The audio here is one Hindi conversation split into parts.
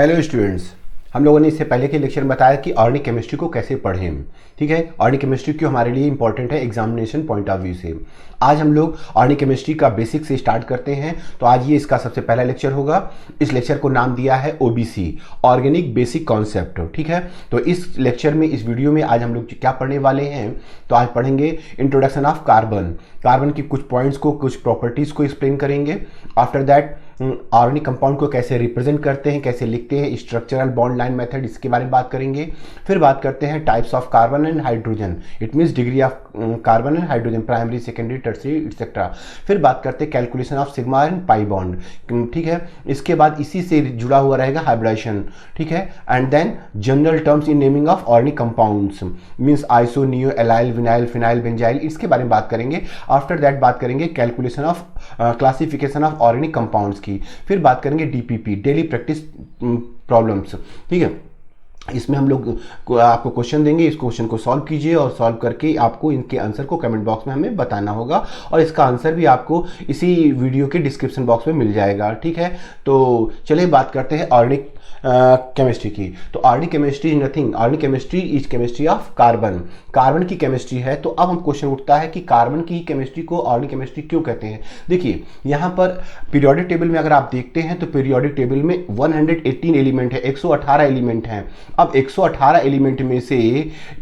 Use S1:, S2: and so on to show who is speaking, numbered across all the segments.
S1: हेलो स्टूडेंट्स, हम लोगों ने इससे पहले के लेक्चर में बताया कि ऑर्गेनिक केमिस्ट्री को कैसे पढ़ें। ठीक है, ऑर्गेनिक केमिस्ट्री क्यों हमारे लिए इंपॉर्टेंट है एग्जामिनेशन पॉइंट ऑफ व्यू से। आज हम लोग ऑर्गेनिक केमिस्ट्री का बेसिक से स्टार्ट करते हैं। तो आज ये इसका सबसे पहला लेक्चर होगा। इस लेक्चर को नाम दिया है OBC, ऑर्गेनिक बेसिक कॉन्सेप्ट। ठीक है, तो इस लेक्चर में, इस वीडियो में आज हम लोग क्या पढ़ने वाले हैं, तो आज पढ़ेंगे इंट्रोडक्शन ऑफ कार्बन। कार्बन की कुछ पॉइंट्स को, कुछ प्रॉपर्टीज को एक्सप्लेन करेंगे। आफ्टर दैट ऑर्गेनिक कंपाउंड को कैसे रिप्रेजेंट करते हैं, कैसे लिखते हैं, स्ट्रक्चरल बॉन्ड लाइन मेथड, इसके बारे में बात करेंगे। फिर बात करते हैं types of carbon and hydrogen, it means degree of carbon and hydrogen, primary, secondary, tertiary, etcetera. फिर बात करते हैं calculation of sigma and pi bond. ठीक है, इसके बाद इसी से जुड़ा हुआ रहेगा हाइब्रिडाइजेशन। ठीक है, and then general terms in naming of organic compounds, means iso, neo, allyl, vinyl, phenyl, benzyl, इसके बारे में बात करेंगे। आफ्टर दैट बात करेंगे calculation of classification of organic compounds की। फिर बात करेंगे DPP, डेली प्रैक्टिस प्रॉब्लम्स। ठीक है, इसमें हम लोग आपको क्वेश्चन देंगे, इस क्वेश्चन को सॉल्व कीजिए और सॉल्व करके आपको इनके आंसर को कमेंट बॉक्स में हमें बताना होगा, और इसका आंसर भी आपको इसी वीडियो के डिस्क्रिप्शन बॉक्स में मिल जाएगा। ठीक है, तो चलिए बात करते हैं ऑर्गेनिक केमिस्ट्री की। तो organic chemistry is nothing, organic chemistry is chemistry of carbon. Carbon की केमिस्ट्री है। तो अब हम क्वेश्चन उठता है कि कार्बन की केमिस्ट्री को ऑर्गेनिक केमिस्ट्री क्यों कहते हैं। देखिए, यहाँ पर पीरियोडिक टेबल में अगर आप देखते हैं तो पीरियोडिक टेबल में 118 एलिमेंट है, 118 एलिमेंट हैं। अब 118 एलिमेंट में से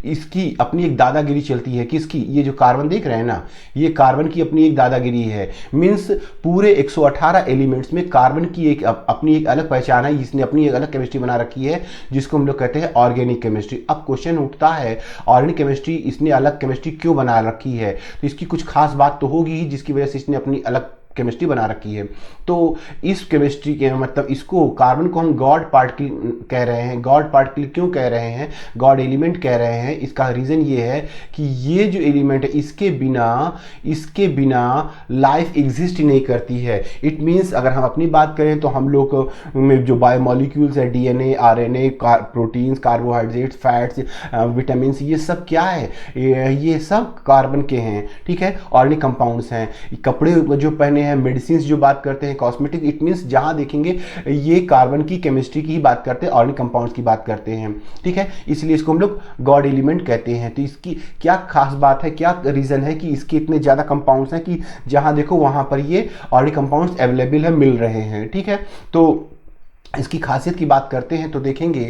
S1: इसकी अपनी एक दादागिरी चलती है। किसकी? ये जो कार्बन देख रहे हैं ना, ये कार्बन की अपनी एक दादागिरी है। मीन्स पूरे 118 एलिमेंट्स में कार्बन की एक अपनी एक अलग पहचान है, जिसने अपनी एक अलग केमिस्ट्री बना रखी है, जिसको हम लोग कहते हैं ऑर्गेनिक केमिस्ट्री। अब क्वेश्चन उठता है, ऑर्गेनिक केमिस्ट्री इसने अलग केमिस्ट्री क्यों बना रखी है? तो इसकी कुछ खास बात तो होगी ही, जिसकी वजह से इसने अपनी अलग केमिस्ट्री बना रखी है। तो इस केमिस्ट्री के मतलब इसको, कार्बन को हम गॉड पार्टिकल कह रहे हैं। गॉड पार्टिकल क्यों कह रहे हैं, गॉड एलिमेंट कह रहे हैं? इसका रीजन ये है कि ये जो एलिमेंट है, इसके बिना लाइफ एग्जिस्ट नहीं करती है। इट मीन्स अगर हम अपनी बात करें तो हम लोग में जो बायोमोलिक्यूल्स है, DNA, RNA, proteins, carbohydrates, fats, vitamin, ये सब क्या है? ये सब कार्बन के हैं। ठीक है, ऑर्गेनिक कंपाउंड्स हैं। कपड़े जो पहने, मेडिसिन जो बात करते हैं, कॉस्मेटिक, इट मींस जहां देखेंगे ये कार्बन की केमिस्ट्री की ही बात करते हैं, ऑर्गेनिक कंपाउंड्स की बात करते हैं। ठीक है, इसलिए इसको हम लोग गॉड एलिमेंट कहते हैं। तो इसकी क्या खास बात है, क्या रीजन है कि इसके इतने ज्यादा कंपाउंड्स हैं कि जहां देखो वहां पर ये ऑर्गेनिक कंपाउंड्स अवेलेबल है, मिल रहे हैं। ठीक है, तो इसकी खासियत की बात करते हैं तो देखेंगे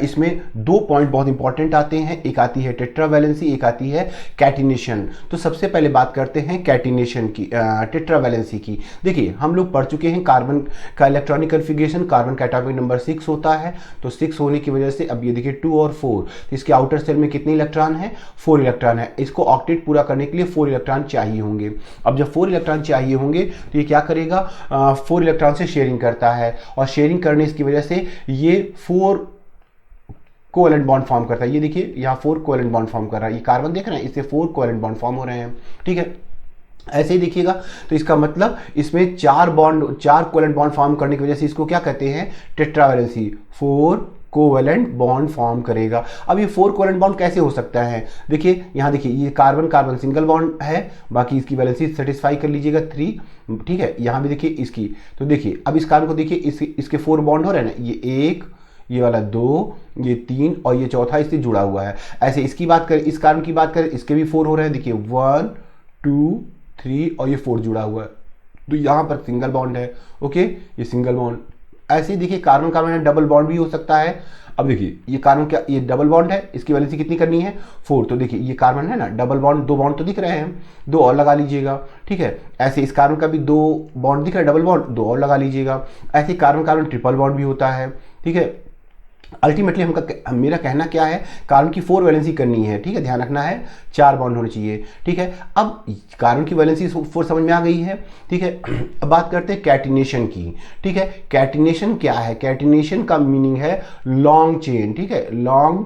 S1: इसमें दो पॉइंट बहुत इंपॉर्टेंट आते हैं। एक आती है टेट्रावैलेंसी, एक आती है कैटिनेशन। तो सबसे पहले बात करते हैं कैटिनेशन की, टेट्रावैलेंसी की। देखिए, हम लोग पढ़ चुके हैं कार्बन का इलेक्ट्रॉनिक कन्फिग्रेशन। कार्बन का एटॉमिक नंबर 6 होता है। तो 6 होने की वजह से अब ये देखिए 2 और 4, तो इसके आउटर सेल में कितने इलेक्ट्रॉन है? 4 इलेक्ट्रॉन है। इसको ऑक्टेट पूरा करने के लिए 4 इलेक्ट्रॉन चाहिए होंगे। अब जब 4 इलेक्ट्रॉन चाहिए होंगे तो ये क्या करेगा? 4 इलेक्ट्रॉन से शेयरिंग करता है, और शेयरिंग करने इसकी वजह से ये 4 कोवेलेंट बॉन्ड फॉर्म करता है। ये देखिए यहां 4 कोवेलेंट बॉन्ड फॉर्म कर रहा है। ये कार्बन देख रहे हैं, इससे 4 कोवेलेंट बॉन्ड फॉर्म हो रहे हैं। ठीक है, ऐसे ही देखिएगा तो इसका मतलब इसमें 4 कोवेलेंट बॉन्ड फॉर्म करने की वजह से इसको क्या कहते हैं? टेट्रावैलेंसी। 4 कोवेलेंट बॉन्ड फॉर्म करेगा। अब ये 4 कोवेलेंट बॉन्ड कैसे हो सकता है? देखिए यहां देखिए, ये कार्बन कार्बन सिंगल बॉन्ड है, बाकी इसकी वैलेंसी सेटिस्फाई कर लीजिएगा 3। ठीक है, यहां भी देखिए इसकी, तो देखिए अब इस कार्बन को देखिए, इसके 4 बॉन्ड हो रहे हैं ना, ये 1, ये वाला 2, ये 3 और ये चौथा इससे जुड़ा हुआ है। ऐसे इसकी बात करें, इस कार्बन की बात करें, इसके भी 4 हो रहे हैं। देखिए 1, 2, 3 और ये 4 जुड़ा हुआ है, तो यहां पर सिंगल बॉन्ड है। ओके, ये सिंगल बॉन्ड। ऐसे ही देखिए कार्बन कार्बन डबल बॉन्ड भी हो सकता है। अब देखिए ये कार्बन क्या, ये डबल बॉन्ड है, इसकी वैलेंसी कितनी करनी है? 4। तो देखिए ये कार्बन है ना, डबल बॉन्ड, 2 बॉन्ड तो दिख रहे हैं, 2 और लगा लीजिएगा। ठीक है, ऐसे इस कार्बन का भी 2 बॉन्ड दिख रहा है, डबल बॉन्ड, 2 और लगा लीजिएगा। ऐसे कार्बन कार्बन ट्रिपल बॉन्ड भी होता है। ठीक है, अल्टीमेटली मेरा कहना क्या है, कार्बन की 4 वैलेंसी करनी है। ठीक है, ध्यान रखना है 4 बॉन्ड होने चाहिए। ठीक है, अब कार्बन की वैलेंसी 4 समझ में आ गई है। ठीक है, अब बात करते हैं कैटिनेशन की। ठीक है, कैटिनेशन क्या है? कैटिनेशन का मीनिंग है लॉन्ग चेन। ठीक है, लॉन्ग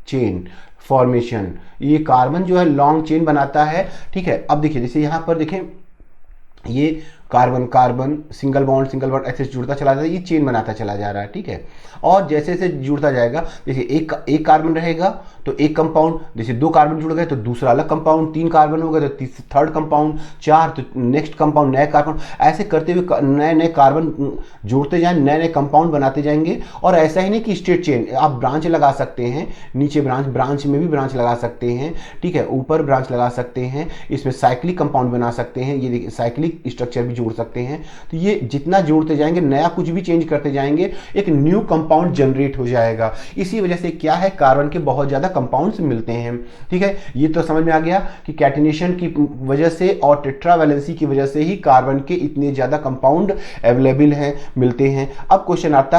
S1: चेन फॉर्मेशन। ये कार्बन जो है लॉन्ग चेन बनाता है। ठीक है, अब देखिए जैसे यहां पर देखें, ये कार्बन कार्बन, सिंगल बॉन्ड ऐसे जुड़ता चला जा रहा है, ये चेन बनाता चला जा रहा है, ठीक है। और जैसे जैसे जुड़ता जाएगा, जैसे एक कार्बन रहेगा तो एक कंपाउंड, जैसे 2 कार्बन जुड़ गए तो दूसरा अलग कंपाउंड, 3 कार्बन हो गए तो थर्ड कंपाउंड, 4 तो नेक्स्ट कंपाउंड, नया कार्बन, ऐसे करते हुए नए नए कार्बन जोड़ते जाएं, नए नए कंपाउंड बनाते जाएंगे। और ऐसा ही नहीं कि स्ट्रेट चेन, आप ब्रांच लगा सकते हैं, नीचे ब्रांच में भी ब्रांच लगा सकते हैं, ठीक है, ऊपर ब्रांच लगा सकते हैं, इसमें साइक्लिक कंपाउंड बना सकते हैं, ये देखिए साइक्लिक स्ट्रक्चर भी जोड़ सकते हैं। तो ये जितना जोड़ते जाएंगे, नया कुछ भी चेंज करते जाएंगे, एक न्यू कंपाउंड जनरेट हो जाएगा। इसी वजह से क्या है, कार्बन के बहुत ज्यादा कंपाउंड्स मिलते हैं, ठीक है। ये तो समझ में आ गया कि कैटिनेशन की वजह से और टेट्रावैलेंसी की वजह से ही कार्बन के इतने ज्यादा कंपाउंड अवेलेबल हैं, मिलते हैं। अब क्वेश्चन आता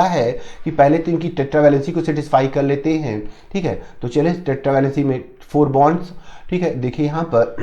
S1: है कि पहले तो इनकी टेट्रावैलेंसी को सेटिस्फाई कर लेते हैं, ठीक है। तो चले टेट्रावैलेंसी में 4 बॉन्ड्स, ठीक है। देखिए यहाँ पर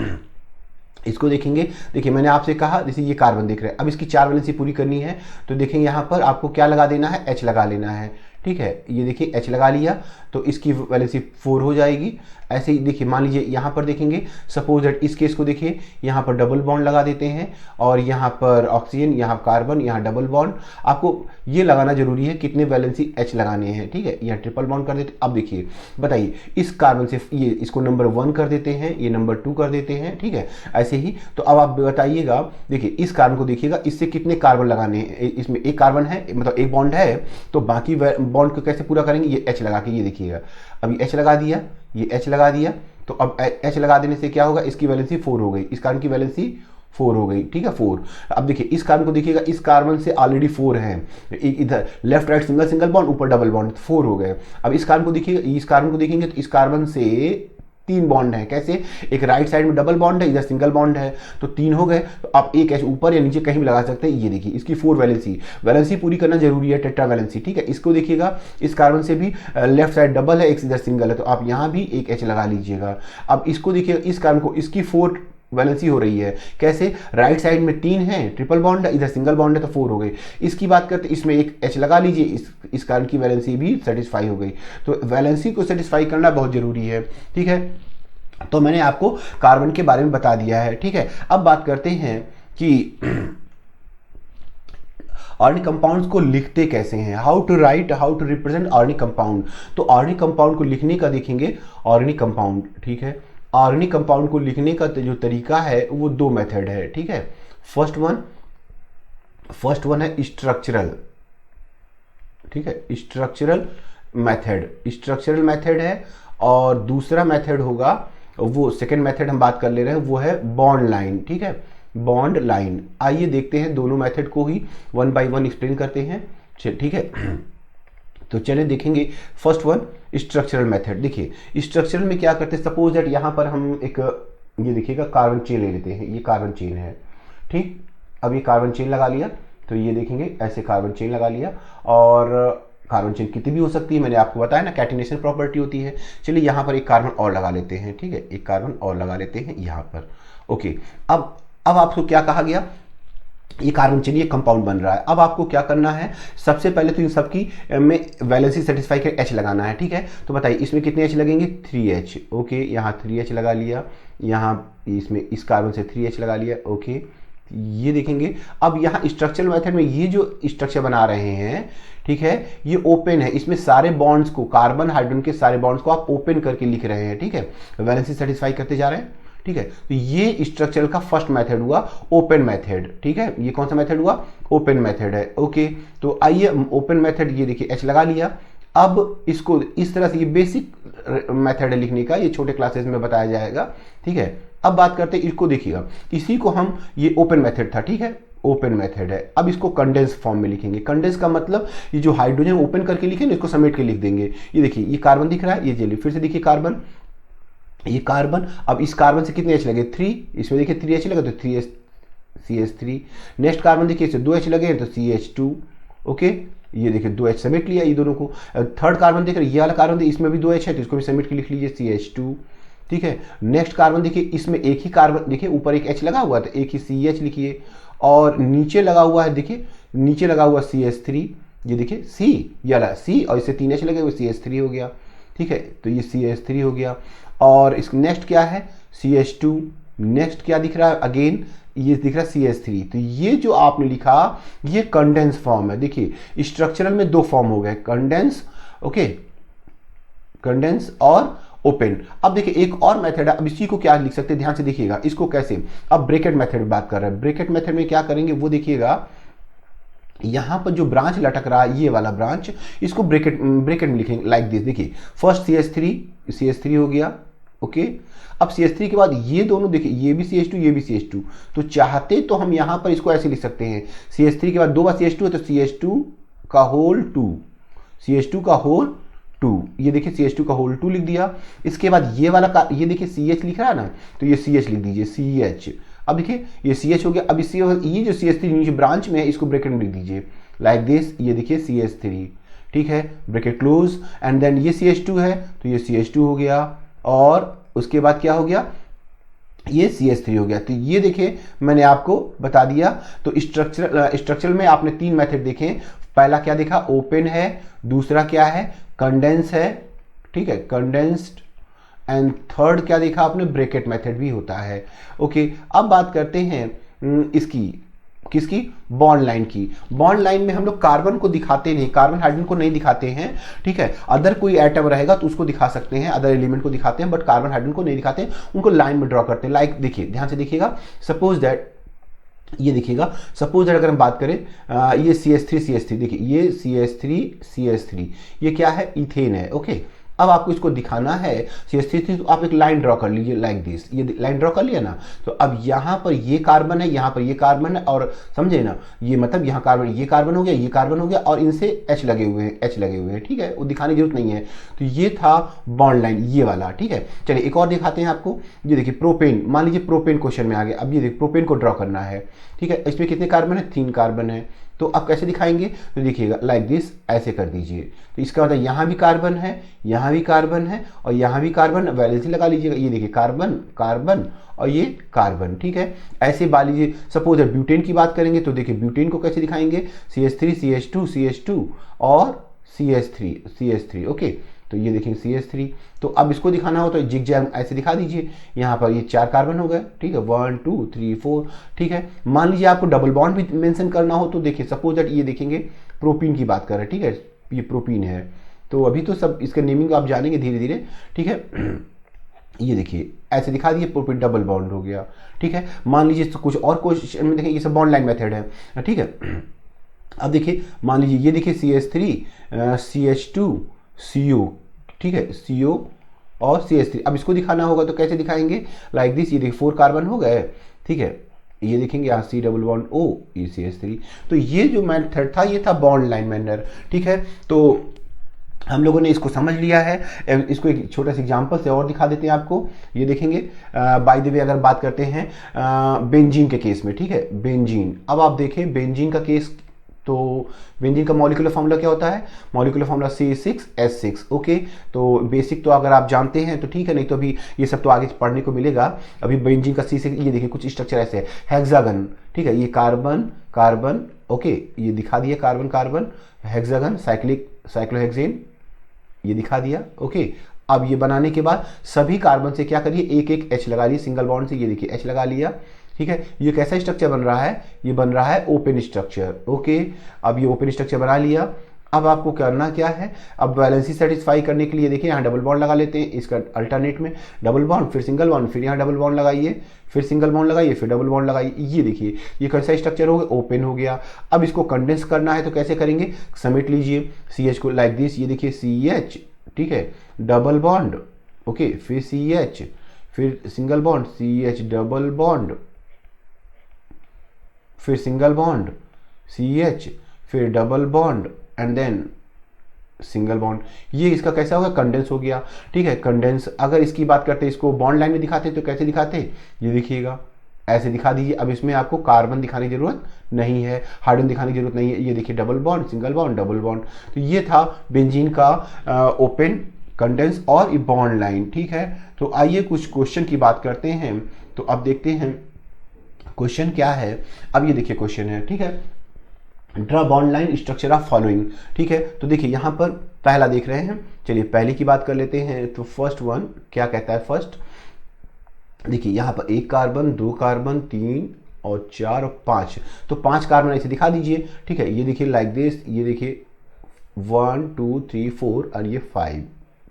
S1: इसको देखेंगे, देखिए मैंने आपसे कहा जैसे ये कार्बन दिख रहा है, अब इसकी 4 वैलेंसी पूरी करनी है तो देखेंगे यहाँ पर आपको क्या लगा देना है, H लगा लेना है, ठीक है। ये देखिए H लगा लिया तो इसकी वैलेंसी 4 हो जाएगी। ऐसे ही देखिए मान लीजिए यहाँ पर देखेंगे, सपोज दैट इस केस को देखिए, यहाँ पर डबल बॉन्ड लगा देते हैं और यहाँ पर ऑक्सीजन, यहाँ कार्बन, यहाँ डबल बॉन्ड। आपको ये लगाना जरूरी है कितने वैलेंसी H लगाने हैं, ठीक है। यहाँ ट्रिपल बॉन्ड कर देते। अब देखिए बताइए, इस कार्बन से ये इसको नंबर 1 कर देते हैं, ये नंबर 2 कर देते हैं, ठीक है। ऐसे ही तो अब आप बताइएगा, देखिए इस कार्बन को देखिएगा, इससे कितने कार्बन लगाने हैं, इसमें एक कार्बन है, मतलब एक बॉन्ड है, तो बाकी बॉन्ड को कैसे पूरा करेंगे, ये H लगा के, ये देखिएगा अब ये H लगा दिया, ये H लगा दिया, तो अब H लगा देने से क्या होगा, इसकी वैलेंसी 4 हो गई, इस कार्बन की वैलेंसी 4 हो गई, ठीक है 4। अब देखिए इस कार्बन को देखिएगा, इस कार्बन से ऑलरेडी 4 है, इधर left right single single bond, ऊपर डबल बॉन्ड, 4 हो गए। अब इस कार्बन को देखिएगा, इस कार्बन को देखेंगे तो इस कार्बन से 3 बॉन्ड है, कैसे, एक राइट साइड में डबल बॉन्ड है, इधर सिंगल बॉन्ड है, तो 3 हो गए। तो आप एक ऐसे ऊपर या नीचे कहीं भी लगा सकते हैं। ये देखिए इसकी 4 वैलेंसी पूरी करना जरूरी है, टेट्रा वैलेंसी, ठीक है। इसको देखिएगा, इस कार्बन से भी लेफ्ट साइड डबल है, एक इधर सिंगल है, तो आप यहाँ भी एक H लगा लीजिएगा। अब इसको देखिएगा, इस कार्बन को, इसकी 4 वैलेंसी हो रही है, कैसे, राइट साइड में 3 है, ट्रिपल बॉन्ड है, इधर सिंगल बॉन्ड है, तो 4 हो गई। इसकी बात करते इसमें एक H लगा लीजिए, इस कार्बन की वैलेंसी भी सेटिस्फाई हो गई। तो वैलेंसी को सेटिस्फाई करना बहुत जरूरी है, ठीक है। तो मैंने आपको कार्बन के बारे में बता दिया है, ठीक है। अब बात करते हैं कि ऑर्गेनिक कंपाउंड्स को लिखते कैसे हैं, how to represent organic compound. तो ऑर्गेनिक कंपाउंड को लिखने का देखेंगे, ऑर्गेनिक कंपाउंड, ठीक है। ऑर्गेनिक कंपाउंड को लिखने का जो तरीका है वो 2 मेथड है, ठीक है। फर्स्ट वन है स्ट्रक्चरल, ठीक है, स्ट्रक्चरल मेथड है। और दूसरा मेथड होगा, वो सेकेंड मेथड हम बात कर ले रहे हैं, वो है बॉन्ड लाइन, ठीक है, बॉन्ड लाइन। आइए देखते हैं दोनों मेथड को ही 1 बाय 1 एक्सप्लेन करते हैं, ठीक है। तो चलिए देखेंगे फर्स्ट वन, स्ट्रक्चरल मेथड। देखिए स्ट्रक्चरल में क्या करते हैं, सपोज दैट यहाँ पर हम एक, ये देखिएगा कार्बन चेन ले लेते हैं, ये कार्बन चेन है, ठीक। अब ये कार्बन चेन लगा लिया, तो ये देखेंगे ऐसे कार्बन चेन लगा लिया, और कार्बन चेन कितनी भी हो सकती है, मैंने आपको बताया ना, कैटिनेशन प्रॉपर्टी होती है। चलिए यहाँ पर एक कार्बन और लगा लेते हैं, ठीक है, एक कार्बन और लगा लेते हैं यहाँ पर, ओके। अब आपको क्या कहा गया, ये कार्बन चेन, ये कंपाउंड बन रहा है। अब आपको क्या करना है, सबसे पहले तो इन सबकी में वैलेंसी सेटिस्फाई कर H लगाना है, ठीक है। तो बताइए इसमें कितने H लगेंगे, 3H, ओके। यहाँ 3H लगा लिया, यहाँ इसमें इस कार्बन से 3H लगा लिया, ओके। ये देखेंगे, अब यहाँ स्ट्रक्चरल मेथड में ये जो स्ट्रक्चर बना रहे हैं, ठीक है, ये ओपन है, इसमें सारे बॉन्ड्स को, कार्बन हाइड्रोजन के सारे बॉन्ड्स को आप ओपन करके लिख रहे हैं, ठीक है, वैलेंसी सेटिस्फाई करते जा रहे हैं, ठीक है। तो ये स्ट्रक्चरल का फर्स्ट मेथड हुआ, ओपन मेथड, ठीक है। ये कौन सा मेथड हुआ, ओपन मेथड है, ओके। तो आइए ओपन मेथड, ये देखिए H लगा लिया। अब इसको इस तरह से, ये बेसिक मेथड है लिखने का, ये छोटे क्लासेस में बताया जाएगा, ठीक है। अब बात करते हैं, इसको देखिएगा, इसी को हम, ये ओपन मेथड था, ठीक है, ओपन मेथड है। अब इसको कंडेंस फॉर्म में लिखेंगे। कंडेंस का मतलब ये जो हाइड्रोजन ओपन करके लिखे ना, इसको समेट के लिख देंगे। ये देखिए ये कार्बन दिख रहा है, ये चलिए फिर से देखिए कार्बन, ये कार्बन। अब इस कार्बन से कितने H लगे, 3, इसमें देखिए 3H लगे तो 3H CH3। नेक्स्ट कार्बन देखिए इससे 2H लगे तो CH2, ओके। ये देखिए 2H समेट लिया ये दोनों को। थर्ड कार्बन देख रहे, ये वाला कार्बन देखिए, इसमें भी 2H है तो इसको भी समेट के लिख लीजिए CH2, ठीक है। नेक्स्ट कार्बन देखिए, इसमें एक ही कार्बन देखिए, ऊपर एक H लगा हुआ है तो एक ही CH लिखिए, और नीचे लगा हुआ है, देखिए नीचे लगा हुआ CH3, ये देखिए C, ये वाला C, और इससे 3H लगे हुए CH3 हो गया, ठीक है। तो ये CH3 हो गया। और इस नेक्स्ट क्या है, CH2, नेक्स्ट क्या दिख रहा है, अगेन ये दिख रहा है CH3। तो ये जो आपने लिखा ये कंडेंस फॉर्म है। देखिए स्ट्रक्चरल में दो फॉर्म हो गए, कंडेंस, ओके, कंडेंस और ओपन। अब देखिए एक और मेथड है, अब इसी को क्या लिख सकते हैं, ध्यान से देखिएगा इसको कैसे। अब ब्रैकेट मेथड में बात कर रहे हैं, ब्रैकेट मेथड में क्या करेंगे वो देखिएगा, यहां पर जो ब्रांच लटक रहा है ये वाला ब्रांच, इसको ब्रैकेट में लिखेंगे लाइक दिस। देखिए फर्स्ट CH3 हो गया, ओके। अब CH3 के बाद ये दोनों देखिए, ये भी CH2 ये भी CH2, तो चाहते तो हम यहां पर इसको ऐसे लिख सकते हैं, CH3 के बाद दो बार CH2 है तो CH2 का होल 2, CH2 का होल 2, ये देखिए CH2 का होल 2 लिख दिया। इसके बाद ये वाला का, ये देखिए CH लिख रहा है ना, तो ये CH लिख दीजिए, CH। अब देखिए ये CH हो गया। अब इसी ये जो CH3 नीचे ब्रांच में है इसको ब्रैकेट में लिख दीजिए लाइक दिस, ये देखिए CH3, ठीक है, ब्रैकेट क्लोज। एंड देन ये CH2 है तो ये CH2 हो गया, और उसके बाद क्या हो गया, ये CH3 हो गया। तो ये देखिए मैंने आपको बता दिया। तो स्ट्रक्चरल में आपने तीन मेथड देखे, पहला क्या देखा, ओपन है, दूसरा क्या है, कंडेंस है, ठीक है, कंडेंस्ड, एंड थर्ड क्या देखा आपने, ब्रैकेट मेथड भी होता है, ओके। अब बात करते हैं इसकी, किसकी, बॉन्ड लाइन की। बॉन्ड लाइन में हम लोग कार्बन को दिखाते नहीं, कार्बन हाइड्रोजन को नहीं दिखाते हैं, ठीक है। अदर कोई एटम रहेगा तो उसको दिखा सकते हैं, अदर एलिमेंट को दिखाते हैं, बट कार्बन हाइड्रोजन को नहीं दिखाते हैं, उनको लाइन में ड्रॉ करते हैं। लाइक देखिए ध्यान से देखिएगा, सपोज दैट, ये देखिएगा सपोज दैट अगर हम बात करें ये CH3 देखिए, ये CH3 ये क्या है, इथेन है, ओके। अब आपको इसको दिखाना है CH3, तो आप एक लाइन ड्रॉ कर लीजिए लाइक दिस, ये लाइन ड्रॉ कर लिया ना। तो अब यहाँ पर ये कार्बन है, यहाँ पर ये कार्बन है, और समझे ना, ये मतलब यहाँ कार्बन, ये कार्बन हो गया, ये कार्बन हो गया, और इनसे H लगे हुए हैं, ठीक है, वो दिखाने की जरूरत नहीं है। तो ये था बॉन्ड लाइन, ये वाला, ठीक है। चलिए एक और दिखाते हैं आपको, ये देखिए प्रोपेन, मान लीजिए प्रोपेन क्वेश्चन में आ गया। अब ये देखिए प्रोपेन को ड्रॉ करना है, ठीक है, इसमें कितने कार्बन है, 3 कार्बन है। तो अब कैसे दिखाएंगे, तो देखिएगा लाइक दिस, ऐसे कर दीजिए। तो इसका मतलब यहाँ भी कार्बन है, यहाँ भी कार्बन है, और यहाँ भी कार्बन, वैलेंसी लगा लीजिएगा, ये देखिए कार्बन कार्बन और ये कार्बन, ठीक है। ऐसे मान लीजिए सपोज ब्यूटेन की बात करेंगे, तो देखिए ब्यूटेन को कैसे दिखाएंगे, CH3 CH2 और CH3, ओके। तो ये देखेंगे CH3। तो अब इसको दिखाना हो तो जिग जैग ऐसे दिखा दीजिए, यहाँ पर ये 4 कार्बन हो गए, ठीक है, 1 2 3 4, ठीक है। मान लीजिए आपको डबल बॉन्ड भी मेंशन करना हो तो देखिए सपोज दैट, ये देखेंगे प्रोपीन की बात कर रहे हैं, ठीक है, ये प्रोपीन है। तो अभी तो सब इसका नेमिंग आप जानेंगे धीरे धीरे, ठीक है। ये देखिए ऐसे दिखा दिए, प्रोपीन डबल बॉन्ड हो गया, ठीक है। मान लीजिए कुछ और क्वेश्चन में देखें, ये सब बॉन्ड लाइन मेथड है, ठीक है। अब देखिए मान लीजिए ये देखिए CH3 CH2 CO, ठीक है, CO और CH3। अब इसको दिखाना होगा तो कैसे दिखाएंगे, लाइक दिस, ये देखिए 4 कार्बन हो गए, ठीक है, ये देखेंगे यहाँ C डबल बॉन्ड O, ये CH3। तो ये जो मेथड था ये था बॉन्ड लाइन मेथड, ठीक है। तो हम लोगों ने इसको समझ लिया है। इसको एक छोटा सा एग्जांपल से और दिखा देते हैं आपको, ये देखेंगे बाय द वे अगर बात करते हैं बेंजीन के केस में, ठीक है, बेंजीन। अब आप देखें बेंजीन का केस, तो बेंजीन का मॉलिक्यूलर फार्मूला क्या होता है, मॉलिक्यूलर फार्मूला C6H6, ओके। तो बेसिक तो अगर आप जानते हैं तो ठीक है, नहीं तो अभी ये सब तो आगे पढ़ने को मिलेगा। अभी बेंजीन का C6, ये देखिए कुछ स्ट्रक्चर ऐसे है, हेक्सागन, ठीक है, ये कार्बन कार्बन, ओके, ये दिखा दिया कार्बन कार्बन, हेक्सागन, साइक्लोहेक्सेन, ये दिखा दिया, ओके। अब ये बनाने के बाद सभी कार्बन से क्या करिए, एक एक H लगा लिए सिंगल बॉन्ड से, ये देखिए H लगा लिया, ठीक है। ये कैसा स्ट्रक्चर बन रहा है, ये बन रहा है ओपन स्ट्रक्चर, ओके। अब ये ओपन स्ट्रक्चर बना लिया। अब आपको करना क्या है, अब वैलेंसी सेटिस्फाई करने के लिए देखिए यहाँ डबल बॉन्ड लगा लेते हैं, इसका अल्टरनेट में डबल बॉन्ड, फिर सिंगल बॉन्ड, फिर यहाँ डबल बॉन्ड लगाइए, फिर सिंगल बॉन्ड लगाइए, फिर डबल बॉन्ड लगाइए। ये देखिए ये कैसा स्ट्रक्चर हो गया, ओपन हो गया। अब इसको कंडेंस करना है तो कैसे करेंगे, समेट लीजिए CH को लाइक दिस, ये देखिए CH, ठीक है, डबल बॉन्ड, ओके, फिर CH, फिर single bond, CH double bond, फिर सिंगल बॉन्ड, CH, फिर double bond, and then single bond. ये इसका कैसा होगा, कंडेंस हो गया, ठीक है, कंडेंस। अगर इसकी बात करते हैं, इसको बॉन्ड लाइन में दिखाते तो कैसे दिखाते, ये देखिएगा ऐसे दिखा दीजिए। अब इसमें आपको कार्बन दिखाने की जरूरत नहीं है, हाइड्रोजन दिखाने की जरूरत नहीं है, ये देखिए double bond, single bond, double bond. तो ये था बेंजीन का ओपन, कंडेंस और बॉन्ड लाइन, ठीक है। तो आइए कुछ क्वेश्चन की बात करते हैं। तो अब देखते हैं क्वेश्चन क्या है। अब ये देखिए क्वेश्चन है, ठीक है, draw bond line structure of following, ठीक है। तो देखिए यहाँ पर पहला देख रहे हैं, चलिए पहले की बात कर लेते हैं। तो फर्स्ट वन क्या कहता है, फर्स्ट देखिए यहाँ पर एक कार्बन, दो कार्बन, तीन और चार और पाँच, तो पांच कार्बन ऐसे दिखा दीजिए। ठीक है, ये देखिए लाइक दिस, ये देखिए 1 2 3 4 और ये 5।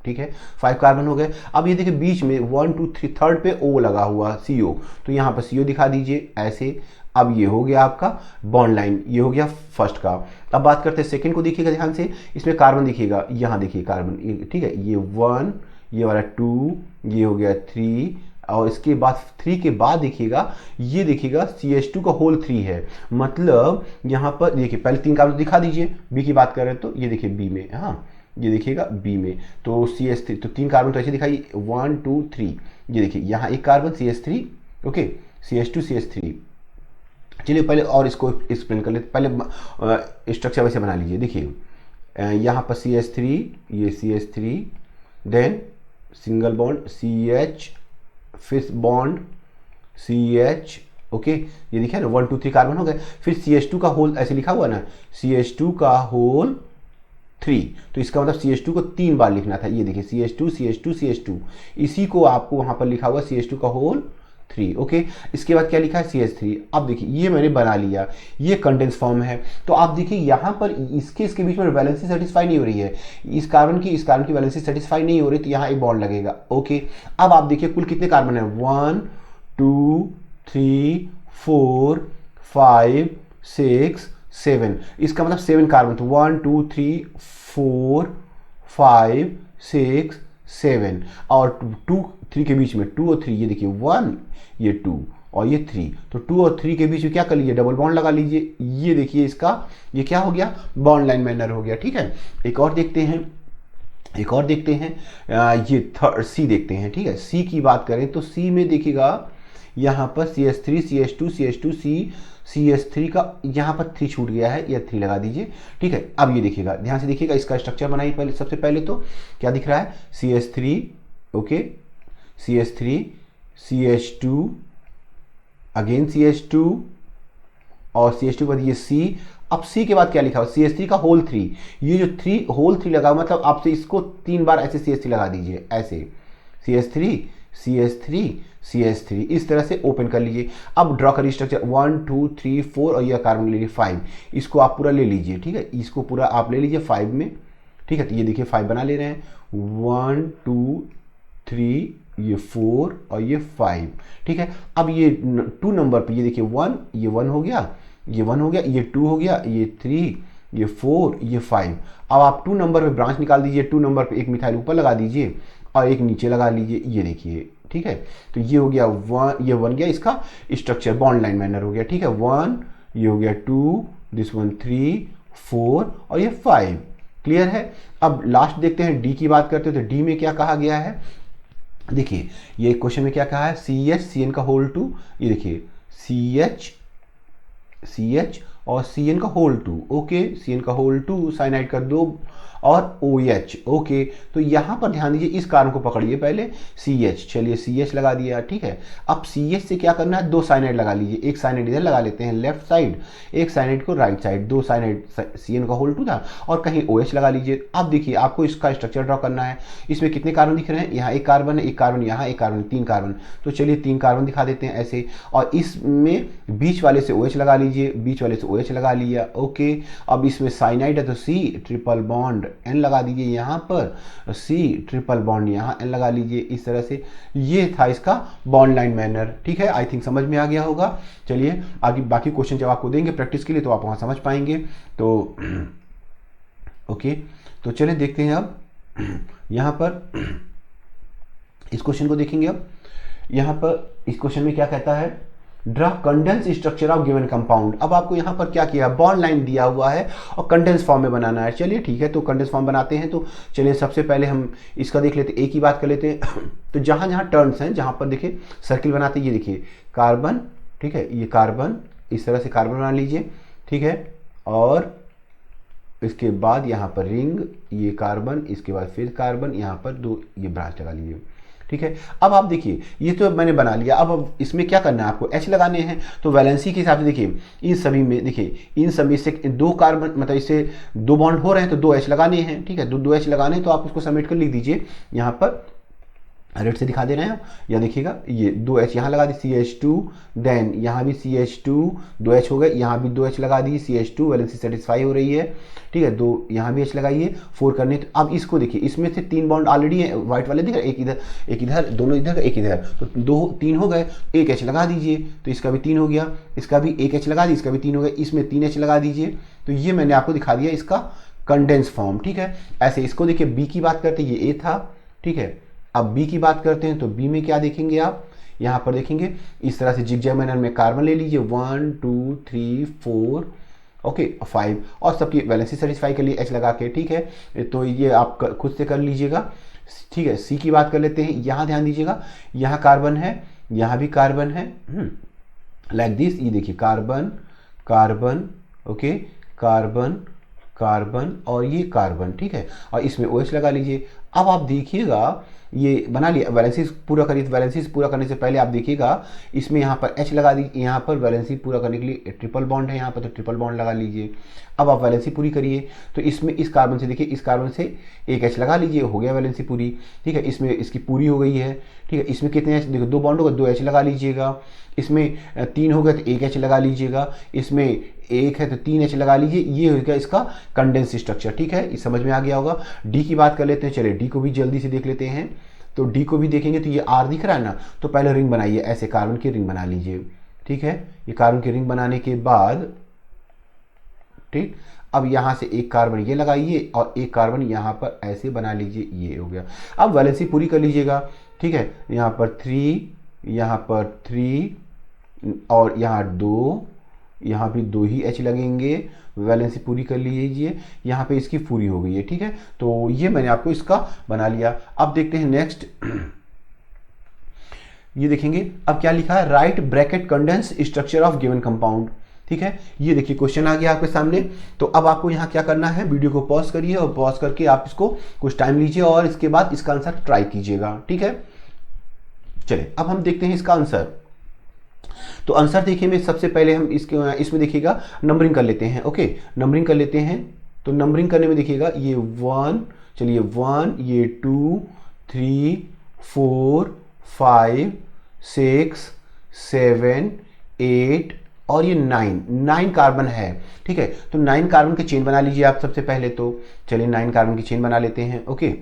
S1: ठीक है, 5 कार्बन हो गए। अब ये देखिए बीच में 1 2 3 थर्ड पे O लगा हुआ CO, तो यहाँ पर CO दिखा दीजिए ऐसे। अब ये हो गया आपका बॉन्ड लाइन, ये हो गया फर्स्ट का। अब बात करते हैं सेकंड को, देखिएगा ध्यान से, इसमें कार्बन दिखिएगा, यहाँ देखिए कार्बन, ठीक है, ये 1, ये वाला 2, ये हो गया 3, और इसके बाद 3 के बाद देखिएगा, ये देखिएगा CH2 का होल 3 है, मतलब यहाँ पर देखिए पहले 3 कार्बन दिखा दीजिए, बी की बात कर रहे हैं तो ये देखिए बी में, हाँ ये देखिएगा बी में, तो CH3, तो 3 कार्बन तो ऐसे दिखाई 1 2 3, ये देखिए यहाँ एक carbon CH3, okay, CH2 CH3। चलिए पहले और इसको एक्सप्लेन कर लेते, पहले स्ट्रक्चर वैसे बना लीजिए। देखिए यहाँ पर CH3, ये CH3, then single bond CH, फिर बॉन्ड CH, ओके, ये देखिए ना 1 2 3 कार्बन हो गए। फिर CH2 का होल ऐसे लिखा हुआ ना, CH2 का होल 3, तो इसका मतलब CH2 को 3 बार लिखना था। ये देखिए CH2 CH2 CH2, इसी को आपको वहां पर लिखा हुआ CH2 का होल 3, ओके। इसके बाद क्या लिखा है CH3। अब देखिए ये मैंने बना लिया, ये कंडेंस फॉर्म है। तो आप देखिए यहाँ पर इसके बीच में वैलेंसी सेटिस्फाई नहीं हो रही है, इस कार्बन की वैलेंसी सेटिस्फाई नहीं हो रही, तो यहाँ एक बॉन्ड लगेगा, ओके। अब आप देखिए कुल कितने कार्बन है, 1 2 3 4 5 6 7, इसका मतलब 7 कार्बन, तो 1 2 3 4 5 6 7, और 2 3 के बीच में 2 और 3, ये देखिए 1, ये 2 और ये 3, तो 2 और 3 के बीच में क्या कर लीजिए, डबल बॉन्ड लगा लीजिए। ये देखिए इसका ये क्या हो गया, बॉन्ड लाइन मैनर हो गया। ठीक है, एक और देखते हैं, ये थर्ड C देखते हैं। ठीक है, C की बात करें तो C में देखिएगा यहाँ पर CH3 CH2 CH2 CH3 का यहाँ पर 3 छूट गया है, या 3 लगा दीजिए। ठीक है, अब ये देखिएगा, ध्यान से देखिएगा, इसका स्ट्रक्चर बनाइए पहले। सबसे पहले तो क्या दिख रहा है, CH3, okay, CH3 CH2, again CH2 और CH2 के बाद ये C। अब C के बाद क्या लिखा हुआ, CH3 का होल 3, ये जो 3 होल 3 लगा हुआ, मतलब आपसे इसको 3 बार ऐसे CH3 लगा दीजिए, ऐसे CH3 CH3 CH3, इस तरह से ओपन कर लीजिए। अब ड्रॉ करिए स्ट्रक्चर 1 2 3 4 और यह कार्बन ले लीजिए 5, इसको आप पूरा ले लीजिए। ठीक है, इसको पूरा आप ले लीजिए 5 में। ठीक है, तो ये देखिए 5 बना ले रहे हैं, 1 2 3, ये 4 और ये 5। ठीक है, अब ये 2 नंबर पे ये देखिए 1, ये 1 हो गया, ये 1 हो गया, ये 2 हो गया, ये 3, ये 4, ये 5। अब आप 2 नंबर पे ब्रांच निकाल दीजिए, 2 नंबर पे एक मिथाइल ऊपर लगा दीजिए और एक नीचे लगा लीजिए, ये देखिए। ठीक है, तो ये हो गया 1, ये बन गया इसका स्ट्रक्चर, बॉन्ड लाइन मैनर हो गया। ठीक है, 1, ये हो गया 2, दिस वन 3 4 और ये 5। क्लियर है। अब लास्ट देखते हैं, डी की बात करते हैं, तो डी में क्या कहा गया है, देखिए ये क्वेश्चन में क्या कहा है, CH CN का होल 2, ये देखिए CH और CN का होल 2, ओके, CN का होल 2 साइनाइड का 2 और OH, ओके। तो यहाँ पर ध्यान दीजिए, इस कार्बन को पकड़िए पहले CH, चलिए CH लगा दिया। ठीक है, अब CH से क्या करना है, 2 साइनाइड लगा लीजिए, एक साइनाइड इधर लगा लेते हैं लेफ्ट साइड, एक साइनाइड को राइट साइड, 2 साइनाइड, CN का होल 2 था, और कहीं OH लगा लीजिए। अब देखिए आपको इसका स्ट्रक्चर ड्रॉ करना है। इसमें कितने कार्बन दिख रहे हैं, यहाँ एक कार्बन है, एक कार्बन यहाँ, एक कार्बन, 3 कार्बन, तो चलिए 3 कार्बन दिखा देते हैं ऐसे, और इसमें बीच वाले से OH लगा लीजिए, बीच वाले से OH लगा लिया, ओके। अब इसमें साइनाइड है तो C ट्रिपल बॉन्ड N लगा दीजिए, यहाँ पर C ट्रिपल बॉन्ड यहाँ N लगा लीजिए, इस तरह से। ये था इसका बॉन्ड लाइन मैनर। ठीक है, आई थिंक समझ में आ गया होगा। चलिए आगे बाकी क्वेश्चन जब आपको देंगे प्रैक्टिस के लिए तो आप वहाँ समझ पाएंगे। तो ओके, तो चलिए देखते हैं अब यहाँ पर इस क्वेश्चन को देखेंगे। अब यहाँ पर इस क्वेश्चन में क्या कहता है, draw condense structure of given compound. अब आपको यहाँ पर क्या किया, बॉन्ड लाइन दिया हुआ है और कंडेंस फॉर्म में बनाना है। चलिए ठीक है, तो कंडेंस फॉर्म बनाते हैं। तो चलिए सबसे पहले हम इसका देख लेते हैं, एक ही बात कर लेते हैं। तो जहाँ जहाँ टर्न्स हैं, जहाँ पर देखिए सर्किल बनाते हैं, ये देखिए कार्बन, ठीक है, ये कार्बन, इस तरह से कार्बन बना लीजिए। ठीक है, और इसके बाद यहाँ पर रिंग, ये कार्बन, इसके बाद फिर कार्बन, यहाँ पर 2 ये ब्रांच लगा लीजिए। ठीक है, अब आप देखिए ये तो मैंने बना लिया। अब इसमें क्या करना है, आपको H लगाने हैं। तो वैलेंसी के हिसाब से देखिए इन सभी में, देखिए इन सभी से 2 कार्बन, मतलब इससे 2 बॉन्ड हो रहे हैं तो 2 H लगाने हैं। ठीक है, 2 H लगाने हैं, तो आप उसको समेट कर लिख दीजिए यहाँ पर रेड से दिखा दे रहे हैं, या देखिएगा ये 2H यहाँ लगा दी CH2, देन यहाँ भी CH2, 2H हो गए, यहाँ भी 2H लगा दी, CH2 वैलेंसी सेटिस्फाई हो रही है, ठीक है। 2 यहाँ भी H लगाइए, 4 करने। तो अब इसको देखिए, इसमें से 3 बॉन्ड ऑलरेडी है, व्हाइट वाले दिख रहे, एक इधर, दोनों इधर, एक इधर, तो 3 हो गए, 1 H लगा दीजिए, तो इसका भी 3 हो गया, इसका भी 1 H लगा दी, इसका भी 3 हो गया, इसमें 3 H लगा दीजिए। तो ये मैंने आपको दिखा दिया इसका कंडेंस फॉर्म, ठीक है। ऐसे इसको देखिए, बी की बात करते हैं, ये ए था, ठीक है। अब बी की बात करते हैं, तो बी में क्या देखेंगे आप, यहाँ पर देखेंगे इस तरह से जिगजैग मैनर में कार्बन ले लीजिए, 1 2 3 4 ओके 5, और सबकी वैलेंसी सेटिस्फाई के लिए H लगा के, ठीक है। तो ये आप खुद से कर लीजिएगा, ठीक है। सी की बात कर लेते हैं, यहाँ ध्यान दीजिएगा, यहाँ कार्बन है, यहाँ भी कार्बन है, लाइक दिस, ये देखिए carbon carbon, okay, carbon carbon और ये कार्बन, ठीक है। और इसमें OH लगा लीजिए। अब आप देखिएगा, ये बना लिया, वैलेंसीज पूरा करिए। वैलेंसीज पूरा करने से पहले आप देखिएगा, इसमें यहाँ पर H लगा दी, यहाँ पर वैलेंसी पूरा करने के लिए ट्रिपल बॉन्ड है यहाँ पर, तो ट्रिपल बॉन्ड लगा लीजिए। अब आप वैलेंसी पूरी करिए, तो इसमें इस कार्बन से देखिए, इस कार्बन से एक H लगा लीजिए, हो गया वैलेंसी पूरी, ठीक है। इसमें इसकी पूरी हो गई है, ठीक है। इसमें कितने H, देखो 2 बॉन्ड होगा, 2 H लगा लीजिएगा। इसमें 3 हो गए तो 1 H लगा लीजिएगा, इसमें 1 है तो 3 H लगा लीजिए। ये हो गया इसका कंडेंस स्ट्रक्चर, ठीक है। इस समझ में आ गया होगा। डी की बात कर लेते हैं, चलिए डी को भी जल्दी से देख लेते हैं। तो डी को भी देखेंगे तो ये R दिख रहा है ना, तो पहले रिंग बनाइए, ऐसे कार्बन की रिंग बना लीजिए, ठीक है। ये कार्बन की रिंग बनाने के बाद, ठीक, अब यहाँ से एक कार्बन ये लगाइए और एक कार्बन यहाँ पर ऐसे बना लीजिए, ये हो गया। अब वैलेंसी पूरी कर लीजिएगा, ठीक है। यहाँ पर 3, यहाँ पर 3 और यहाँ 2, यहाँ भी 2 ही H लगेंगे, वैलेंसी पूरी कर लीजिए। यहाँ पे इसकी पूरी हो गई है, ठीक है। तो ये मैंने आपको इसका बना लिया। अब देखते हैं नेक्स्ट, ये देखेंगे अब क्या लिखा है, right bracket condense structure of given compound, ठीक है। ये देखिए क्वेश्चन आ गया आपके सामने। तो अब आपको यहाँ क्या करना है, वीडियो को पॉज करिए और पॉज करके आप इसको कुछ टाइम लीजिए और इसके बाद इसका आंसर ट्राई कीजिएगा, ठीक है। चलिए अब हम देखते हैं इसका आंसर। तो आंसर देखिए, में सबसे पहले हम इसमें देखिएगा नंबरिंग कर लेते हैं, ओके, नंबरिंग कर लेते हैं। तो नंबरिंग करने में देखिएगा, ये 1, चलिए 1, ये 2 3 4 5 6 7 8 और ये 9 कार्बन है, ठीक है। तो 9 कार्बन की चेन बना लीजिए आप सबसे पहले। तो चलिए 9 कार्बन की चेन बना लेते हैं, ओके।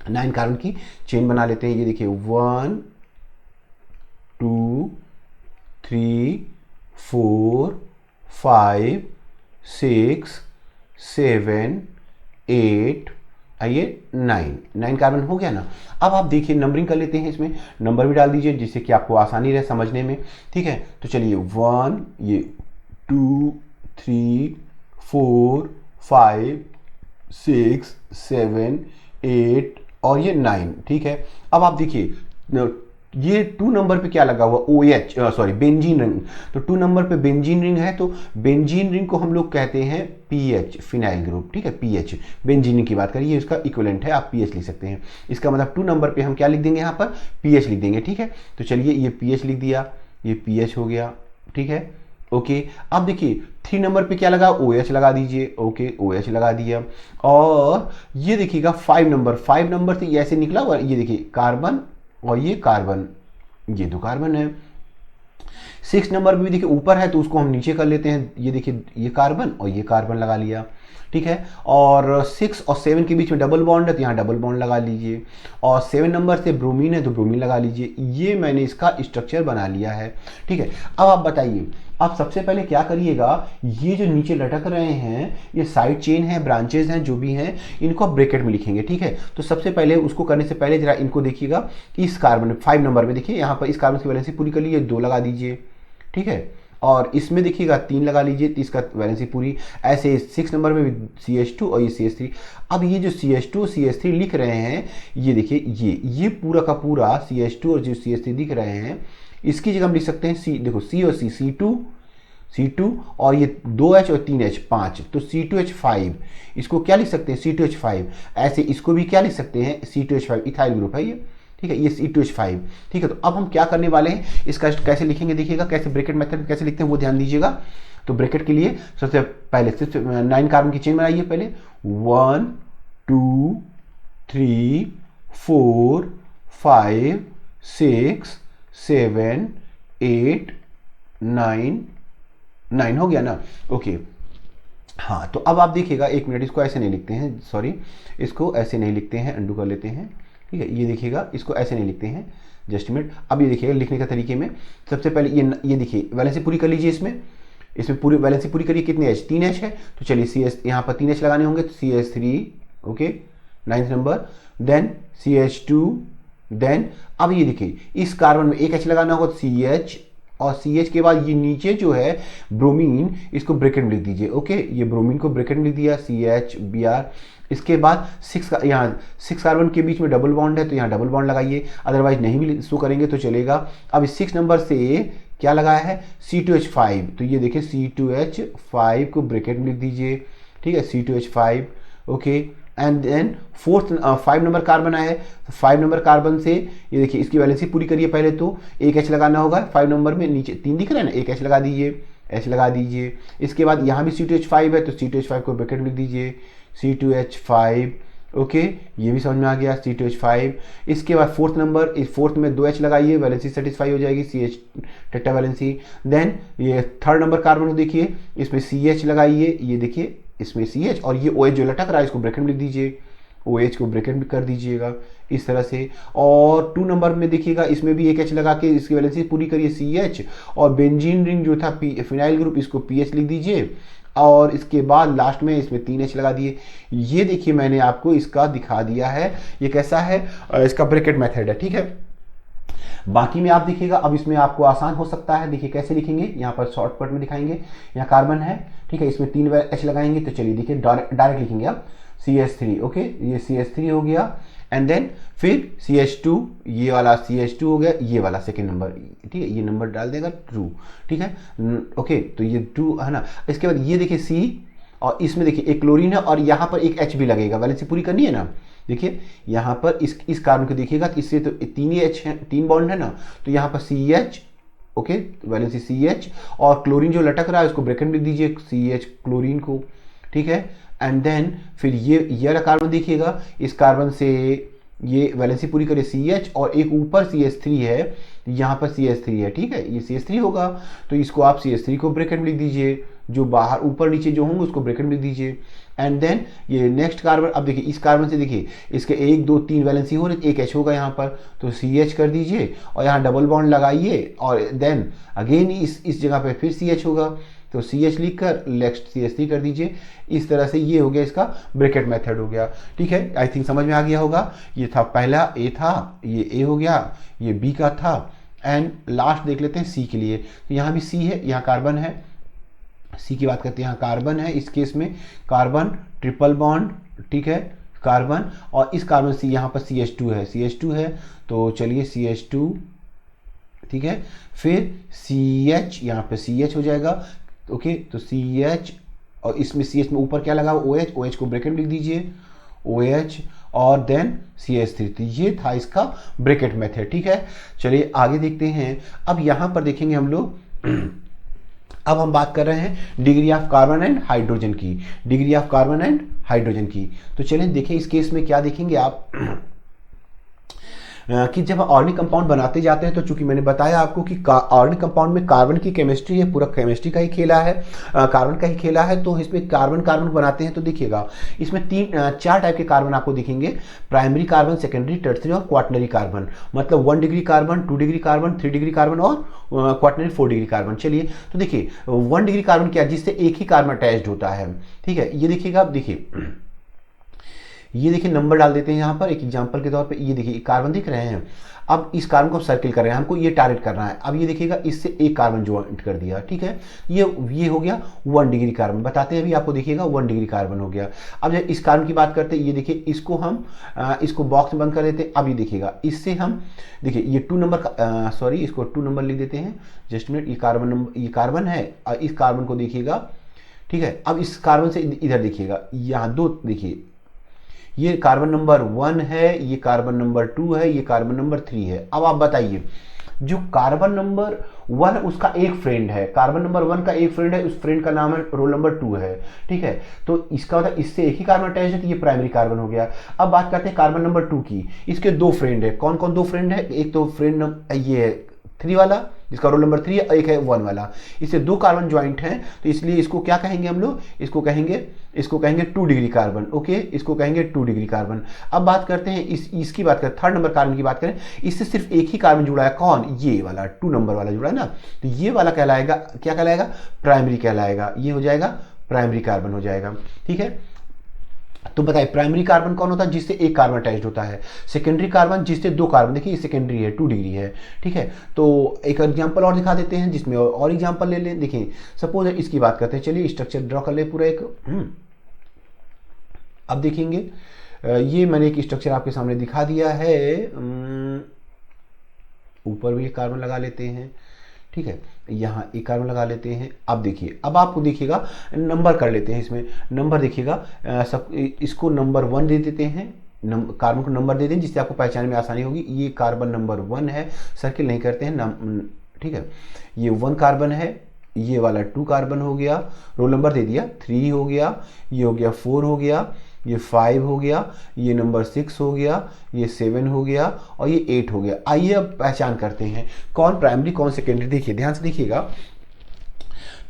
S1: 9 कार्बन की चेन बना लेते हैं। ये देखिए 1 2 3 4 5 6 7 8, आइए 9 कार्बन हो गया ना। अब आप देखिए नंबरिंग कर लेते हैं, इसमें नंबर भी डाल दीजिए जिससे कि आपको आसानी रहे समझने में, ठीक है। तो चलिए 1, ये 2 3 4 5 6 7 8 और ये 9, ठीक है। अब आप देखिए ये 2 नंबर पे क्या लगा हुआ, OH, सॉरी बेंजीन रिंग। तो 2 नंबर पे बेंजीन रिंग है, तो बेंजीन रिंग को हम लोग कहते हैं PH, फिनाइल ग्रुप, ठीक है। PH बेंजीन रिंग की बात करिए, इसका इक्विवेलेंट है, आप PH लिख सकते हैं। इसका मतलब 2 नंबर पे हम क्या लिख देंगे, यहाँ पर PH लिख देंगे, ठीक है। तो चलिए ये PH लिख दिया, ये PH हो गया, ठीक है, ओके। अब देखिए 3 नंबर पे क्या लगा, OH लगा दीजिए, ओके, OH लगा दिया। और ये देखिएगा 5 नंबर से ऐसे निकला हुआ, ये देखिए कार्बन और ये कार्बन, ये 2 कार्बन है। 6 नंबर भी देखिए ऊपर है, तो उसको हम नीचे कर लेते हैं। ये देखिए ये कार्बन और ये कार्बन लगा लिया, ठीक है। और 6 और 7 के बीच में डबल बॉन्ड है, तो यहाँ डबल बॉन्ड लगा लीजिए। और 7 नंबर से ब्रोमीन है, तो ब्रोमीन लगा लीजिए। ये मैंने इसका स्ट्रक्चर बना लिया है, ठीक है। अब आप बताइए, आप सबसे पहले क्या करिएगा, ये जो नीचे लटक रहे हैं ये साइड चेन है, ब्रांचेज हैं, जो भी हैं, इनको आप ब्रैकेट में लिखेंगे, ठीक है। तो सबसे पहले उसको करने से पहले जरा इनको देखिएगा, इस कार्बन 5 नंबर में देखिए, यहाँ पर इस कार्बन की वैलेंसी पूरी कर लीजिए, 2 लगा दीजिए, ठीक है। और इसमें देखिएगा 3 लगा लीजिए, तो इसका वैलेंसी पूरी। ऐसे 6 नंबर में भी CH2 और ये CH3। अब ये जो CH2 CH3 लिख रहे हैं, ये देखिए ये पूरा का पूरा CH2 और जो CH3 दिख रहे हैं, इसकी जगह हम लिख सकते हैं C, देखो C और C2 और ये 2H और 3H 5, तो C2H5, इसको क्या लिख सकते हैं, C2H5। ऐसे इसको भी क्या लिख सकते हैं, C2H5, इथाइल ग्रुप है ये, ठीक है, ये C2H5, ठीक है। तो अब हम क्या करने वाले हैं, इसका कैसे लिखेंगे देखिएगा, कैसे ब्रैकेट मेथड कैसे लिखते हैं वो ध्यान दीजिएगा। तो ब्रैकेट के लिए सबसे पहले 9 कार्बन की चेन बनाइए पहले, 1 2 3 4 5 6 7 8 9 9 हो गया ना। ओके हाँ, तो अब आप देखिएगा, एक मिनट, इसको ऐसे नहीं लिखते हैं, सॉरी, इसको ऐसे नहीं लिखते हैं, अंडू कर लेते हैं। ठीक है, ये देखिएगा, इसको ऐसे नहीं लिखते हैं, जस्ट मिनट। अब ये देखिएगा लिखने का तरीके में, सबसे पहले ये देखिए वैलेंसी पूरी कर लीजिए। इसमें पूरी वैलेंसी पूरी करिए। कितने एच? 3 एच है, तो चलिए सी एच, यहाँ पर 3 एच लगाने होंगे, तो C H 3, okay, 9th number, then C H 2, then अब ये देखिए इस कार्बन में एक एच लगाना होगा, तो सी एच, और सी एच के बाद ये नीचे जो है ब्रोमीन, इसको ब्रैकेट में लिख दीजिए। ओके, ये ब्रोमीन को ब्रैकेट में लिख दिया, सी एच बी आर। इसके बाद 6 यहाँ 6 कार्बन के बीच में डबल बॉन्ड है, तो यहाँ डबल बॉन्ड लगाइए, अदरवाइज नहीं भी शो करेंगे तो चलेगा। अब इस 6 नंबर से क्या लगाया है? C2H5, तो ये देखिए C2H5 को ब्रैकेट में लिख दीजिए। ठीक है, C2H5, okay, and then 5 number carbon आया है, तो 5 नंबर कार्बन से ये देखिए इसकी वैलेंसी पूरी करिए। पहले तो एक एच लगाना होगा 5 नंबर में, नीचे 3 दिख रहा है ना, एक एच लगा दीजिए, एच लगा दीजिए। इसके बाद यहाँ भी C2H5 है, तो C2H5 को ब्रैकेट में लिख दीजिए, C2H5, ओके, ये भी समझ में आ गया, C2H5। इसके बाद 4th नंबर, इस 4th में 2 एच लगाइए, वैलेंसी सेटिस्फाई हो जाएगी, CH टेट्रा वैलेंसी। देन ये 3rd नंबर कार्बन को देखिए, इसमें CH लगाइए, ये देखिए इसमें CH, और ये OH जो लटक रहा है इसको ब्रैकेट में लिख दीजिए, OH को ब्रैकेट में कर दीजिएगा इस तरह से। और 2 नंबर में देखिएगा, इसमें भी एक H लगा के इसकी वैलेंसी पूरी करिए, CH, और बेंजीन रिंग जो था फिनाइल ग्रुप, इसको PH लिख दीजिए, और इसके बाद लास्ट में इसमें 3 एच लगा दिए। ये देखिए मैंने आपको इसका दिखा दिया है, ये कैसा है, इसका ब्रैकेट मेथड है। ठीक है, बाकी में आप देखिएगा, अब इसमें आपको आसान हो सकता है। देखिए कैसे लिखेंगे, यहाँ पर शॉर्टकट में दिखाएंगे। यहाँ कार्बन है, ठीक है, इसमें 3 एच लगाएंगे, तो चलिए देखिए डायरेक्ट लिखेंगे आप CH3, ओके, ये CH3 हो गया, एंड देन फिर CH2, ये वाला CH2 हो गया, ये वाला सेकेंड नंबर, ठीक है, ये नंबर डाल देगा ट्रू। ठीक है, ओके, तो ये 2 है ना। इसके बाद ये देखिए C, और इसमें देखिए एक क्लोरीन है, और यहाँ पर एक H भी लगेगा, वैलेंसी पूरी करनी है ना। देखिए यहाँ पर इस कार्बन को देखिएगा, तो इससे तो 3 ही H है, 3 बॉन्ड है ना, तो यहाँ पर CH, ओके, वैलेंसी CH, और क्लोरीन जो लटक रहा है उसको ब्रैकेट में लिख दीजिए, CH क्लोरीन को। ठीक है, एंड देन फिर ये वाला कार्बन देखिएगा, इस कार्बन से ये वैलेंसी पूरी करे CH, और एक ऊपर CH3 है, यहाँ पर CH3 है। ठीक है, ये CH3 होगा, तो इसको आप CH3 को ब्रैकेट में लिख दीजिए, जो बाहर ऊपर नीचे जो होंगे उसको ब्रैकेट में लिख दीजिए। एंड देन ये नेक्स्ट कार्बन, अब देखिए इस कार्बन से देखिए इसके 1 2 3 वैलेंसी हो रही, एक H होगा यहाँ पर, तो CH कर दीजिए, और यहाँ डबल बॉन्ड लगाइए, और देन अगेन इस जगह पे फिर CH होगा, तो CH लिख कर नेक्स्ट CH3 कर दीजिए। इस तरह से ये हो गया, इसका ब्रैकेट मेथड हो गया। ठीक है, आई थिंक समझ में आ गया होगा। ये था पहला, A था, ये A हो गया, ये B का था, एंड लास्ट देख लेते हैं C के लिए। तो यहाँ भी C है, यहाँ कार्बन है, C की बात करते हैं, यहाँ कार्बन है, इस केस में कार्बन ट्रिपल बॉन्ड, ठीक है, कार्बन, और इस कार्बन से यहाँ पर CH2 है, CH2 है, तो चलिए CH2, ठीक है, फिर CH, यहाँ पे CH हो जाएगा, ओके, तो CH, और इसमें CH में ऊपर क्या लगा, OH, OH को ब्रैकेट में लिख दीजिए, OH, और देन CH3। तो ये था इसका ब्रैकेट मेथड। ठीक है, चलिए आगे देखते हैं। अब यहाँ पर देखेंगे हम लोग अब हम बात कर रहे हैं degree of carbon and hydrogen की, degree of carbon and hydrogen की। तो चलिए देखें इस केस में क्या देखेंगे आप कि जब ऑर्गेनिक कंपाउंड बनाते जाते हैं, तो चूंकि मैंने बताया आपको कि ऑर्गेनिक कंपाउंड में कार्बन की केमिस्ट्री है, पूरा केमिस्ट्री का ही खेला है, कार्बन का ही खेला है। तो इसमें कार्बन कार्बन बनाते हैं, तो देखिएगा इसमें 4 टाइप के कार्बन आपको दिखेंगे, प्राइमरी कार्बन, सेकेंडरी, टर्सरी और क्वाटनरी कार्बन। मतलब 1 degree carbon, 2 degree carbon, 3 degree carbon और क्वाटनरी 4 डिग्री कार्बन। चलिए तो देखिए 1 डिग्री कार्बन क्या, जिससे एक ही कार्बन अटैच्ड होता है। ठीक है, ये देखिएगा, आप देखिए, ये देखिए नंबर डाल देते हैं यहाँ पर एक एग्जांपल के तौर पे। ये देखिए कार्बन दिख रहे हैं, अब इस कार्बन को सर्किल कर रहे हैं, हमको ये टारगेट करना है। अब ये देखिएगा इससे एक कार्बन ज्वाइंट कर दिया, ठीक है, ये हो गया 1 डिग्री कार्बन, बताते हैं अभी आपको, देखिएगा 1 डिग्री कार्बन हो गया। अब जब इस कार्बन की बात करते हैं, ये देखिए इसको हम इसको बॉक्स में बंद कर देते हैं। अब ये देखिएगा इससे हम देखिए ये 2 नंबर का, सॉरी इसको 2 नंबर लिख देते हैं, जस्ट मिनट, ये कार्बन नंबर, ये कार्बन है, और इस कार्बन को देखिएगा, ठीक है। अब इस कार्बन से इधर देखिएगा, यहाँ 2 देखिए, ये कार्बन नंबर 1 है, ये कार्बन नंबर 2 है, ये कार्बन नंबर 3 है। अब आप बताइए जो कार्बन नंबर 1 उसका एक फ्रेंड है, कार्बन नंबर 1 का एक फ्रेंड है, उस फ्रेंड का नाम है रोल नंबर 2 है, ठीक है। तो इसका मतलब इससे एक ही कार्बन अटैच है, तो ये प्राइमरी कार्बन हो गया। अब बात करते हैं कार्बन नंबर 2 की। इसके दो फ्रेंड है, कौन कौन दो फ्रेंड है? एक तो फ्रेंड ये है 3 वाला जिसका रोल नंबर 3 है, एक है 1 वाला। इससे दो कार्बन ज्वाइंट हैं, तो इसलिए इसको क्या कहेंगे हम लोग? इसको कहेंगे 2 डिग्री कार्बन। ओके, इसको कहेंगे 2 डिग्री कार्बन। अब बात करते हैं इसकी बात करें, थर्ड नंबर कार्बन की बात करें, इससे सिर्फ एक ही कार्बन जुड़ा है, कौन? ये वाला 2 नंबर वाला जुड़ा है ना, तो ये वाला कहलाएगा, क्या कहलाएगा? प्राइमरी कहलाएगा। ये हो जाएगा प्राइमरी कार्बन हो जाएगा, ठीक है। तो बताइए प्राइमरी कार्बन कौन होता है? जिससे एक कार्बन अटैच्ड होता है। सेकेंडरी कार्बन जिससे दो कार्बन, देखिए ये सेकेंडरी है, 2 डिग्री है, ठीक है। तो एक एग्जांपल और दिखा देते हैं जिसमें और एग्जांपल ले लें। देखिए सपोज इसकी बात करते हैं, चलिए स्ट्रक्चर ड्रॉ कर ले पूरा एक। अब देखेंगे ये मैंने एक स्ट्रक्चर आपके सामने दिखा दिया है। ऊपर भी एक कार्बन लगा लेते हैं, ठीक है, यहाँ एक कार्बन लगा लेते हैं। अब देखिए, अब आपको देखिएगा नंबर कर लेते हैं, इसमें नंबर देखिएगा, सब इसको नंबर 1 दे देते हैं, कार्बन को नंबर दे दें जिससे आपको पहचानने में आसानी होगी। ये कार्बन नंबर 1 है, सर्किल नहीं करते हैं, ठीक है। ये 1 कार्बन है, ये वाला 2 कार्बन हो गया, रोल नंबर दे दिया, 3 हो गया, ये हो गया 4 हो गया, ये 5 हो गया, ये नंबर 6 हो गया, ये 7 हो गया और ये 8 हो गया। आइए अब पहचान करते हैं कौन प्राइमरी कौन सेकेंडरी। देखिए ध्यान से देखिएगा,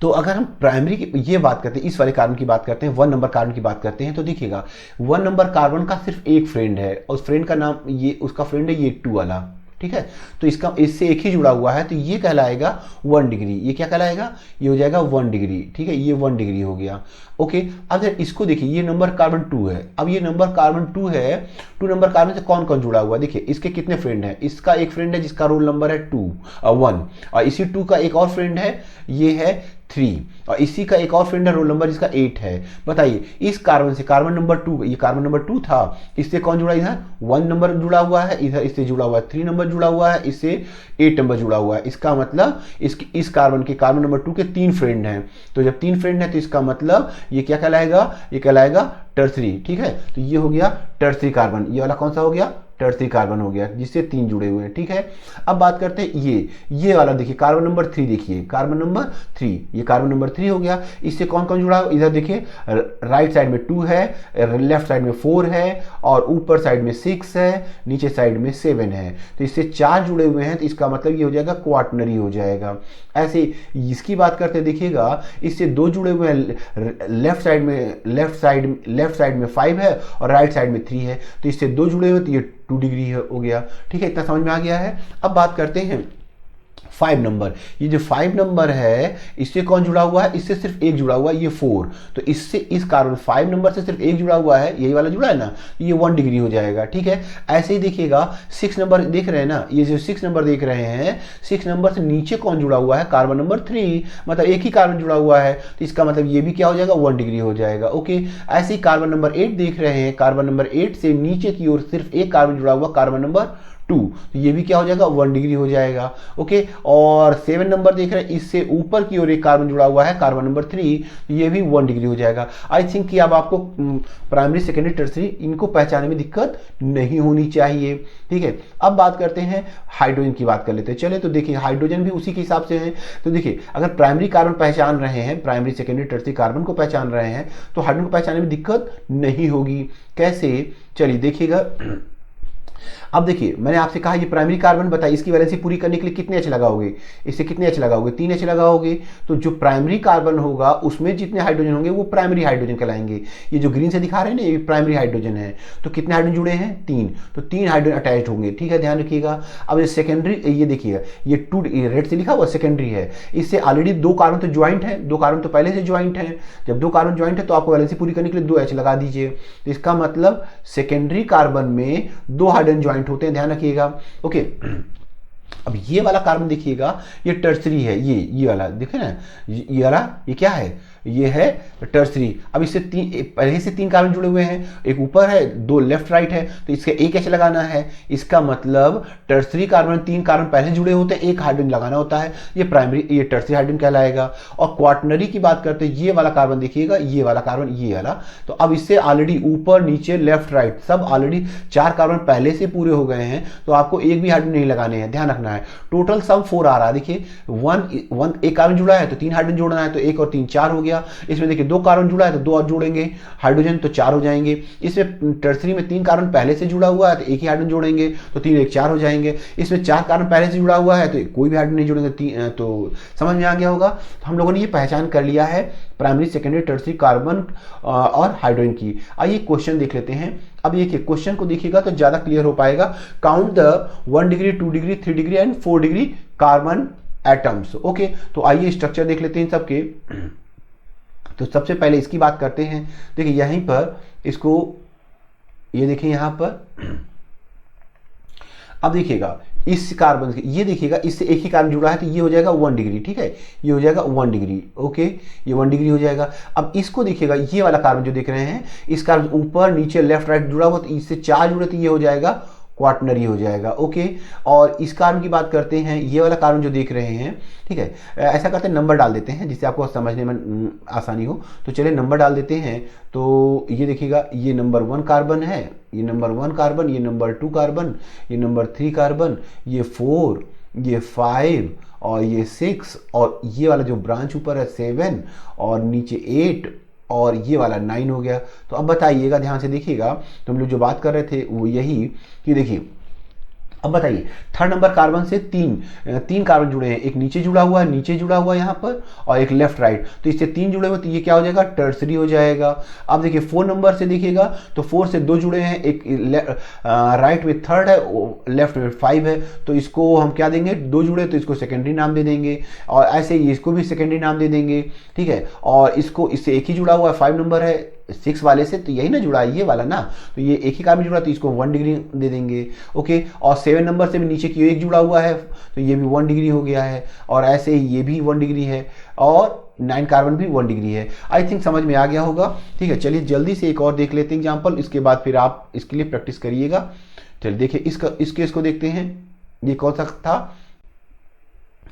S1: तो अगर हम प्राइमरी की ये बात करते हैं, इस वाले कार्बन की बात करते हैं, 1 नंबर कार्बन की बात करते हैं, तो देखिएगा 1 नंबर कार्बन का सिर्फ एक फ्रेंड है, और उस फ्रेंड का नाम, ये उसका फ्रेंड है ये 2 वाला, ठीक है। तो इसका इससे एक ही जुड़ा हुआ है, तो ये कहलाएगा 1 डिग्री। ये क्या कहलाएगा? ये हो जाएगा 1 डिग्री, ठीक है, ये 1 डिग्री हो गया। ओके, अब इसको देखिए, ये नंबर कार्बन 2 है। अब ये नंबर कार्बन 2 है, 2 नंबर कार्बन से कौन कौन जुड़ा हुआ है? देखिए इसके कितने फ्रेंड हैं? इसका एक फ्रेंड है जिसका रोल नंबर है 1, और इसी 2 का एक और फ्रेंड है, ये है 3, और इसी का एक और फ्रेंड है रोल नंबर जिसका 8 है। बताइए इस कार्बन से, कार्बन नंबर 2, ये कार्बन नंबर 2 था, इससे कौन जुड़ा? इधर 1 नंबर जुड़ा हुआ है, इधर इससे जुड़ा हुआ है 3 नंबर जुड़ा हुआ है, इससे 8 नंबर जुड़ा हुआ है। इसका मतलब इस कार्बन के, कार्बन नंबर 2 के 3 फ्रेंड हैं। तो जब 3 फ्रेंड है तो इसका मतलब ये क्या कहलाएगा? ये कहलाएगा टर्सरी, ठीक है। तो ये हो गया टर्सरी कार्बन। ये वाला कौन सा हो गया? टर्सरी कार्बन हो गया, जिससे 3 जुड़े हुए हैं, ठीक है। अब बात करते हैं ये वाला, देखिए कार्बन नंबर 3, देखिए कार्बन नंबर 3, ये कार्बन नंबर 3 हो गया। इससे कौन कौन जुड़ा है? इधर देखिए राइट साइड में 2 है, लेफ्ट साइड में 4 है, और ऊपर साइड में 6 है, नीचे साइड में 7 है। तो इससे 4 जुड़े हुए हैं, तो इसका मतलब ये हो जाएगा क्वाटनरी हो जाएगा। ऐसे इसकी बात करते देखिएगा, इससे 2 जुड़े हुए हैं, लेफ्ट साइड में 5 है और राइट साइड में 3 है, तो इससे 2 जुड़े हुए, तो ये 2 डिग्री हो गया, ठीक है। इतना समझ में आ गया है। अब बात करते हैं 5 नंबर। ये जो 5 नंबर है, इससे कौन जुड़ा हुआ है? इससे सिर्फ एक जुड़ा हुआ है, ये 4। तो इससे इस कार्बन 5 नंबर से सिर्फ एक जुड़ा हुआ है, यही वाला जुड़ा है ना, ये 1 डिग्री हो जाएगा, ठीक है। ऐसे ही देखिएगा 6 नंबर देख रहे हैं ना, ये जो 6 नंबर देख रहे हैं, 6 नंबर से नीचे कौन जुड़ा हुआ है? कार्बन नंबर 3, मतलब एक ही कार्बन जुड़ा हुआ है, तो इसका मतलब ये भी क्या हो जाएगा? 1 डिग्री हो जाएगा। ओके, ऐसे ही कार्बन नंबर 8 देख रहे हैं, कार्बन नंबर 8 से नीचे की ओर सिर्फ एक कार्बन जुड़ा हुआ, कार्बन नंबर 2, तो ये भी क्या हो जाएगा? 1 डिग्री हो जाएगा। ओके, और 7 नंबर देख रहे हैं, इससे ऊपर की ओर एक कार्बन जुड़ा हुआ है, कार्बन नंबर 3, तो ये भी 1 डिग्री हो जाएगा। आई थिंक कि अब आपको प्राइमरी सेकेंडरी टर्सरी इनको पहचानने में दिक्कत नहीं होनी चाहिए, ठीक है। अब बात करते हैं हाइड्रोजन की, बात कर लेते हैं। चले तो देखिए हाइड्रोजन भी उसी के हिसाब से है। तो देखिए अगर प्राइमरी कार्बन पहचान रहे हैं, प्राइमरी सेकेंडरी टर्सरी कार्बन को पहचान रहे हैं, तो हाइड्रोजन को पहचानने में दिक्कत नहीं होगी। कैसे? चलिए देखिएगा। अब देखिए मैंने आपसे कहा ये प्राइमरी कार्बन बताइए, इसकी वैलेंसी पूरी करने के लिए कितने एच लगाओगे? इससे कितने एच लगाओगे? 3 एच लगाओगे। तो जो प्राइमरी कार्बन होगा उसमें जितने हाइड्रोजन होंगे वो प्राइमरी हाइड्रोजन कहलाएंगे। ये जो ग्रीन से दिखा रहे हैं ना, ये प्राइमरी हाइड्रोजन है। तो कितने हाइड्रोजन जुड़े हैं? 3, तो 3 हाइड्रोजन अटैच होंगे, ठीक है, ध्यान रखिएगा। अब ये सेकेंडरी, ये देखिएगा ये 2 रेड से लिखा हुआ सेकेंडरी है, इससे ऑलरेडी 2 कार्बन तो ज्वाइंट है, 2 कार्बन तो पहले से ज्वाइंट है। जब 2 कार्बन ज्वाइंट है तो आपको वैलेंसी पूरी करने के लिए 2 एच लगा दीजिए। तो इसका मतलब सेकेंडरी कार्बन में 2 हाइड्रोजन ज्वाइंट होते हैं, ध्यान रखिएगा। ओके, अब ये वाला कार्बन देखिएगा, ये टर्सरी है, ये वाला देखे ना, ये वाला ये क्या है? ये है टर्सरी। अब इससे पहले से 3 कार्बन जुड़े हुए हैं, एक ऊपर है 2 लेफ्ट राइट है, तो इसका एक कैसे लगाना है, इसका मतलब टर्सरी कार्बन 3 कार्बन पहले जुड़े होते हैं, एक हाइड्रोजन लगाना होता है, ये टर्सरी हाइड्रोजन कहलाएगा। और क्वाटनरी की बात करते हैं, ये वाला कार्बन देखिएगा, ये वाला कार्बन, ये वाला, तो अब इससे ऑलरेडी ऊपर नीचे लेफ्ट राइट सब ऑलरेडी 4 कार्बन पहले से पूरे हो गए हैं, तो आपको एक भी हाइड्रोजन नहीं लगाने हैं, ध्यान रखना है। टोटल सम 4 आ रहा है, देखिए 1 एक कार्बन जुड़ा है तो 3 हाइड्रोजन जोड़ना है, तो 1 और 3 4 हो गया। इसमें देखिए 2 कार्बन जुड़ा है तो 2 और जोड़ेंगे हाइड्रोजन, तो 4 हो जाएंगे। इसमें टर्सरी में 3 कार्बन पहले से जुड़ा हुआ है तो एक ही हाइड्रोजन जोड़ेंगे, तो 3 1 4 हो जाएंगे। इसमें 4 कार्बन पहले से जुड़ा हुआ है तो कोई भी हाइड्रोजन नहीं जोड़ेंगे, तो समझ में आ गया होगा। तो हम लोगों ने ये पहचान कर लिया है प्राइमरी सेकेंडरी टर्सरी कार्बन और हाइड्रोजन की। आइए क्वेश्चन देख लेते हैं। अब ये क्वेश्चन को देखिएगा तो ज्यादा क्लियर हो पाएगा। Count the 1 degree 2 degree 3 degree and 4 degree carbon atoms. Okay, तो आइए स्ट्रक्चर देख लेते हैं सबके। तो सबसे पहले इसकी बात करते हैं। देखिए यहीं पर इसको, ये देखिए यहां पर, अब देखिएगा इस कार्बन से, ये देखिएगा इससे एक ही कार्बन जुड़ा है तो ये हो जाएगा 1 डिग्री, ठीक है, ये हो जाएगा 1 डिग्री। ओके, ये 1 डिग्री हो जाएगा। अब इसको देखिएगा, ये वाला कार्बन जो देख रहे हैं, इस कार्बन ऊपर नीचे लेफ्ट राइट जुड़ा हुआ, तो इससे 4 जुड़े तो ये हो जाएगा क्वाटनरी हो जाएगा। ओके, और इस कार्बन की बात करते हैं, ये वाला कार्बन जो देख रहे हैं, ठीक है, ऐसा करते हैं नंबर डाल देते हैं जिससे आपको समझने में आसानी हो। तो चलिए नंबर डाल देते हैं। तो ये देखिएगा, ये नंबर 1 कार्बन है, ये नंबर 1 कार्बन, ये नंबर 2 कार्बन, ये नंबर 3 कार्बन, ये 4, ये 5 और ये 6, और ये वाला जो ब्रांच ऊपर है 7 और नीचे 8 और ये वाला 9 हो गया। तो अब बताइएगा, ध्यान से देखिएगा, तो हम लोग जो बात कर रहे थे वो यही कि देखिए, अब बताइए थर्ड नंबर कार्बन से 3 कार्बन जुड़े हैं, एक नीचे जुड़ा हुआ है, नीचे जुड़ा हुआ है यहाँ पर, और एक लेफ्ट राइट, तो इससे 3 जुड़े हुए, तो ये क्या हो जाएगा, टर्सरी हो जाएगा। अब देखिए 4 नंबर से देखिएगा तो 4 से 2 जुड़े हैं, एक राइट में 3rd है, लेफ्ट में 5 है, तो इसको हम क्या देंगे, 2 जुड़े तो इसको सेकेंडरी नाम दे देंगे, और ऐसे ही इसको भी सेकेंडरी नाम दे देंगे, ठीक है। और इससे एक ही जुड़ा हुआ है, 5 नंबर है 6 वाले से, तो यही ना जुड़ा है, ये वाला ना, तो ये एक ही कार्बन जुड़ा, तो इसको 1 डिग्री दे देंगे। ओके, और 7 नंबर से भी नीचे की एक जुड़ा हुआ है, तो ये भी 1 डिग्री हो गया है, और ऐसे ही ये भी 1 डिग्री है, और 9 कार्बन भी 1 डिग्री है। आई थिंक समझ में आ गया होगा, ठीक है। चलिए जल्दी से एक और देख लेते हैं एग्जाम्पल, इसके बाद फिर आप इसके लिए प्रैक्टिस करिएगा। चलिए देखिए इस केस को देखते हैं। ये कौन सा था,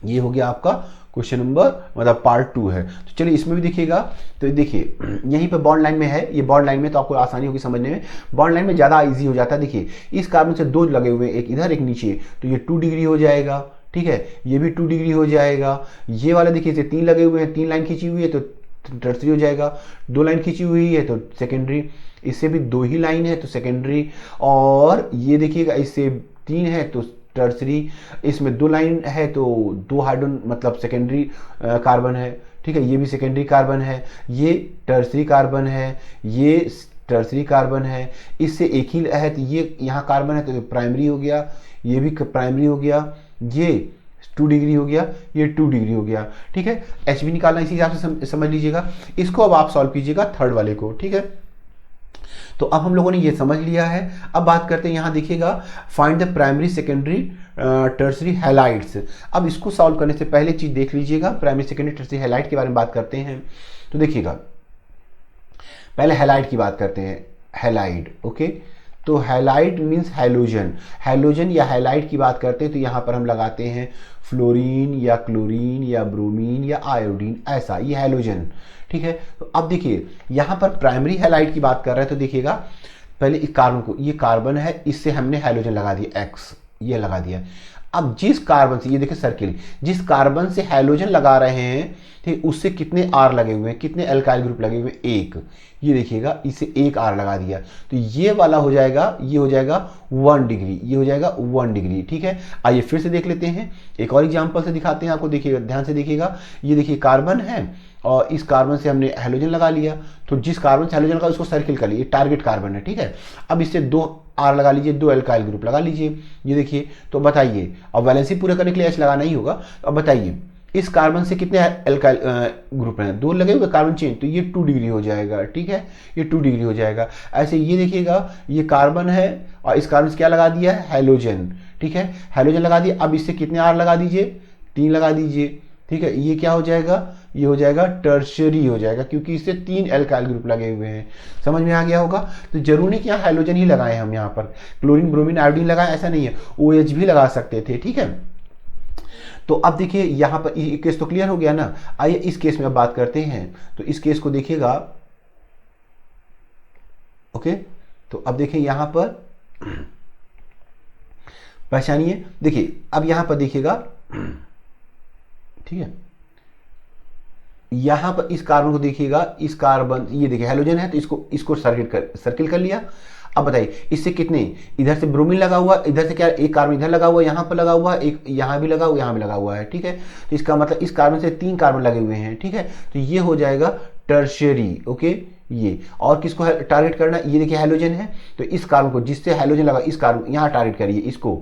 S1: ये हो गया आपका क्वेश्चन नंबर, मतलब पार्ट 2 है। तो चलिए इसमें भी देखिएगा, तो देखिए यहीं पे बॉन्ड लाइन में है, ये बॉन्ड लाइन में तो आपको आसानी होगी समझने में, बॉन्ड लाइन में ज़्यादा इजी हो जाता है। देखिए इस कार्बन से 2 लगे हुए हैं, एक इधर एक नीचे, तो ये 2 डिग्री हो जाएगा, ठीक है, ये भी 2 डिग्री हो जाएगा। ये वाला देखिए इसे 3 लगे हुए हैं, 3 लाइन खींची हुई है तो टर्सरी हो जाएगा, 2 लाइन खींची हुई है तो सेकेंडरी, इससे भी 2 ही लाइन है तो सेकेंडरी, और ये देखिएगा इससे 3 है तो टर्सरी, इसमें 2 लाइन है तो 2 हाइड्रोजन मतलब सेकेंडरी कार्बन है, ठीक है, ये भी सेकेंडरी कार्बन है, ये टर्सरी कार्बन है, ये टर्सरी कार्बन है, इससे एक ही है तो ये यहाँ कार्बन है तो प्राइमरी हो गया, ये भी प्राइमरी हो गया, ये 2 डिग्री हो गया, ये 2 डिग्री हो गया, ठीक है। एच बी निकालना इसी हिसाब से समझ लीजिएगा। इसको अब आप सॉल्व कीजिएगा थर्ड वाले को, ठीक है। तो अब हम लोगों ने ये समझ लिया है। अब बात करते हैं, यहाँ देखिएगा find the primary secondary tertiary halides. अब इसको सॉल्व करने से पहले चीज देख लीजिएगा, प्राइमरी सेकेंडरी टर्सरी हैलाइड के बारे में बात करते हैं। तो देखिएगा पहले हैलाइड की बात करते हैं, हैलाइड, ओके। तो हैलाइड मीन्स हैलोजन, हैलोजन या हैलाइड की बात करते हैं तो यहाँ पर हम लगाते हैं फ्लोरीन या क्लोरीन या ब्रोमीन या आयोडीन, ऐसा, ये हैलोजन, ठीक है। तो अब देखिए यहाँ पर प्राइमरी हैलाइड की बात कर रहे हैं, तो देखिएगा पहले इस कार्बन को, ये कार्बन है, इससे हमने हैलोजन लगा दिया X, ये लगा दिया। अब जिस कार्बन से, ये देखिए सर्किल, जिस कार्बन से हैलोजन लगा रहे हैं, ठीक, उससे कितने R लगे हुए हैं, कितने एल्काइल ग्रुप लगे हुए हैं, 1, ये देखिएगा इसे 1 R लगा दिया, तो ये वाला हो जाएगा, ये हो जाएगा 1 डिग्री, ये हो जाएगा 1 डिग्री, ठीक है। आइए फिर से देख लेते हैं, एक और एग्जांपल से दिखाते हैं आपको, देखिएगा ध्यान से देखिएगा, ये देखिए कार्बन है और इस कार्बन से हमने हैलोजन लगा लिया, तो जिस कार्बन से हैलोजन लगा उसको सर्किल कर लिए, टारगेट कार्बन है, ठीक है। अब इससे 2 R लगा लीजिए, 2 एल्काइल ग्रुप लगा लीजिए, ये देखिए। तो बताइए, अब वैलेंसी पूरे करने के लिए H लगाना ही होगा। अब बताइए इस कार्बन से कितने एल्काइल ग्रुप हैं, 2 लगे हुए कार्बन चेन, तो ये 2 डिग्री हो जाएगा, ठीक है, ये 2 डिग्री हो जाएगा। ऐसे ये देखिएगा, ये कार्बन है और इस कार्बन से क्या लगा दिया है, हैलोजन, ठीक है, हैलोजन लगा दिया। अब इससे कितने R लगा दीजिए, 3 लगा दीजिए, ठीक है, ये क्या हो जाएगा, ये हो जाएगा टर्शियरी हो जाएगा, क्योंकि इससे 3 एल्काइल ग्रुप लगे हुए हैं। समझ में आ गया होगा। तो जरूरी नहीं कि यहाँ हाइड्रोजन ही लगाए हम, यहाँ पर क्लोरीन ब्रोमीन आयोडीन लगाए ऐसा नहीं है, OH भी लगा सकते थे। ठीक है, तो अब देखिए यहाँ पर ये केस तो क्लियर हो गया ना। आइए इस केस में अब बात करते हैं। तो इस केस को देखिएगा, ओके। तो अब देखिए यहाँ पर पहचानिए, देखिए अब यहाँ पर देखिएगा, ठीक है, यहां पर इस कार्बन को देखिएगा, इस कार्बन, ये देखिए हेलोजन है तो इसको सर्किल कर लिया। अब बताइए इससे कितने, इधर से ब्रोमीन लगा हुआ, इधर से क्या, एक कार्बन इधर लगा हुआ, यहां पर लगा हुआ, एक यहां भी लगा हुआ, यहां भी लगा हुआ है। ठीक है, तो इसका मतलब इस कार्बन से 3 कार्बन लगे हुए हैं। ठीक है, तो ये हो जाएगा टर्शियरी। ओके, ये और किसको टारगेट करना, ये देखिए हेलोजन है तो इस कार्बन को, जिससे हेलोजन लगा इस कार्बन यहां टारगेट करिए इसको।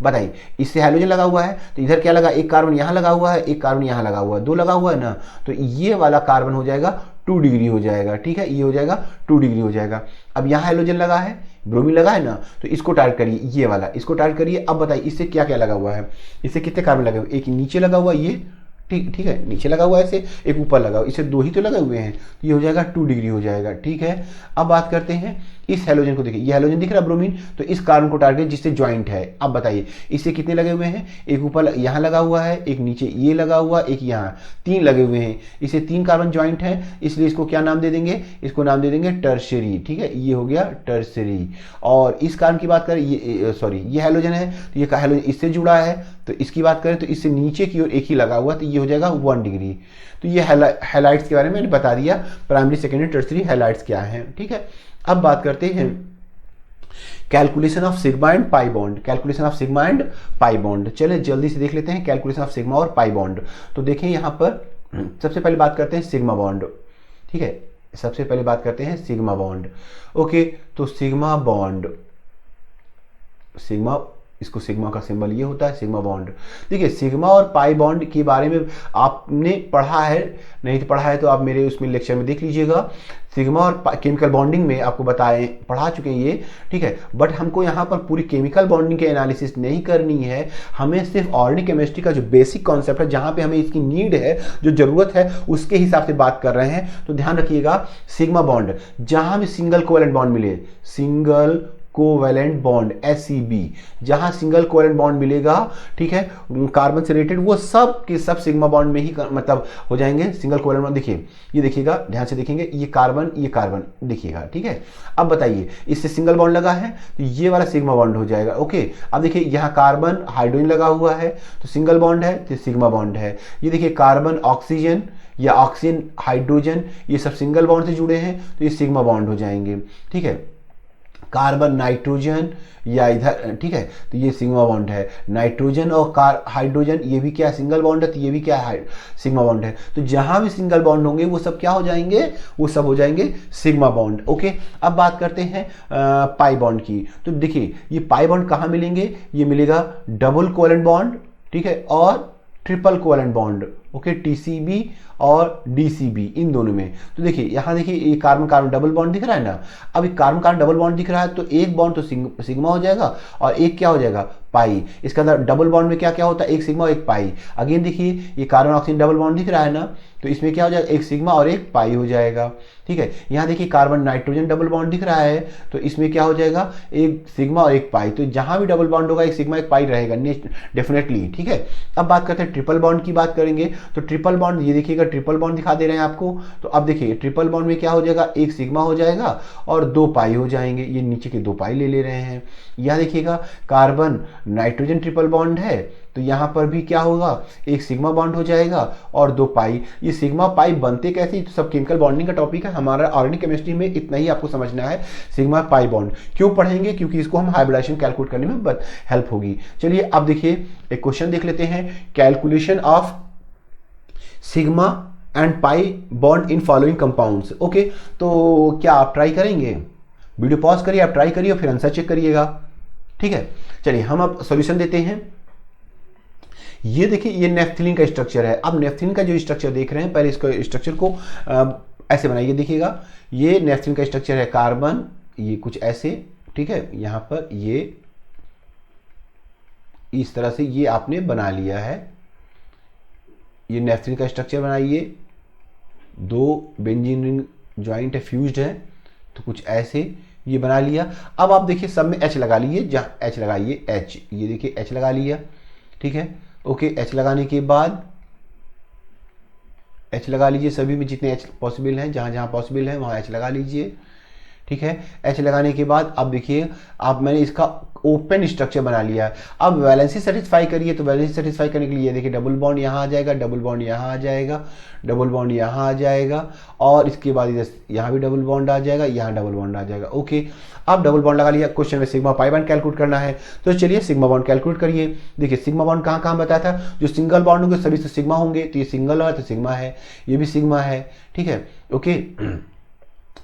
S1: बताइए इससे हाइड्रोजन लगा हुआ है तो इधर क्या लगा, एक कार्बन यहाँ लगा हुआ है, एक कार्बन यहाँ लगा हुआ है, 2 लगा हुआ है ना, तो ये वाला कार्बन हो जाएगा 2 डिग्री हो जाएगा। ठीक है, ये हो जाएगा 2 डिग्री हो जाएगा। अब यहाँ हाइड्रोजन लगा है, ब्रोमीन लगा है ना, तो इसको टारगेट करिए, ये वाला इसको टारगेट करिए। अब बताइए इससे क्या क्या लगा हुआ है, इससे कितने कार्बन लगे हुए, एक नीचे लगा हुआ ये, ठीक है, नीचे लगा हुआ है ऐसे, एक ऊपर लगा हुआ, इसे 2 ही तो लगे हुए हैं, तो ये हो जाएगा 2 डिग्री हो जाएगा। ठीक है, अब बात करते हैं इस हेलोजन को, देखिए ये हेलोजन दिख रहा है ब्रोमीन, तो इस कार्बन को टारगेट जिससे ज्वाइंट है। अब बताइए इससे कितने लगे हुए हैं, एक ऊपर यहाँ लगा हुआ है, एक नीचे ये लगा हुआ, एक यहाँ, 3 लगे हुए हैं, इसे 3 कार्बन ज्वाइंट है, इसलिए इसको क्या नाम दे देंगे, इसको नाम दे देंगे टर्शियरी। ठीक है, ये हो गया टर्शियरी। और इस कार्बन की बात करें, ये सॉरी ये हेलोजन है तो ये हेलोजन इससे जुड़ा है, तो इसकी बात करें तो इससे नीचे की ओर एक ही लगा हुआ, तो ये हो जाएगा 1 डिग्री। तो ये हैलाइड्स के बारे में मैंने बता दिया, प्राइमरी सेकेंडरी टर्शियरी हैलाइड्स क्या है। ठीक है, अब बात करते हैं calculation of sigma and pi bond. Calculation of sigma and pi bond, चले जल्दी से देख लेते हैं कैलकुलेशन ऑफ सिग्मा और पाई बॉन्ड। तो देखिए यहाँ पर सबसे पहले बात करते हैं सिग्मा बॉन्ड। ठीक है, सबसे पहले बात करते हैं सिग्मा बॉन्ड। ओके, तो सिग्मा बॉन्ड, सिग्मा, इसको सिग्मा का सिंबल ये होता है सिग्मा बॉन्ड। देखिए सिग्मा और पाई बॉन्ड के बारे में आपने पढ़ा है, नहीं तो पढ़ा है तो आप मेरे उसमें लेक्चर में देख लीजिएगा। सिग्मा और केमिकल बॉन्डिंग में आपको पढ़ा चुके हैं ये। ठीक है, बट हमको यहाँ पर पूरी केमिकल बॉन्डिंग के एनालिसिस नहीं करनी है, हमें सिर्फ ऑर्गेनिक केमिस्ट्री का जो बेसिक कॉन्सेप्ट है, जहाँ पे हमें इसकी नीड है, जो जरूरत है, उसके हिसाब से बात कर रहे हैं। तो ध्यान रखिएगा सिग्मा बॉन्ड, जहाँ हमें सिंगल कोवैलेंट बॉन्ड मिले, सिंगल कोवैलेंट बॉन्ड SCB, जहां सिंगल कोवैलेंट बॉन्ड मिलेगा, ठीक है, कार्बन से रिलेटेड, वो सब के सब सिग्मा बॉन्ड में ही मतलब हो जाएंगे सिंगल कोवैलेंट बॉन्ड। देखिए ये देखिएगा, ध्यान से देखेंगे, ये कार्बन देखिएगा। ठीक है, अब बताइए इससे सिंगल बॉन्ड लगा है तो ये वाला सिग्मा बॉन्ड हो जाएगा। ओके, अब देखिए यहाँ कार्बन हाइड्रोजन लगा हुआ है तो सिंगल बॉन्ड है तो सिग्मा बॉन्ड है। ये देखिए कार्बन ऑक्सीजन या ऑक्सीजन हाइड्रोजन, ये सब सिंगल बॉन्ड से जुड़े हैं तो ये सिग्मा बॉन्ड हो जाएंगे। ठीक है, कार्बन नाइट्रोजन या इधर, ठीक है, तो ये सिग्मा बॉन्ड है। नाइट्रोजन और हाइड्रोजन, ये भी क्या सिंगल बॉन्ड है, तो ये भी क्या है सिग्मा बॉन्ड है। तो जहां भी सिंगल बॉन्ड होंगे वो सब क्या हो जाएंगे, वो सब हो जाएंगे सिग्मा बॉन्ड। ओके, अब बात करते हैं पाई बॉन्ड की। तो देखिए ये पाई बॉन्ड कहाँ मिलेंगे, ये मिलेगा डबल कोवैलेंट बॉन्ड, ठीक है, और triple covalent bond. Okay, TCB और DCB, इन दोनों में। तो देखिए यहाँ देखिए ये कार्बन कार्बन डबल बॉन्ड दिख रहा है ना, अब ये कार्बन कार्बन डबल बॉन्ड दिख रहा है तो एक बॉन्ड तो सिग्मा हो जाएगा और एक क्या हो जाएगा, पाई। इसके अंदर डबल बॉन्ड में क्या क्या होता है, एक सिग्मा और एक पाई। अगेन देखिए ये कार्बन ऑक्सीजन डबल बॉन्ड दिख रहा है ना, तो इसमें क्या हो जाएगा, एक सिग्मा और एक पाई हो जाएगा। ठीक है, यहाँ देखिए कार्बन नाइट्रोजन डबल बॉन्ड दिख रहा है तो इसमें क्या हो जाएगा, एक सिग्मा और एक पाई। तो जहां भी डबल बॉन्ड होगा एक सिग्मा एक पाई रहेगा डेफिनेटली। ठीक है, अब बात करते हैं ट्रिपल बॉन्ड की बात करेंगे। तो ट्रिपल बॉन्ड, ये देखिएगा ट्रिपल बॉन्ड दिखा दे रहे हैं आपको। तो अब देखिए ट्रिपल बॉन्ड में क्या हो जाएगा, एक सिग्मा हो जाएगा और 2 पाई हो जाएंगे। ये नीचे के 2 पाई ले रहे हैं। यहाँ देखिएगा कार्बन नाइट्रोजन ट्रिपल बॉन्ड है तो यहाँ पर भी क्या होगा, एक सिग्मा बॉन्ड हो जाएगा और 2 पाई। ये सिग्मा पाई बनते कैसे, तो सब केमिकल बॉन्डिंग का टॉपिक है हमारा ऑर्गेनिक केमिस्ट्री में, इतना ही आपको समझना है। सिग्मा पाई बॉन्ड क्यों पढ़ेंगे, क्योंकि इसको हम हाइब्रिडाइजेशन कैलकुलेट करने में हेल्प होगी। चलिए अब देखिए एक क्वेश्चन देख लेते हैं, calculation of sigma and pi bond in following compounds. Okay, तो क्या आप ट्राई करेंगे, वीडियो पॉज करिए, आप ट्राई करिए, फिर आंसर चेक करिएगा। ठीक है, चलिए हम अब सॉल्यूशन देते हैं। ये देखिए ये नेफ्थलीन का स्ट्रक्चर है। अब नेफ्थलीन का जो स्ट्रक्चर देख रहे हैं, पहले इसको स्ट्रक्चर को ऐसे बनाइए। देखिएगा ये नेफ्थलीन का स्ट्रक्चर है, कार्बन ये कुछ ऐसे, ठीक है, यहां पर ये इस तरह से ये आपने बना लिया है, ये नेफ्थलीन का स्ट्रक्चर बनाइए, 2 बेंजीन रिंग ज्वाइंट है, फ्यूज्ड है, तो कुछ ऐसे ये बना लिया। अब आप देखिए सब में H लगा लीजिए, जहाँ H लगाइए H, ये देखिए H लगा लिया, ठीक है। ओके, H लगाने के बाद H लगा लीजिए, सभी में जितने H पॉसिबल हैं, जहाँ जहाँ पॉसिबल है वहाँ H लगा लीजिए, ठीक है। H लगाने के बाद अब देखिए आप मैंने इसका ओपन स्ट्रक्चर बना लिया है। अब वैलेंसी सेटिस्फाई करिए, तो वैलेंसी सेटिस्फाई करने के लिए देखिए डबल बॉन्ड यहाँ आ जाएगा, डबल बॉन्ड यहाँ आ जाएगा, डबल बॉन्ड यहाँ आ जाएगा, और इसके बाद इधर यहाँ भी डबल बॉन्ड आ जाएगा, यहाँ डबल बॉन्ड आ जाएगा। ओके, अब डबल बॉन्ड लगा लिया। क्वेश्चन में सिग्मा पाई बॉन्ड कैलकुलेट करना है, तो चलिए सिग्मा बॉन्ड कैलकुलेट करिए। देखिए सिग्मा बॉन्ड कहाँ कहाँ बताया था, जो सिंगल बॉन्ड होंगे सभी से सिग्मा होंगे, तो ये सिंगल है तो सिग्मा है, ये भी सिग्मा है, ठीक है। ओके,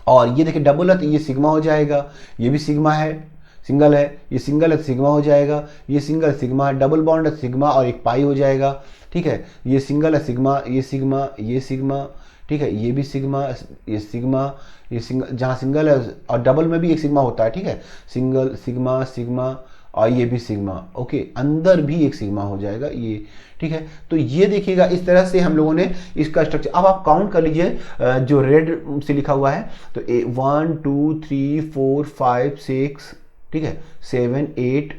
S1: और ये देखिए डबल है तो ये सिग्मा हो जाएगा, ये भी सिग्मा है, सिंगल है, ये सिंगल है तो सिग्मा हो जाएगा, ये सिंगल सिग्मा, डबल बॉन्ड है सिग्मा और एक पाई हो जाएगा, ठीक है। ये सिंगल है सिग्मा, ये सिग्मा, ये सिग्मा, ठीक है, ये भी सिग्मा, ये सिग्मा, ये सिंगल, जहाँ सिंगल है और डबल में भी एक सिग्मा होता है, ठीक है, सिंगल सिग्मा सिग्मा, और ये भी सिग्मा। ओके, अंदर भी एक सिग्मा हो जाएगा ये, ठीक है। तो ये देखिएगा इस तरह से हम लोगों ने इसका स्ट्रक्चर। अब आप काउंट कर लीजिए जो रेड से लिखा हुआ है, तो 1 2 3 4 5 6, ठीक है, 7 8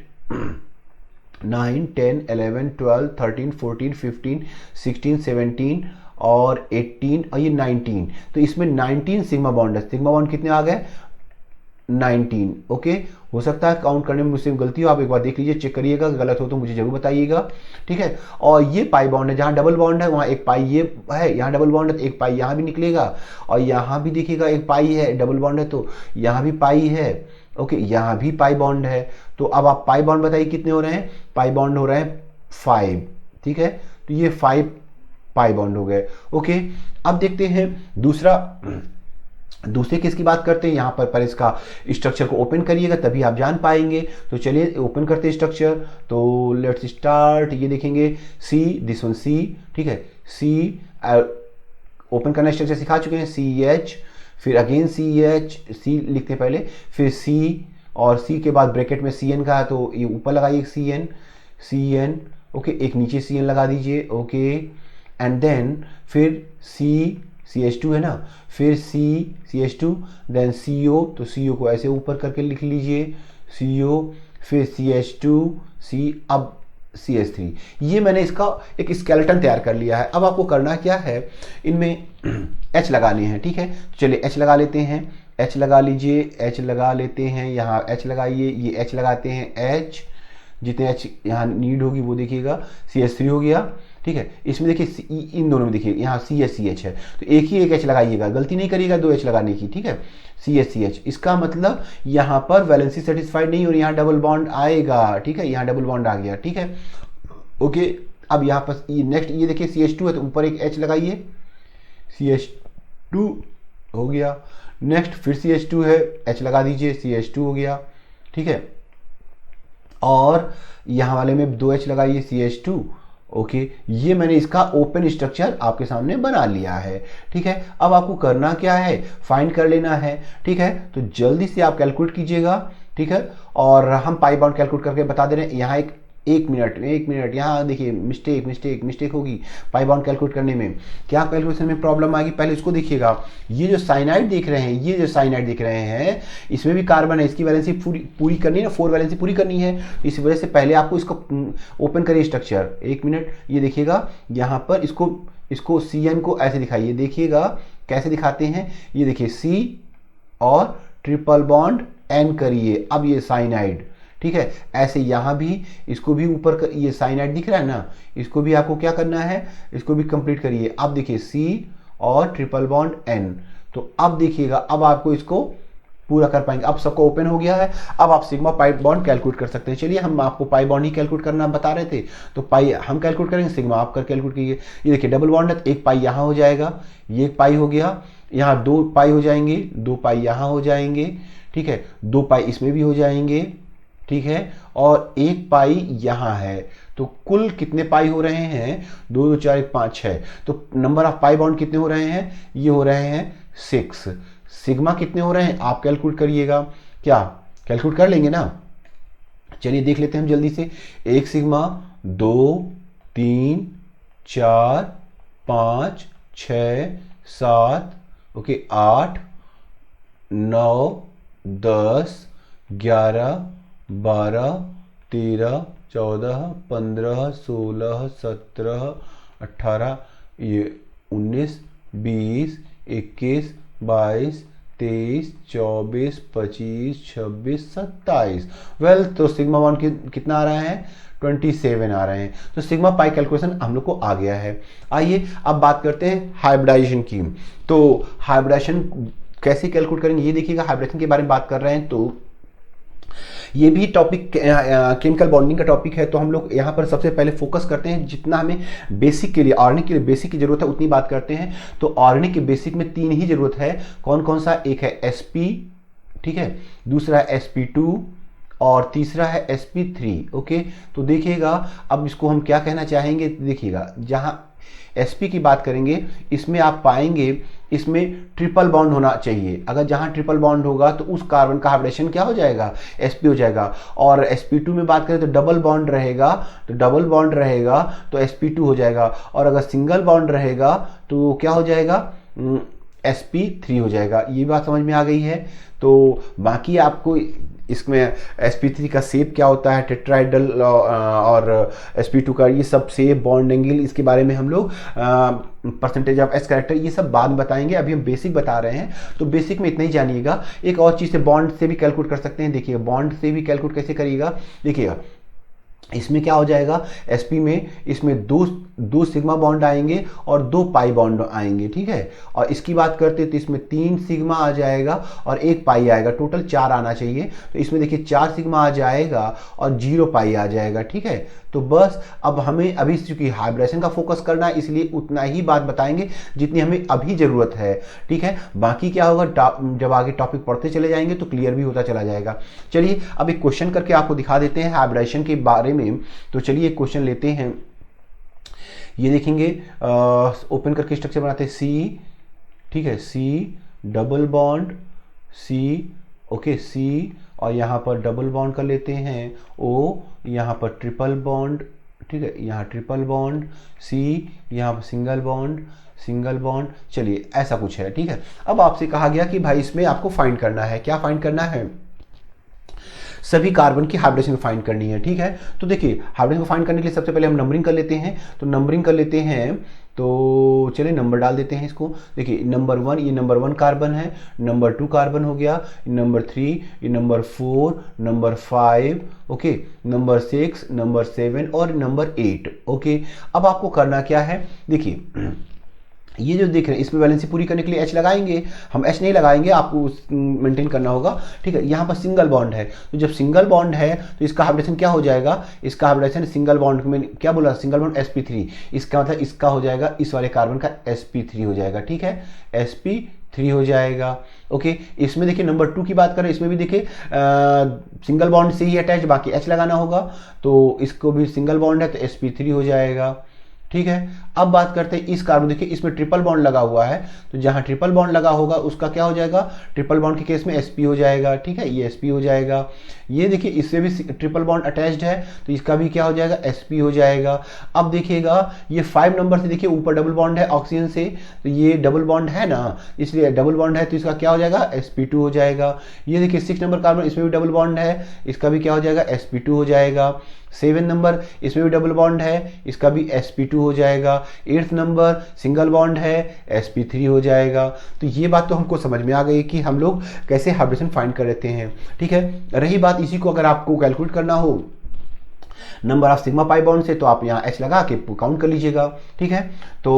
S1: 9 10 11 12 13 14 15 16 17 और 18 और ये 19, तो इसमें 19 सिग्मा बॉन्ड है। सिग्मा बॉन्ड कितने आ गए, 19। ओके, हो सकता है काउंट करने में मुझसे गलती हो, आप एक बार देख लीजिए, चेक करिएगा, गलत हो तो मुझे जरूर बताइएगा, ठीक है। और ये पाई बॉन्ड है, जहाँ डबल बॉन्ड है वहाँ एक पाई ये है, यहाँ डबल बॉन्ड है तो एक पाई यहाँ भी निकलेगा, और यहाँ भी देखिएगा एक पाई है, डबल बॉन्ड है तो यहाँ भी पाई है। ओके, यहाँ भी पाई बॉन्ड है, तो अब आप पाई बॉन्ड बताइए कितने हो रहे हैं, पाई बॉन्ड हो रहे हैं 5, ठीक है, तो ये 5 पाई बॉन्ड हो गए। ओके, अब देखते हैं दूसरे केस की बात करते हैं। यहाँ पर इसका स्ट्रक्चर को ओपन करिएगा तभी आप जान पाएंगे। तो चलिए ओपन करते हैं स्ट्रक्चर, तो लेट्स स्टार्ट। ये देखेंगे सी, दिस वन सी, ठीक है, सी ओपन करना स्ट्रक्चर सिखा चुके हैं, सी एच, फिर अगेन सी एच, सी लिखते हैं पहले, फिर सी, और सी के बाद ब्रैकेट में सी एन का है तो ये ऊपर लगाइए C N, C N, okay, एक नीचे सी एन लगा दीजिए, ओके, एंड देन फिर सी CH2 है ना, फिर CH2, देन CO, तो CO को ऐसे ऊपर करके लिख लीजिए, CO, फिर CH2, अब CH3। ये मैंने इसका एक स्केलेटन तैयार कर लिया है। अब आपको करना क्या है, इनमें H लगाने हैं, ठीक है। चलिए H लगा लेते हैं, H लगा लीजिए, H लगा लेते हैं, यहाँ H लगाइए, ये H लगाते हैं, H, जितने H यहाँ नीड होगी वो देखिएगा, CH3 हो गया, ठीक है। इसमें देखिए इन दोनों में देखिए यहाँ CH है, तो एक ही एक H लगाइएगा, गलती नहीं करिएगा 2 H लगाने की, ठीक है, CH। इसका मतलब यहाँ पर वैलेंसी सेटिस्फाइड नहीं और यहाँ डबल बॉन्ड आएगा, ठीक है, यहाँ डबल बॉन्ड आ गया, ठीक है। ओके, अब यहाँ पर ये नेक्स्ट, ये देखिए CH2 है तो ऊपर एक H लगाइए, CH2 हो गया। नेक्स्ट फिर CH2 है, H लगा दीजिए, CH2 हो गया, ठीक है, और यहाँ वाले में 2 H लगाइए, CH2। ओके, ये मैंने इसका ओपन स्ट्रक्चर आपके सामने बना लिया है, ठीक है। अब आपको करना क्या है, फाइंड कर लेना है, ठीक है। तो जल्दी से आप कैलकुलेट कीजिएगा, ठीक है, और हम पाई बॉन्ड कैलकुलेट करके बता दे रहे हैं। यहाँ एक मिनट यहाँ देखिए, मिस्टेक होगी पाई बॉन्ड कैलकुलेट करने में। क्या कैलकुलेशन में प्रॉब्लम आएगी, पहले इसको देखिएगा। ये जो साइनाइड देख रहे हैं, ये जो साइनाइड देख रहे हैं, इसमें भी कार्बन है, इसकी वैलेंसी पूरी करनी है ना, 4 वैलेंसी पूरी करनी है। इस वजह से पहले आपको इसको ओपन करिए स्ट्रक्चर। एक मिनट, ये देखिएगा यहाँ पर इसको CN को ऐसे दिखाइए, देखिएगा कैसे दिखाते हैं। ये देखिए C और ट्रिपल बॉन्ड N करिए, अब ये साइनाइड, ठीक है। ऐसे यहाँ भी इसको भी ऊपर ये साइनाइड दिख रहा है ना, इसको भी आपको क्या करना है, इसको भी कंप्लीट करिए। अब देखिए C और ट्रिपल बॉन्ड N, तो अब देखिएगा, अब आपको इसको पूरा कर पाएंगे। अब सबको ओपन हो गया है, अब आप सिग्मा पाई बॉन्ड कैलकुलेट कर सकते हैं। चलिए, हम आपको पाई बॉन्ड ही कैलकुलेट करना बता रहे थे, तो पाई हम कैलकुलेट करेंगे, सिग्मा आप कर कैलकुलेट कीजिए। ये देखिए डबल बॉन्ड है, एक पाई यहाँ हो जाएगा, ये एक पाई हो गया, यहाँ 2 पाई हो जाएंगे, 2 पाई यहाँ हो जाएंगे, ठीक है, 2 पाई इसमें भी हो जाएंगे, ठीक है, और 1 पाई यहाँ है। तो कुल कितने पाई हो रहे हैं, 2 2 4 1 5 6। तो नंबर ऑफ पाई बॉन्ड कितने हो रहे हैं, ये हो रहे हैं 6। सिग्मा कितने हो रहे हैं आप कैलकुलेट करिएगा, क्या कैलकुलेट कर लेंगे ना। चलिए देख लेते हैं हम जल्दी से। 1 सिग्मा, 2 3 4 5 6 7 ओके 8 9 10 11 12 13 14 15 16 17 18 ये 19 20 21 22 23 24 25 26 27। वेल तो सिग्मा वन कितना आ रहा है 27 आ रहे हैं। तो सिग्मा पाई कैलकुलेशन हम लोग को आ गया है। आइए अब बात करते हैं हाइब्रिडाइजेशन की। तो हाइब्रिडाइजेशन कैसे कैलकुलेट करेंगे ये देखिएगा। हाइब्रिडेशन के बारे में बात कर रहे हैं तो ये भी टॉपिक केमिकल बॉन्डिंग का टॉपिक है। तो हम लोग यहाँ पर सबसे पहले फोकस करते हैं जितना हमें बेसिक के लिए ऑर्गेनिक के लिए बेसिक की जरूरत है उतनी बात करते हैं। तो ऑर्गेनिक के बेसिक में 3 ही जरूरत है। कौन कौन सा? एक है sp, ठीक है, दूसरा है sp2 और तीसरा है sp3। ओके, तो देखिएगा अब इसको हम क्या कहना चाहेंगे। देखिएगा जहाँ sp की बात करेंगे इसमें आप पाएंगे इसमें ट्रिपल बॉन्ड होना चाहिए। अगर जहां ट्रिपल बॉन्ड होगा तो उस कार्बन का हाइब्रिडेशन क्या हो जाएगा? sp हो जाएगा। और sp2 में बात करें तो डबल बॉन्ड रहेगा, तो डबल बॉन्ड रहेगा तो sp2 हो जाएगा। और अगर सिंगल बॉन्ड रहेगा तो क्या हो जाएगा? sp3 हो जाएगा। ये बात समझ में आ गई है। तो बाकी आपको इसमें sp3 का शेप क्या होता है, टेट्राहेड्रल और sp2 का ये सब शेप, बॉन्ड एंगल, इसके बारे में हम लोग परसेंटेज ऑफ एस कैरेक्टर ये सब बाद में बताएंगे। अभी हम बेसिक बता रहे हैं तो बेसिक में इतना ही जानिएगा। एक और चीज़ से बॉन्ड से भी कैलकुलेट कर सकते हैं। देखिएगा बॉन्ड से भी कैलकुलेट कैसे करिएगा। देखिएगा इसमें क्या हो जाएगा, sp में इसमें दो सिग्मा बॉन्ड आएंगे और 2 पाई बॉन्ड आएंगे, ठीक है। और इसकी बात करते हैं तो इसमें 3 सिग्मा आ जाएगा और 1 पाई आएगा, टोटल 4 आना चाहिए। तो इसमें देखिए 4 सिग्मा आ जाएगा और 0 पाई आ जाएगा, ठीक है। तो बस अब हमें अभी चूंकि हाइब्रिडेशन का फोकस करना है इसलिए उतना ही बात बताएंगे जितनी हमें अभी जरूरत है, ठीक है। बाकी क्या होगा जब आगे टॉपिक पढ़ते चले जाएंगे तो क्लियर भी होता चला जाएगा। चलिए अब एक क्वेश्चन करके आपको दिखा देते हैं हाइब्रिडेशन के बारे में। तो चलिए एक क्वेश्चन लेते हैं। ये देखेंगे ओपन करके स्ट्रक्चर बनाते हैं सी, ठीक है, C double bond C, okay C, और यहाँ पर डबल बॉन्ड कर लेते हैं ओ, यहाँ पर ट्रिपल बॉन्ड, ठीक है, यहाँ ट्रिपल बॉन्ड सी, यहाँ पर सिंगल बॉन्ड। चलिए ऐसा कुछ है, ठीक है। अब आपसे कहा गया कि भाई इसमें आपको फाइंड करना है, क्या फाइंड करना है? सभी कार्बन की हाइब्रिडेशन फाइंड करनी है, ठीक है। तो देखिए हाइब्रिडेशन को फाइंड करने के लिए सबसे पहले हम नंबरिंग कर लेते हैं। तो नंबरिंग कर लेते हैं तो चलिए नंबर डाल देते हैं इसको। देखिए नंबर 1 ये नंबर 1 कार्बन है, नंबर 2 कार्बन हो गया, नंबर 3 ये number 4, number 5, okay, number 6, number 7 और नंबर 8, ओके। अब आपको करना क्या है, देखिए ये जो देख रहे हैं इसमें वैलेंसी पूरी करने के लिए H लगाएंगे। हम H नहीं लगाएंगे, आपको मेंटेन करना होगा, ठीक है। यहाँ पर सिंगल बॉन्ड है, तो जब सिंगल बॉन्ड है तो इसका हाइब्रिडेशन क्या हो जाएगा? इसका हाइब्रिडेशन सिंगल बॉन्ड में क्या बोला? सिंगल बॉन्ड sp3, इसका मतलब इसका हो जाएगा इस वाले कार्बन का sp3 हो जाएगा, ठीक है, sp3 हो जाएगा, ओके। इसमें देखिए नंबर 2 की बात करें, इसमें भी देखिए सिंगल बॉन्ड से ही अटैच, बाकी H लगाना होगा, तो इसको भी सिंगल बॉन्ड है तो sp3 हो जाएगा, ठीक है। अब बात करते हैं इस कार्बन, देखिए इसमें ट्रिपल बॉन्ड लगा हुआ है, तो जहां ट्रिपल बॉन्ड लगा होगा उसका क्या हो जाएगा? ट्रिपल बॉन्ड के केस में sp हो जाएगा, ठीक है, ये sp हो जाएगा। ये देखिए इससे भी ट्रिपल बॉन्ड अटैच्ड है तो इसका भी क्या हो जाएगा? sp हो जाएगा। अब देखिएगा ये 5 नंबर से देखिए ऊपर डबल बॉन्ड है ऑक्सीजन से, तो ये डबल बॉन्ड है ना, इसलिए डबल बॉन्ड है तो इसका क्या हो जाएगा? sp2 हो जाएगा। ये देखिए 6 नंबर कार्बन, इसमें भी डबल बॉन्ड है, इसका भी क्या हो जाएगा? sp2 हो जाएगा। 7 नंबर इसमें भी डबल बॉन्ड है, इसका भी sp2 हो जाएगा। 8th नंबर सिंगल बॉन्ड है, sp3 हो जाएगा। तो ये बात तो हमको समझ में आ गई कि हम लोग कैसे हाइब्रिडेशन फाइंड कर लेते हैं, ठीक है। रही बात इसी को अगर आपको कैलकुलेट करना हो number of sigma pi bond से, तो आप यहाँ H लगा के काउंट कर लीजिएगा, ठीक है। तो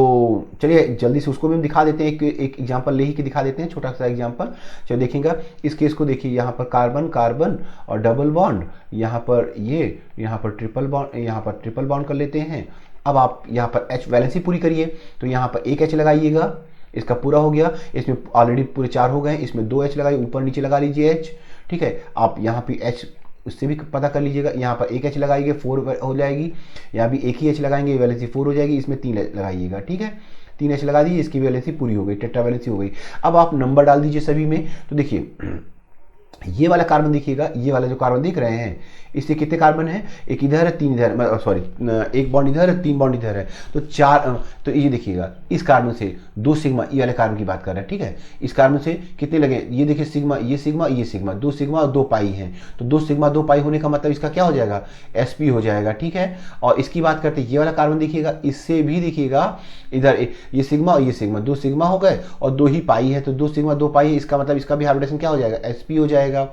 S1: चलिए जल्दी से उसको भी हम दिखा देते हैं, एक एग्जांपल ले ही के दिखा देते हैं, छोटा सा एग्जांपल। चलो देखिएगा इस केस को, देखिए यहाँ पर कार्बन कार्बन और डबल बॉन्ड, यहाँ पर ये, यहाँ पर ट्रिपल बॉन्ड कर लेते हैं। अब आप यहाँ पर H वैलेंसी पूरी करिए, तो यहाँ पर एक H लगाइएगा, इसका पूरा हो गया। इसमें ऑलरेडी पूरे 4 हो गए, इसमें 2 H लगाइए, ऊपर नीचे लगा लीजिए H, ठीक है। आप यहाँ पे H उससे भी पता कर लीजिएगा, यहाँ पर एक H लगाइए 4 हो जाएगी, यहाँ भी एक ही H लगाएंगे वैलेंसी 4 हो जाएगी, इसमें 3 लगाइएगा, ठीक है। 3 H लगा दीजिए, इसकी वैलेंसी पूरी हो गई, टेट्रा वैलेंसी हो गई। अब आप नंबर डाल दीजिए सभी में। तो देखिए ये वाला कार्बन देखिएगा, ये वाला जो कार्बन दिख रहे हैं इससे कितने कार्बन है, एक इधर है, तीन इधर, सॉरी एक बॉन्ड इधर है, तीन बॉन्ड इधर है, तो चार। तो ये देखिएगा इस कार्बन से 2 सिग्मा, ये वाले कार्बन की बात कर रहे हैं, ठीक है। इस कार्बन से कितने लगे, ये देखिए सिग्मा, ये सिग्मा, ये सिग्मा, 2 सिग्मा और 2 पाई हैं, तो 2 सिग्मा 2 पाई होने का मतलब इसका क्या हो जाएगा, sp हो जाएगा, ठीक है। और इसकी बात करते हैं ये वाला कार्बन देखिएगा, इससे भी देखिएगा इधर ये सिग्मा और ये सिग्मा, 2 सिग्मा हो गए और 2 ही पाई है, तो 2 सिग्मा 2 पाई है, इसका मतलब इसका भी हाइब्रिडेशन क्या हो जाएगा, sp हो जाएगा।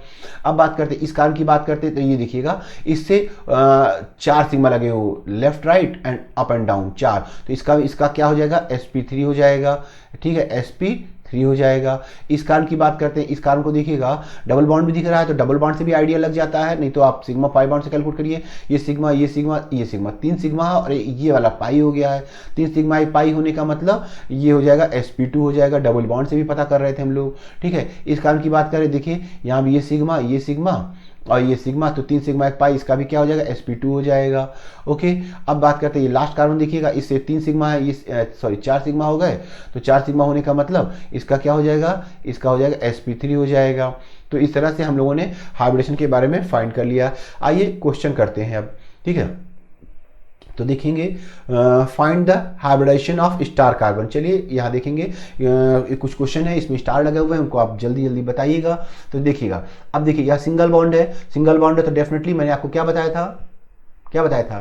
S1: अब बात करते हैं इस कार्बन की बात करते हैं, तो ये देखिएगा इससे 4 सिग्मा लगे हो, left right and up and down 4, तो इसका क्या हो जाएगा, sp3 हो जाएगा, ठीक है, sp3 हो जाएगा। इस कार्बन की बात करते हैं, इस कार्बन को देखिएगा डबल बॉन्ड भी दिख रहा है, तो डबल बॉन्ड से भी आइडिया लग जाता है, नहीं तो आप सिग्मा पाई बॉन्ड से कैलकुलेट करिए, ये सिग्मा, ये सिग्मा, ये सिग्मा, 3 सिग्मा है और ये वाला पाई हो गया है, 3 सिग्मा 1 पाई होने का मतलब ये हो जाएगा sp2 हो जाएगा, डबल बॉन्ड से भी पता कर रहे थे हम लोग, ठीक है। इस कार्बन की बात करें, देखिए यहाँ भी ये सिग्मा और ये सिग्मा, तो 3 सिग्मा 1 पाई, इसका भी क्या हो जाएगा, sp2 हो जाएगा, ओके। अब बात करते हैं ये लास्ट कार्बन देखिएगा, इससे 3 सिग्मा है, ये 4 सिग्मा हो गए, तो 4 सिग्मा होने का मतलब इसका क्या हो जाएगा, इसका हो जाएगा sp3 हो जाएगा। तो इस तरह से हम लोगों ने हाइब्रिडेशन के बारे में फाइंड कर लिया। आइए क्वेश्चन करते हैं अब, ठीक है। तो देखेंगे find the hybridisation of star carbon. चलिए यहाँ देखेंगे कुछ क्वेश्चन है, इसमें स्टार लगे हुए हैं, उनको आप जल्दी जल्दी बताइएगा। तो देखिएगा, अब देखिए यहाँ सिंगल बॉन्ड है, तो डेफिनेटली मैंने आपको क्या बताया था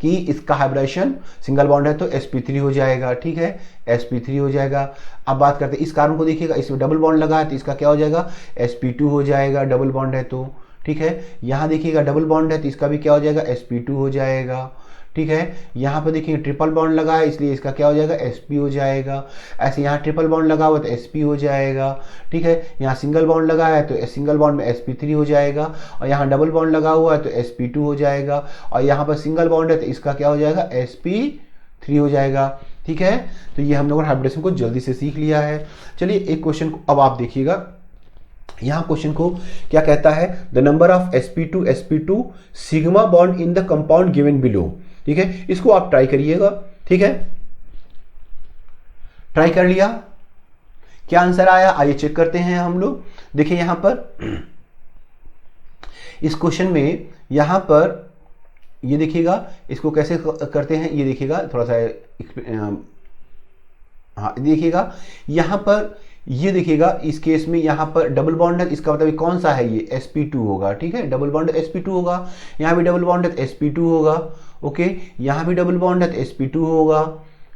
S1: कि इसका हाइब्रिडेशन सिंगल बॉन्ड है तो sp3 हो जाएगा, ठीक है, sp3 हो जाएगा। अब बात करते हैं इस कार्बन को, देखिएगा इसमें डबल बॉन्ड लगा है, तो इसका क्या हो जाएगा, sp2 हो जाएगा, डबल बॉन्ड है तो, ठीक है। यहाँ देखिएगा डबल बॉन्ड है तो इसका भी क्या हो जाएगा, sp2 हो जाएगा, ठीक है। यहाँ पे देखिए ट्रिपल बॉन्ड लगा है, इसलिए इसका क्या हो जाएगा, sp हो जाएगा। ऐसे यहाँ ट्रिपल बॉन्ड लगा हुआ तो sp हो जाएगा, ठीक है। यहाँ सिंगल बॉन्ड लगा है तो सिंगल बॉन्ड में sp3 हो जाएगा, और यहाँ डबल बॉन्ड लगा हुआ है तो sp2 हो जाएगा, और यहाँ पर सिंगल बॉन्ड है तो इसका क्या हो जाएगा, sp3 हो जाएगा, ठीक है। तो ये हम लोगों ने हाइब्रिडेशन को जल्दी से सीख लिया है। चलिए एक क्वेश्चन को अब आप देखिएगा, यहाँ क्वेश्चन को क्या कहता है, the number of sp2 sigma bond in the compound given below, ठीक है। इसको आप ट्राई करिएगा, ठीक है। ट्राई कर लिया, क्या आंसर आया, आइए चेक करते हैं हम लोग। देखिए यहां पर इस क्वेश्चन में यहां पर ये देखिएगा इसको कैसे करते हैं, ये देखिएगा थोड़ा सा, हाँ देखिएगा यहां पर, ये देखिएगा इस केस में यहाँ पर डबल बॉन्ड है, इसका मतलब कौन सा है, ये sp2 होगा, ठीक है, डबल बॉन्ड sp2 होगा। यहाँ भी डबल बॉन्ड है sp2 होगा, ओके। यहाँ भी डबल बॉन्ड है sp2 होगा,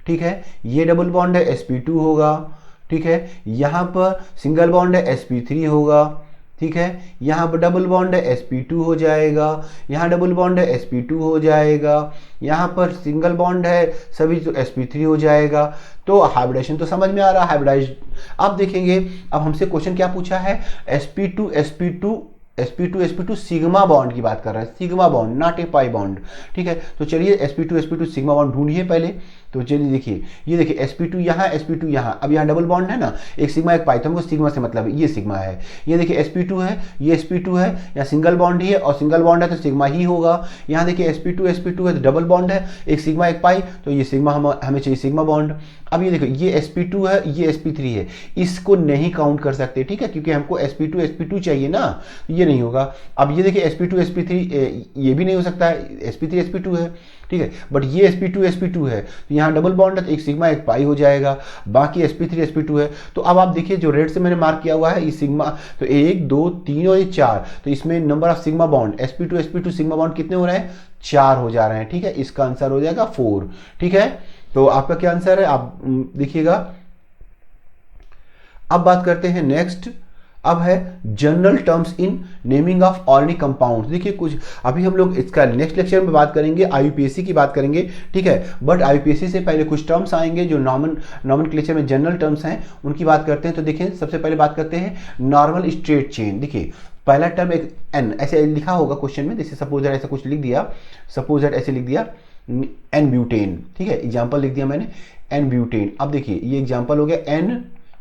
S1: ठीक है। ये डबल बॉन्ड है sp2 होगा, ठीक है। यहाँ पर सिंगल बॉन्ड है sp3 होगा, ठीक है। यहाँ पर डबल बॉन्ड है sp2 हो जाएगा, यहाँ डबल बॉन्ड है sp2 हो जाएगा, यहाँ पर सिंगल बॉन्ड है सभी तो sp3 हो जाएगा। तो हाइब्रिडेशन तो समझ में आ रहा है, हाइब्रिडाइज। अब देखेंगे, अब हमसे क्वेश्चन क्या पूछा है, sp2 सिग्मा बॉन्ड की बात कर रहा है, sigma bond not a pi bond, ठीक है। तो चलिए sp2 सिग्मा बॉन्ड ढूंढिए पहले। तो चलिए देखिए, ये देखिए sp2 यहाँ, sp2 यहाँ, अब यहाँ डबल बॉन्ड है ना, एक सिग्मा एक पाई, तो हमको सिग्मा से मतलब है, ये सिग्मा है। ये देखिए sp2 है, ये sp2 है, यहाँ सिंगल बॉन्ड ही है और सिंगल बॉन्ड है तो सिग्मा ही होगा। यहाँ देखिए sp2 है तो डबल बॉन्ड है, एक सिग्मा एक पाई, तो ये सिग्मा हमें चाहिए सिग्मा बॉन्ड। अब ये देखो ये sp2 है, ये sp3 है, इसको नहीं काउंट कर सकते, ठीक है, क्योंकि हमको sp2 चाहिए ना, ये नहीं होगा। अब ये देखिए sp3 ये भी नहीं हो सकता है, sp3 है, ठीक है, बट ये sp2 है, तो यहाँ डबल बॉन्ड है तो एक सिग्मा एक पाई हो जाएगा, बाकी sp3 है। तो अब आप देखिए जो रेड से मैंने मार्क किया हुआ है ये सिग्मा, तो 1 2 3 और ये 4, तो इसमें number of sigma bond sp2 sigma bond कितने हो रहे हैं, 4 हो जा रहे हैं, ठीक है। इसका आंसर हो जाएगा 4, ठीक है। तो आपका क्या आंसर है, आप देखिएगा। अब बात करते हैं नेक्स्ट, अब है general terms in naming of organic compounds. देखिए कुछ अभी हम लोग इसका नेक्स्ट लेक्चर में बात करेंगे, IUPAC की बात करेंगे, ठीक है। बट IUPAC से पहले कुछ टर्म्स आएंगे जो नॉमेनक्लेचर में जनरल टर्म्स हैं, उनकी बात करते हैं। तो देखिए सबसे पहले बात करते हैं नॉर्मल स्ट्रेट चेन। देखिए पहला टर्म एक n ऐसे लिखा होगा क्वेश्चन में, जैसे सपोज दैट ऐसा कुछ लिख दिया, सपोज दैट ऐसे लिख दिया n ब्यूटेन, ठीक है, एग्जाम्पल लिख दिया मैंने n ब्यूटेन। अब देखिए ये एग्जाम्पल हो गया n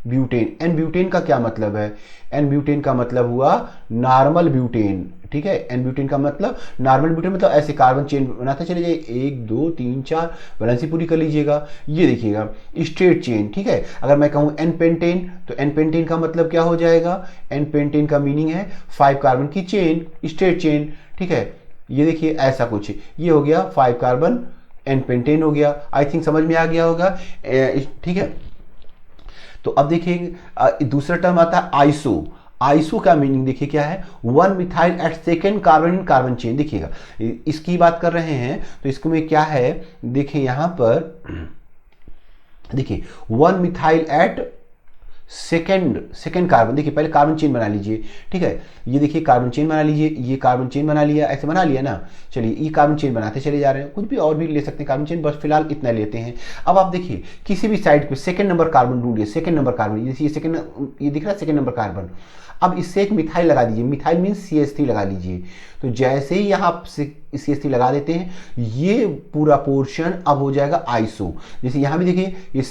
S1: ब्यूटेन। एन ब्यूटेन का क्या मतलब है? एन ब्यूटेन का मतलब हुआ नॉर्मल ब्यूटेन, ठीक है। एन ब्यूटेन का मतलब नॉर्मल ब्यूटेन, मतलब ऐसे कार्बन चेन बनाते चले जाइए, 1 2 3 4, बैलेंसी पूरी कर लीजिएगा। ये देखिएगा स्ट्रेट चेन, ठीक है। अगर मैं कहूँ एन पेंटेन, तो एन पेंटेन का मतलब क्या हो जाएगा? एन पेंटेन का मीनिंग है 5 कार्बन की चेन, स्ट्रेट चेन, ठीक है। ये देखिए ऐसा कुछ, ये हो गया 5 कार्बन एन पेंटेन हो गया। आई थिंक समझ में आ गया होगा, ठीक है। तो अब देखिए दूसरा टर्म आता है आइसो। आइसो का मीनिंग देखिए क्या है? 1 methyl at second carbon in carbon chain. देखिएगा इसकी बात कर रहे हैं, तो इसको में क्या है? देखिए यहां पर देखिए 1 मिथाइल एट सेकेंड कार्बन। देखिए पहले कार्बन चेन बना लीजिए, ठीक है। ये देखिए कार्बन चेन बना लीजिए, ये कार्बन चेन बना लिया, ऐसे बना लिया ना। चलिए ये कार्बन चेन बनाते चले जा रहे हैं, कुछ भी और भी ले सकते हैं कार्बन चेन, बस फिलहाल इतना लेते हैं। अब आप देखिए किसी भी साइड पे सेकंड नंबर कार्बन ढूंढिए, सेकंड नंबर कार्बन, ये सेकंड, ये दिख रहा है सेकंड नंबर कार्बन। अब इससे एक मिथाइल लगा दीजिए, मिथाइल मीन्स CH3 लगा लीजिए। तो जैसे ही यहाँ CH3 लगा देते हैं, ये पूरा पोर्शन अब हो जाएगा आइसो। जैसे यहाँ भी देखिए ये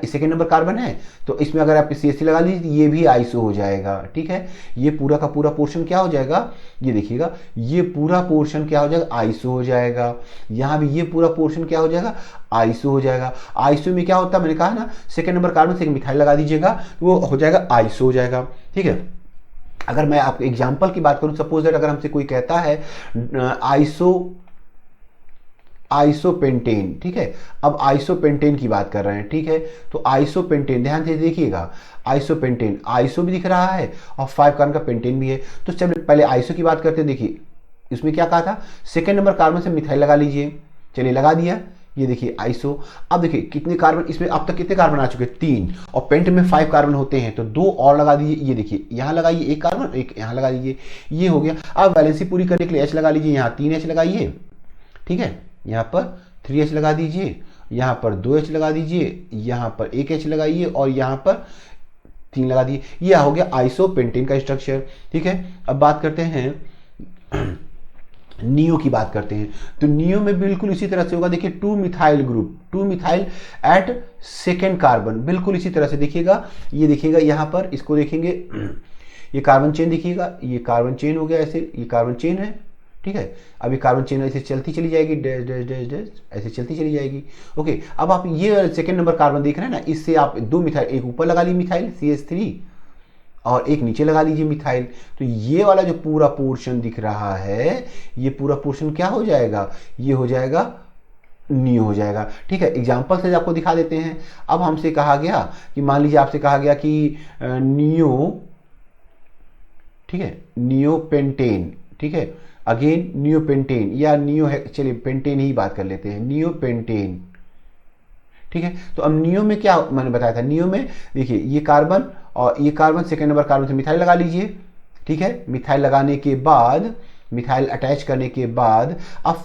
S1: सेकेंड नंबर कार्बन है, तो इसमें अगर आप CH3 लगा लीजिए, ये भी आइसो हो जाएगा, ठीक है। ये पूरा का पूरा पोर्शन क्या हो जाएगा? ये देखिएगा ये पूरा पोर्शन क्या हो जाएगा? आइसो हो जाएगा। यहाँ भी ये पूरा पोर्शन क्या हो जाएगा? आइसो हो जाएगा। आइसो में क्या होता है? मैंने कहा ना सेकेंड नंबर कार्बन से एक मिथाइल लगा दीजिएगा, तो वो हो जाएगा आइसो हो जाएगा, ठीक है। अगर मैं आपको एग्जांपल की बात करूं, सपोज दैट अगर हमसे कोई कहता है आइसोपेंटेन, ठीक है। अब आइसोपेंटेन की बात कर रहे हैं, ठीक है। तो आइसोपेंटेन ध्यान से देखिएगा, आइसोपेंटेन, आइसो भी दिख रहा है और 5 कार्बन का पेंटेन भी है। तो चलिए पहले आइसो की बात करते हैं। देखिए इसमें क्या कहा था? सेकेंड नंबर कार्बन से मिथाइल लगा लीजिए, चलिए लगा दिया। ये देखिए आइसो। अब देखिए कितने कार्बन इसमें, अब तक कितने कार्बन आ चुके हैं? 3, और पेंट में 5 कार्बन होते हैं, तो 2 और लगा दीजिए। ये देखिए यहाँ लगाइए 1 कार्बन, एक यहाँ लगा दीजिए, ये हो गया। अब वैलेंसी पूरी करने के लिए H लगा लीजिए, यहाँ 3H लगाइए, ठीक है। यहाँ पर 3H लगा दीजिए, यहाँ पर 2H लगा दीजिए, यहाँ पर 1H लगाइए और यहाँ पर 3 लगा दीजिए। यह हो गया आइसोपेंटेन का स्ट्रक्चर, ठीक है। अब बात करते हैं नियो की बात करते हैं। तो नियो में बिल्कुल इसी तरह से होगा। देखिए 2 methyl group, 2 methyl at second carbon, बिल्कुल इसी तरह से देखिएगा। ये देखिएगा यहाँ पर, इसको देखेंगे, ये कार्बन चेन देखिएगा, ये कार्बन चेन हो गया ऐसे, ये कार्बन चेन है, ठीक है। अब ये कार्बन चेन ऐसे चलती चली जाएगी, डैश डैश डैश डैश ऐसे चलती चली जाएगी, ओके। अब आप ये सेकेंड नंबर कार्बन देख रहे हैं ना, इससे आप 2 मिथाइल, एक ऊपर लगा ली मिथाइल CH3 और एक नीचे लगा लीजिए मिथाइल। तो ये वाला जो पूरा पोर्शन दिख रहा है, ये पूरा पोर्शन क्या हो जाएगा? ये हो जाएगा नियो हो जाएगा, ठीक है। एग्जाम्पल से आपको दिखा देते हैं। अब हमसे कहा गया कि मान लीजिए आपसे कहा गया कि नियो, ठीक है, नियो पेंटेन, ठीक है। अगेन नियो पेंटेन या नियो है, चलिए पेंटेन ही बात कर लेते हैं, नियो पेंटेन, ठीक है। तो अब नियो में क्या मैंने बताया था? नियो में देखिए ये कार्बन और ये कार्बन, सेकेंड नंबर कार्बन से मिथाइल लगा लीजिए, ठीक है। मिथाइल लगाने के बाद, मिथाइल अटैच करने के बाद अब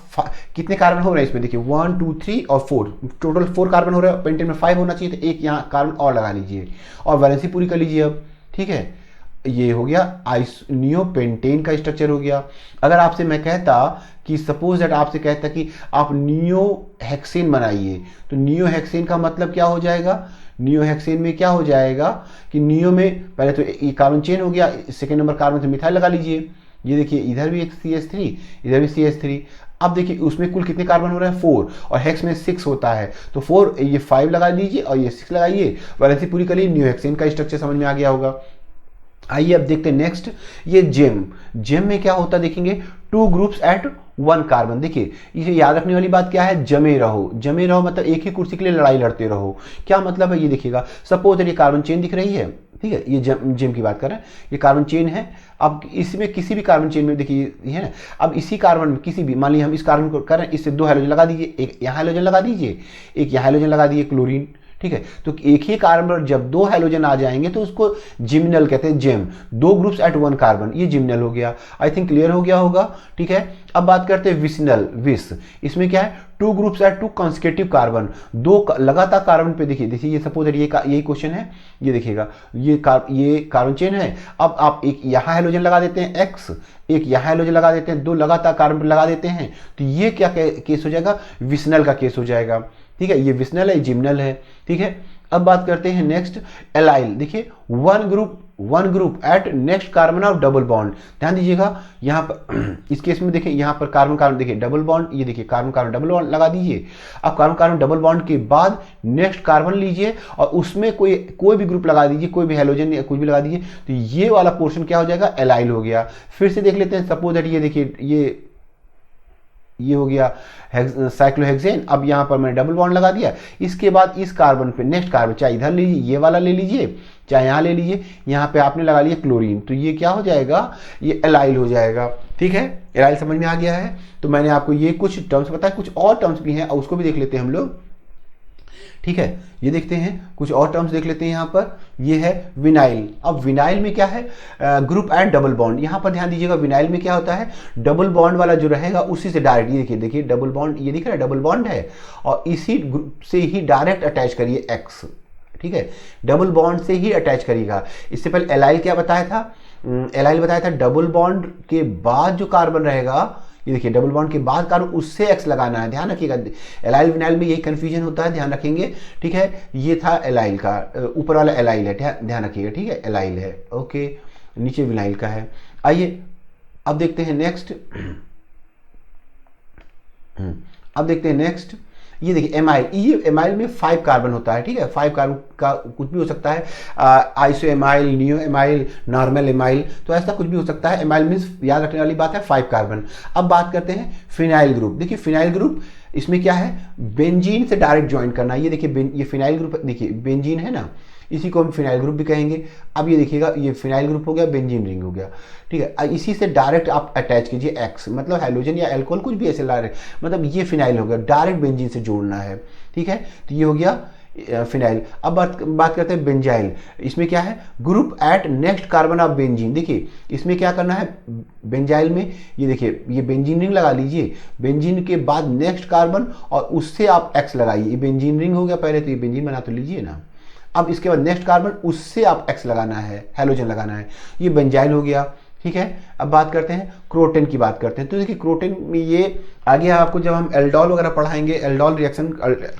S1: कितने कार्बन हो रहे हैं इसमें? देखिए 1 2 3 और 4, टोटल 4 कार्बन हो रहे हैं। पेंटेन में 5 होना चाहिए, तो एक यहाँ कार्बन और लगा लीजिए और वैलेंसी पूरी कर लीजिए अब, ठीक है। ये हो गया नियो पेंटेन का स्ट्रक्चर हो गया। अगर आपसे मैं कहता कि सपोज दैट आपसे कहता कि आप नियो हेक्सेन बनाइए, तो नियो हेक्सेन का मतलब क्या हो जाएगा? नियो हेक्सेन में क्या हो जाएगा कि नियो में पहले तो ये कार्बन चेन हो गया, सेकेंड नंबर कार्बन से मिथाइल लगा लीजिए। ये देखिए इधर भी एक CH3, इधर भी CH3। अब देखिए उसमें कुल कितने कार्बन हो रहे हैं? 4, और हेक्स में 6 होता है, तो 4, ये 5 लगा लीजिए और ये 6 लगाइए, वैलेंसी पूरी करिए। नियो हेक्सेन का स्ट्रक्चर समझ में आ गया होगा। आइए अब देखते हैं नेक्स्ट, ये जेम। जेम में क्या होता है देखेंगे, 2 ग्रुप्स एट 1 कार्बन। देखिए इसे याद रखने वाली बात क्या है? जमे रहो। जमे रहो मतलब एक ही कुर्सी के लिए लड़ाई लड़ते रहो। क्या मतलब है? ये देखिएगा, सपोज ये कार्बन चेन दिख रही है, ठीक है, ये जेम की बात कर रहे हैं, ये कार्बन चेन है। अब इसमें किसी भी कार्बन चेन में देखिए है ना, अब इसी कार्बन में किसी भी, मान लीजिए हम इस कार्बन को कर रहे हैं, इससे 2 हाइड्रोजन लगा दीजिए, एक यहाँ हाइड्रोजन लगा दीजिए, एक यहाँ हाइड्रोजन लगा दीजिए, क्लोरीन, ठीक है। तो एक ही कार्बन पर जब 2 हाइड्रोजन आ जाएंगे तो उसको जिमिनल कहते हैं, जेम। 2 ग्रुप्स एट 1 कार्बन, ये जिमिनल हो गया। आई थिंक क्लियर हो गया होगा, ठीक है। अब बात करते हैं विसिनल, विस। इसमें क्या है? 2 ग्रुप्स एट 2 कॉन्सेक्यूटिव कार्बन, 2 लगातार कार्बन पे। देखिए ये सपोज ये यही क्वेश्चन है, ये देखिएगा ये कार्बन चेन है। अब आप एक यहाँ हाइड्रोजन लगा देते हैं X, एक यहाँ हाइड्रोजन लगा देते हैं, 2 लगातार कार्बन लगा देते हैं, तो ये क्या केस हो जाएगा? विसिनल का केस हो जाएगा, ठीक है। ये विसिनल है, जिमिनल है, ठीक है। अब बात करते हैं नेक्स्ट एलाइल। देखिए one group at next carbon of double bond. ध्यान दीजिएगा यहाँ पर इस केस में देखिए यहाँ पर कार्बन कार्बन देखिए डबल बॉन्ड, ये देखिए कार्बन कार्बन डबल बॉन्ड लगा दीजिए। अब कार्बन कार्बन डबल बॉन्ड के बाद नेक्स्ट कार्बन लीजिए और उसमें कोई भी ग्रुप लगा दीजिए, कोई भी हेलोजन या कुछ भी लगा दीजिए, तो ये वाला पोर्शन क्या हो जाएगा, एलाइल हो गया। फिर से देख लेते हैं, सपोज दैट ये देखिए ये हो गया साइक्लोहेक्सेन। अब यहाँ पर मैंने डबल बॉन्ड लगा दिया। इसके बाद इस कार्बन पे नेक्स्ट कार्बन, चाहे इधर लीजिए ये वाला ले लीजिए, चाहे यहाँ ले लीजिए, यहाँ पे आपने लगा लिया क्लोरीन, तो ये क्या हो जाएगा, ये एलाइल हो जाएगा। ठीक है, एलाइल समझ में आ गया है। तो मैंने आपको ये कुछ टर्म्स बताया, कुछ और टर्म्स भी हैं और उसको भी देख लेते हैं हम लोग। ठीक है, ये देखते हैं कुछ और टर्म्स देख लेते हैं। यहाँ पर ये है विनाइल। अब विनाइल में क्या है, ग्रुप एंड डबल बॉन्ड। यहाँ पर ध्यान दीजिएगा, विनाइल में क्या होता है, डबल बॉन्ड वाला जो रहेगा उसी से डायरेक्ट, ये देखिए डबल बॉन्ड, ये दिख रहा है डबल बॉन्ड है और इसी ग्रुप से ही डायरेक्ट अटैच करिए एक्स। ठीक है, डबल बॉन्ड से ही अटैच करिएगा। इससे पहले एलाइल क्या बताया था, एलाइल बताया था डबल बॉन्ड के बाद जो कार्बन रहेगा, ये देखिए डबल बॉन्ड के बाद कार्बन उससे एक्स लगाना है। ध्यान रखिएगा, एलाइल विनाइल में यही कंफ्यूजन होता है, ध्यान रखेंगे। ठीक है, ये था एलाइल का, ऊपर वाला एलाइल है, ध्यान रखिएगा। ठीक है, एलाइल है, ओके, नीचे विनाइल का है। आइए अब देखते हैं नेक्स्ट। अब देखते हैं नेक्स्ट, ये देखिए एमाइल। ये एमाइल में 5 कार्बन होता है। ठीक है, 5 कार्बन का कुछ भी हो सकता है, iso amyl, neo amyl, normal amyl, तो ऐसा कुछ भी हो सकता है। एमाइल मीन्स याद रखने वाली बात है 5 कार्बन। अब बात करते हैं फिनाइल ग्रुप। देखिए फिनाइल ग्रुप, इसमें क्या है, बेंजीन से डायरेक्ट ज्वाइन करना। ये देखिए ये फिनाइल ग्रुप, देखिए बेंजीन है ना, इसी को हम फिनाइल ग्रुप भी कहेंगे। अब ये देखिएगा, ये फिनाइल ग्रुप हो गया, बेंजीन रिंग हो गया। ठीक है, इसी से डायरेक्ट आप अटैच कीजिए एक्स, मतलब हेलोजन या एल्कोहल कुछ भी ऐसे ला रहे, मतलब ये फिनाइल हो गया, डायरेक्ट बेंजीन से जोड़ना है। ठीक है, तो ये हो गया फिनाइल। अब बात करते हैं बेंजाइल। इसमें क्या है, group at next carbon of benzene. देखिए इसमें क्या करना है, बेंजाइल में ये देखिए ये बेंजीन रिंग लगा लीजिए, बेंजीन के बाद नेक्स्ट कार्बन और उससे आप एक्स लगाइए। ये बेंजीन रिंग हो गया पहले, तो ये बेंजीन बना तो लीजिए ना। अब इसके बाद नेक्स्ट कार्बन, उससे आप एक्स लगाना है, हेलोजन लगाना है, ये बेंजाइल हो गया। ठीक है, अब बात करते हैं क्रोटेन की बात करते हैं। तो देखिए क्रोटेन में ये आगे आपको जब हम एल्डोल वगैरह पढ़ाएंगे, aldol reaction,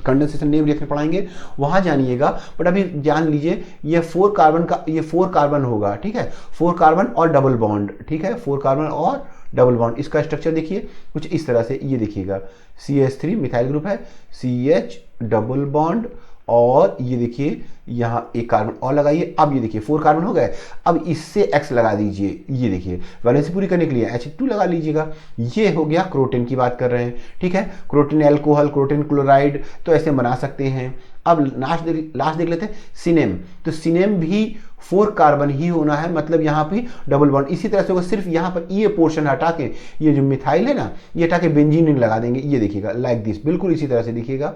S1: condensation name reaction पढ़ाएंगे, वहां जानिएगा। बट अभी जान लीजिए ये 4 कार्बन का, ये 4 कार्बन होगा। ठीक है, 4 कार्बन और डबल बॉन्ड। ठीक है, 4 कार्बन और डबल बॉन्ड। इसका स्ट्रक्चर देखिए कुछ इस तरह से, ये देखिएगा CH3 मिथाइल ग्रुप है, CH डबल बॉन्ड और ये देखिए यहाँ एक कार्बन और लगाइए। अब ये देखिए 4 कार्बन हो गए। अब इससे एक्स लगा दीजिए, ये देखिए वैलेंसी पूरी करने के लिए H2 लगा लीजिएगा। ये हो गया क्रोटेन की बात कर रहे हैं। ठीक है, क्रोटेन एल्कोहल, क्रोटेन क्लोराइड, तो ऐसे बना सकते हैं। अब लास्ट देख लेते हैं सिनेम। तो सिनेम भी 4 कार्बन ही होना है, मतलब यहाँ पे डबल बॉन्ड इसी तरह से होगा, सिर्फ यहाँ पर ये पोर्शन हटा के, ये जो मिथाइल है ना, ये हटा के बेंजीन रिंग लगा देंगे। ये देखिएगा लाइक दिस, बिल्कुल इसी तरह से दिखेगा।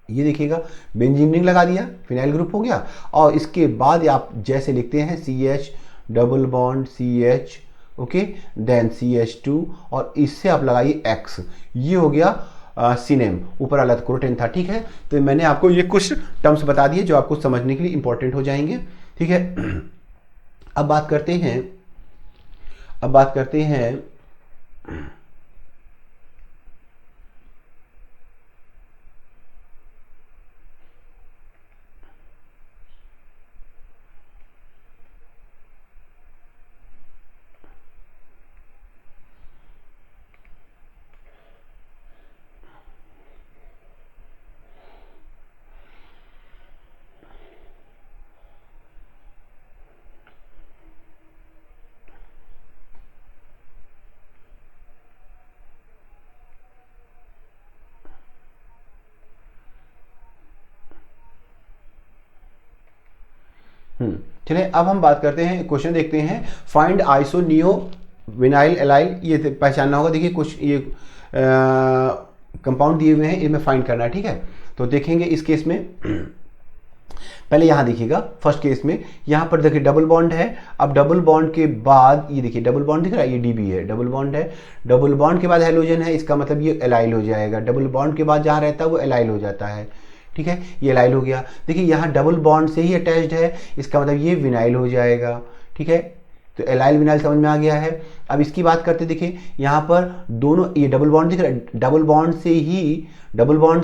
S1: ये देखिएगा बेंजीन रिंग लगा दिया, फिनाइल ग्रुप हो गया। और इसके बाद आप जैसे लिखते हैं CH double bond CH, okay, then CH2 और इससे आप लगाइए X। ये हो गया सिनेम, ऊपर वाला क्रोटेन था। ठीक है, तो मैंने आपको ये कुछ टर्म्स बता दिए जो आपको समझने के लिए इंपॉर्टेंट हो जाएंगे। ठीक है, अब बात करते हैं चलिए अब हम बात करते हैं, क्वेश्चन देखते हैं। Find iso neo vinyl allyl, ये पहचानना होगा। देखिए कुछ ये कंपाउंड दिए हुए हैं, इनमें फाइंड करना है। ठीक है, तो देखेंगे इस केस में पहले यहाँ देखिएगा, फर्स्ट केस में यहाँ पर देखिए डबल बॉन्ड है। अब डबल बॉन्ड के बाद ये देखिए डबल बॉन्ड दिख रहा है, ये DB है, डबल बॉन्ड है। डबल बॉन्ड के बाद हेलोजन है, इसका मतलब ये एलाइल हो जाएगा। डबल बॉन्ड के बाद जहाँ रहता है वो एलाइल हो जाता है। ठीक है, ये एलाइल हो गया। देखिए यहाँ डबल बॉन्ड से ही अटैच्ड है, इसका मतलब ये विनाइल हो जाएगा। ठीक है, तो एलाइल विनाइल समझ में आ गया है। अब इसकी बात करते, देखिए यहाँ पर दोनों ये डबल बॉन्ड दिख रहा है, डबल बॉन्ड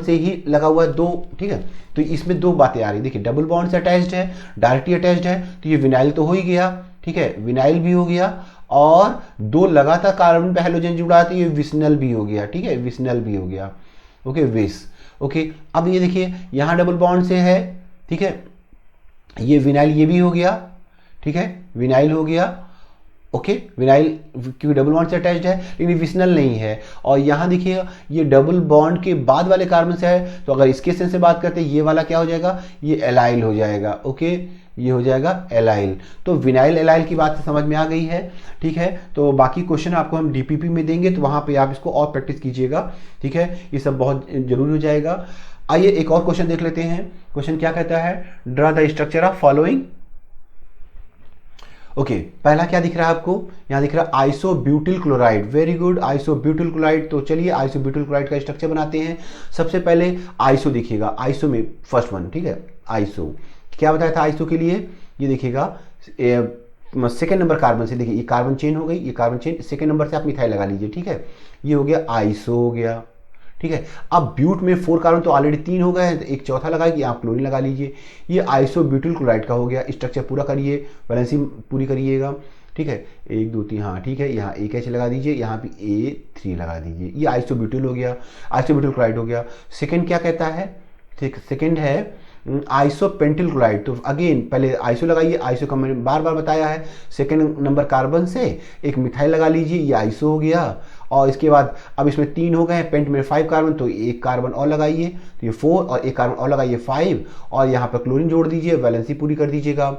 S1: से ही लगा हुआ है दो, ठीक है। तो इसमें दो बातें आ रही, देखिए डबल बॉन्ड से अटैच्ड है, डायरेक्टली अटैच्ड है, तो ये विनाइल तो हो ही गया, ठीक है, विनाइल भी हो गया, और दो लगातार कार्बन पे हैलोजन जुड़ा है तो ये विसनल भी हो गया, ठीक है, विसनल भी हो गया, ओके, विस, ओके। अब ये देखिए यहाँ डबल बॉन्ड से है, ठीक है, ये विनाइल ये भी हो गया, ठीक है, विनाइल हो गया, ओके, विनाइल क्योंकि डबल बॉन्ड से अटैच्ड है लेकिन विसनल नहीं है। और यहाँ देखिए ये डबल बॉन्ड के बाद वाले कार्बन से है, तो अगर इसके सेंस से बात करते हैं ये वाला क्या हो जाएगा, ये एलाइल हो जाएगा, ओके, ये हो जाएगा एलाइल। तो विनाइल एलाइल की बात समझ में आ गई है, ठीक है। तो बाकी क्वेश्चन आपको हम डीपीपी में देंगे, तो वहाँ पे आप इसको और प्रैक्टिस कीजिएगा, ठीक है, ये सब बहुत जरूरी हो जाएगा। आइए एक और क्वेश्चन देख लेते हैं। क्वेश्चन क्या कहता है, draw the structure of following. Okay, पहला क्या दिख रहा है आपको, यहाँ दिख रहा है isobutyl chloride, very good, isobutyl chloride. तो चलिए आइसोब्यूटिल क्लोराइड का स्ट्रक्चर बनाते हैं। सबसे पहले आइसो दिखिएगा, आइसो में फर्स्ट वन, ठीक है, आइसो क्या बताया था आइसो के लिए, ये देखिएगा सेकेंड नंबर कार्बन से, देखिए ये कार्बन चेन हो गई, ये कार्बन चेन, सेकेंड नंबर से आप मिथाइल लगा लीजिए, ठीक है, ये हो गया आइसो हो गया, ठीक है। अब ब्यूट में 4 कार्बन तो ऑलरेडी 3 हो गए हैं, तो एक चौथा लगाएगी, आप क्लोरीन लगा लीजिए, ये आइसोब्यूटिल क्लोराइड का हो गया। स्ट्रक्चर पूरा करिए, वैलेंसी पूरी करिएगा, ठीक है, 1 2 3, हाँ ठीक है, यहाँ एक H लगा दीजिए, यहाँ पे A3 लगा दीजिए, ये आइसोब्यूटिल हो गया, आइसोब्यूटिल क्लोराइड हो गया। सेकेंड क्या कहता है, ठीक, सेकेंड है आइसोपेंटिल क्लोराइड। तो अगेन पहले आइसो लगाइए, आइसो का मैंने बार बार बताया है, सेकेंड नंबर कार्बन से एक मिथाइल लगा लीजिए, ये आइसो हो गया। और इसके बाद अब इसमें 3 हो गए हैं, पेंट में 5 कार्बन, तो एक कार्बन और लगाइए, तो ये 4, और एक कार्बन और लगाइए 5, और यहाँ पर क्लोरीन जोड़ दीजिए, वैलेंसी पूरी कर दीजिएगा,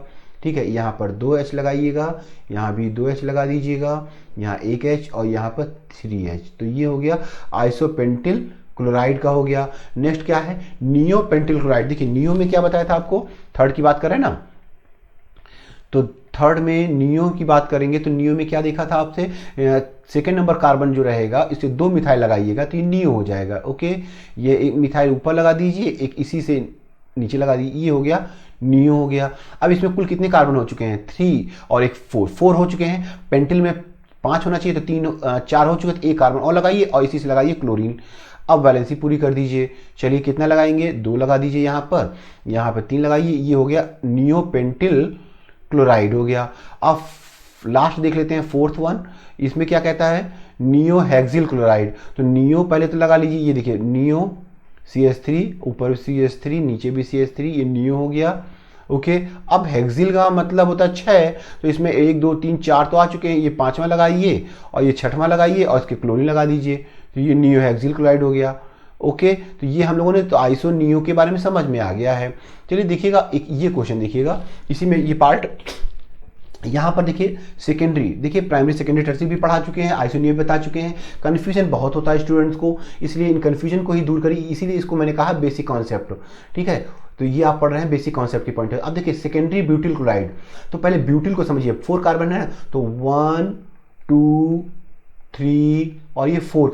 S1: ठीक है। यहाँ पर 2H लगाइएगा, यहाँ भी 2H लगा दीजिएगा, यहाँ एक H और यहाँ पर 3H, तो ये हो गया आइसोपेंटिल क्लोराइड का हो गया। नेक्स्ट क्या है, नियोपेंटिल क्लोराइड। देखिए नियो में क्या बताया था आपको, थर्ड की बात करें ना, तो थर्ड में नियो की बात करेंगे, तो नियो में क्या देखा था आपसे, सेकेंड नंबर कार्बन जो रहेगा इससे 2 मिथाइल लगाइएगा तो ये नियो हो जाएगा, ओके। ये एक मिथाइल ऊपर लगा दीजिए, एक इसी से नीचे लगा दीजिए, ये हो गया नियो हो गया। अब इसमें कुल कितने कार्बन हो चुके हैं, 3 और एक 4 हो चुके हैं। पेंटिल में 5 होना चाहिए, तो 4 हो चुके, तो एक कार्बन और लगाइए और इसी से लगाइए क्लोरीन। अब वैलेंसी पूरी कर दीजिए, चलिए कितना लगाएंगे, 2 लगा दीजिए, यहाँ पर 3 लगाइए, ये हो गया नियोपेंटिल क्लोराइड हो गया। अब लास्ट देख लेते हैं फोर्थ वन, इसमें क्या कहता है, नियोहेक्सिल क्लोराइड। तो नियो पहले तो लगा लीजिए, ये देखिए नियो CH3, ऊपर CH3, नीचे भी CH3, ये नियो हो गया, ओके। अब हेक्सिल का मतलब होता है 6, तो इसमें 1 2 3 4 तो आ चुके हैं, ये 5वां लगाइए और ये 6वां लगाइए और इसके क्लोरीन लगा दीजिए, तो ये नियोहेक्सिल क्लोराइड हो गया, ओके। तो ये हम लोगों ने तो आइसो नियो के बारे में समझ में आ गया है। चलिए देखिएगा एक ये क्वेश्चन देखिएगा, इसी में ये पार्ट यहाँ पर देखिए सेकेंडरी, देखिए प्राइमरी सेकेंडरी टर्सरी भी पढ़ा चुके हैं, आइसोनियो बता चुके हैं। कन्फ्यूजन बहुत होता है स्टूडेंट्स को, इसलिए इन कन्फ्यूजन को ही दूर करिए, इसीलिए इसको मैंने कहा बेसिक कॉन्सेप्ट, ठीक है। तो ये आप पढ़ रहे हैं बेसिक कॉन्सेप्ट की पॉइंट है। अब देखिए सेकेंडरी ब्यूटिल क्लोराइड, तो पहले ब्यूटिल को समझिए, 4 कार्बन है, तो 1 2 3 और ये 4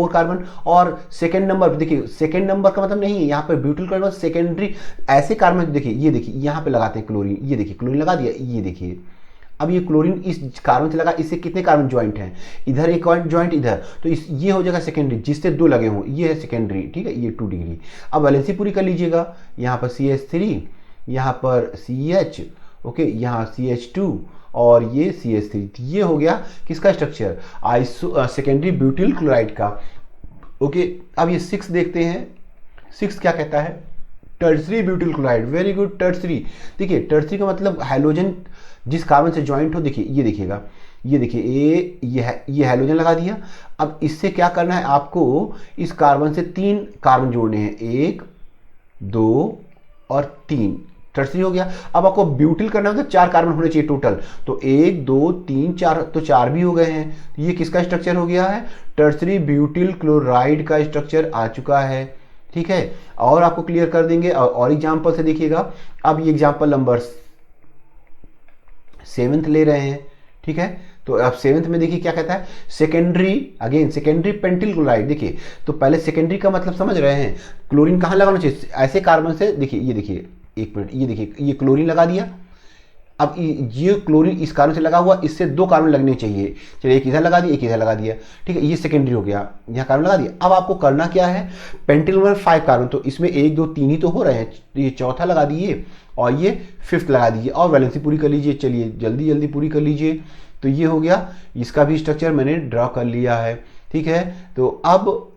S1: कार्बन और सेकेंड नंबर, देखिए सेकेंड नंबर का मतलब नहीं है यहाँ पर ब्यूटिल क्लोराइड सेकेंडरी, ऐसे कार्बन देखिए, ये देखिए यहाँ पे लगाते हैं क्लोरीन, ये देखिए क्लोरीन लगा दिया, ये देखिए अब ये क्लोरीन इस कार्बन से लगा, इससे कितने कार्बन ज्वाइंट हैं, इधर एक ज्वाइंट इधर, तो इस ये हो जाएगा सेकेंडरी, जिससे 2 लगे हों, ये है सेकेंडरी, ठीक है, ये 2 डिग्री। अब वैलेंसी पूरी कर लीजिएगा, यहाँ पर CH3, यहाँ पर CH, ओके, यहाँ CH2 और ये CH3, ये हो गया किसका structure, iso secondary butyl chloride का, ओके। अब ये 6 देखते हैं, 6 क्या कहता है, tertiary butyl chloride, very good, tertiary. देखिए टर्सरी का मतलब हैलोजन जिस कार्बन से ज्वाइंट हो, देखिए ये देखिएगा, ये देखिए ये हैलोजन लगा दिया। अब इससे क्या करना है आपको, इस कार्बन से 3 कार्बन जोड़ने हैं, 1 2 और 3, टर्सरी हो गया। अब आपको ब्यूटिल करना है तो 4 कार्बन होने चाहिए टोटल, तो 1 2 3 4, तो 4 भी हो गए हैं, तो ये किसका स्ट्रक्चर हो गया है, टर्सरी ब्यूटिल क्लोराइड का स्ट्रक्चर आ चुका है, ठीक है। और आपको क्लियर कर देंगे और एग्जाम्पल से देखिएगा। अब ये एग्जाम्पल नंबर 7th ले रहे हैं, ठीक है। तो अब 7th में देखिए क्या कहता है, secondary, again secondary pentyl chloride. देखिए तो पहले सेकेंडरी का मतलब समझ रहे हैं, क्लोरीन कहाँ लगाना चाहिए, ऐसे कार्बन से, देखिए ये देखिए, एक मिनट, ये देखिए ये क्लोरीन लगा दिया। अब ये क्लोरीन इस कार्बन से लगा हुआ, इससे 2 कार्बन लगने चाहिए। चलिए एक इधर लगा दिया, एक इधर लगा दिया, ठीक है, ये सेकेंडरी हो गया, यहाँ कार्बन लगा दिया। अब आपको करना क्या है, पेंटेन में 5 कार्बन, तो इसमें 1 2 3 ही तो हो रहे हैं, ये चौथा लगा दिए और ये 5th लगा दीजिए और वैलेंसी पूरी कर लीजिए। चलिए जल्दी जल्दी पूरी कर लीजिए। तो ये हो गया, इसका भी स्ट्रक्चर मैंने ड्रॉ कर लिया है, ठीक है। तो अब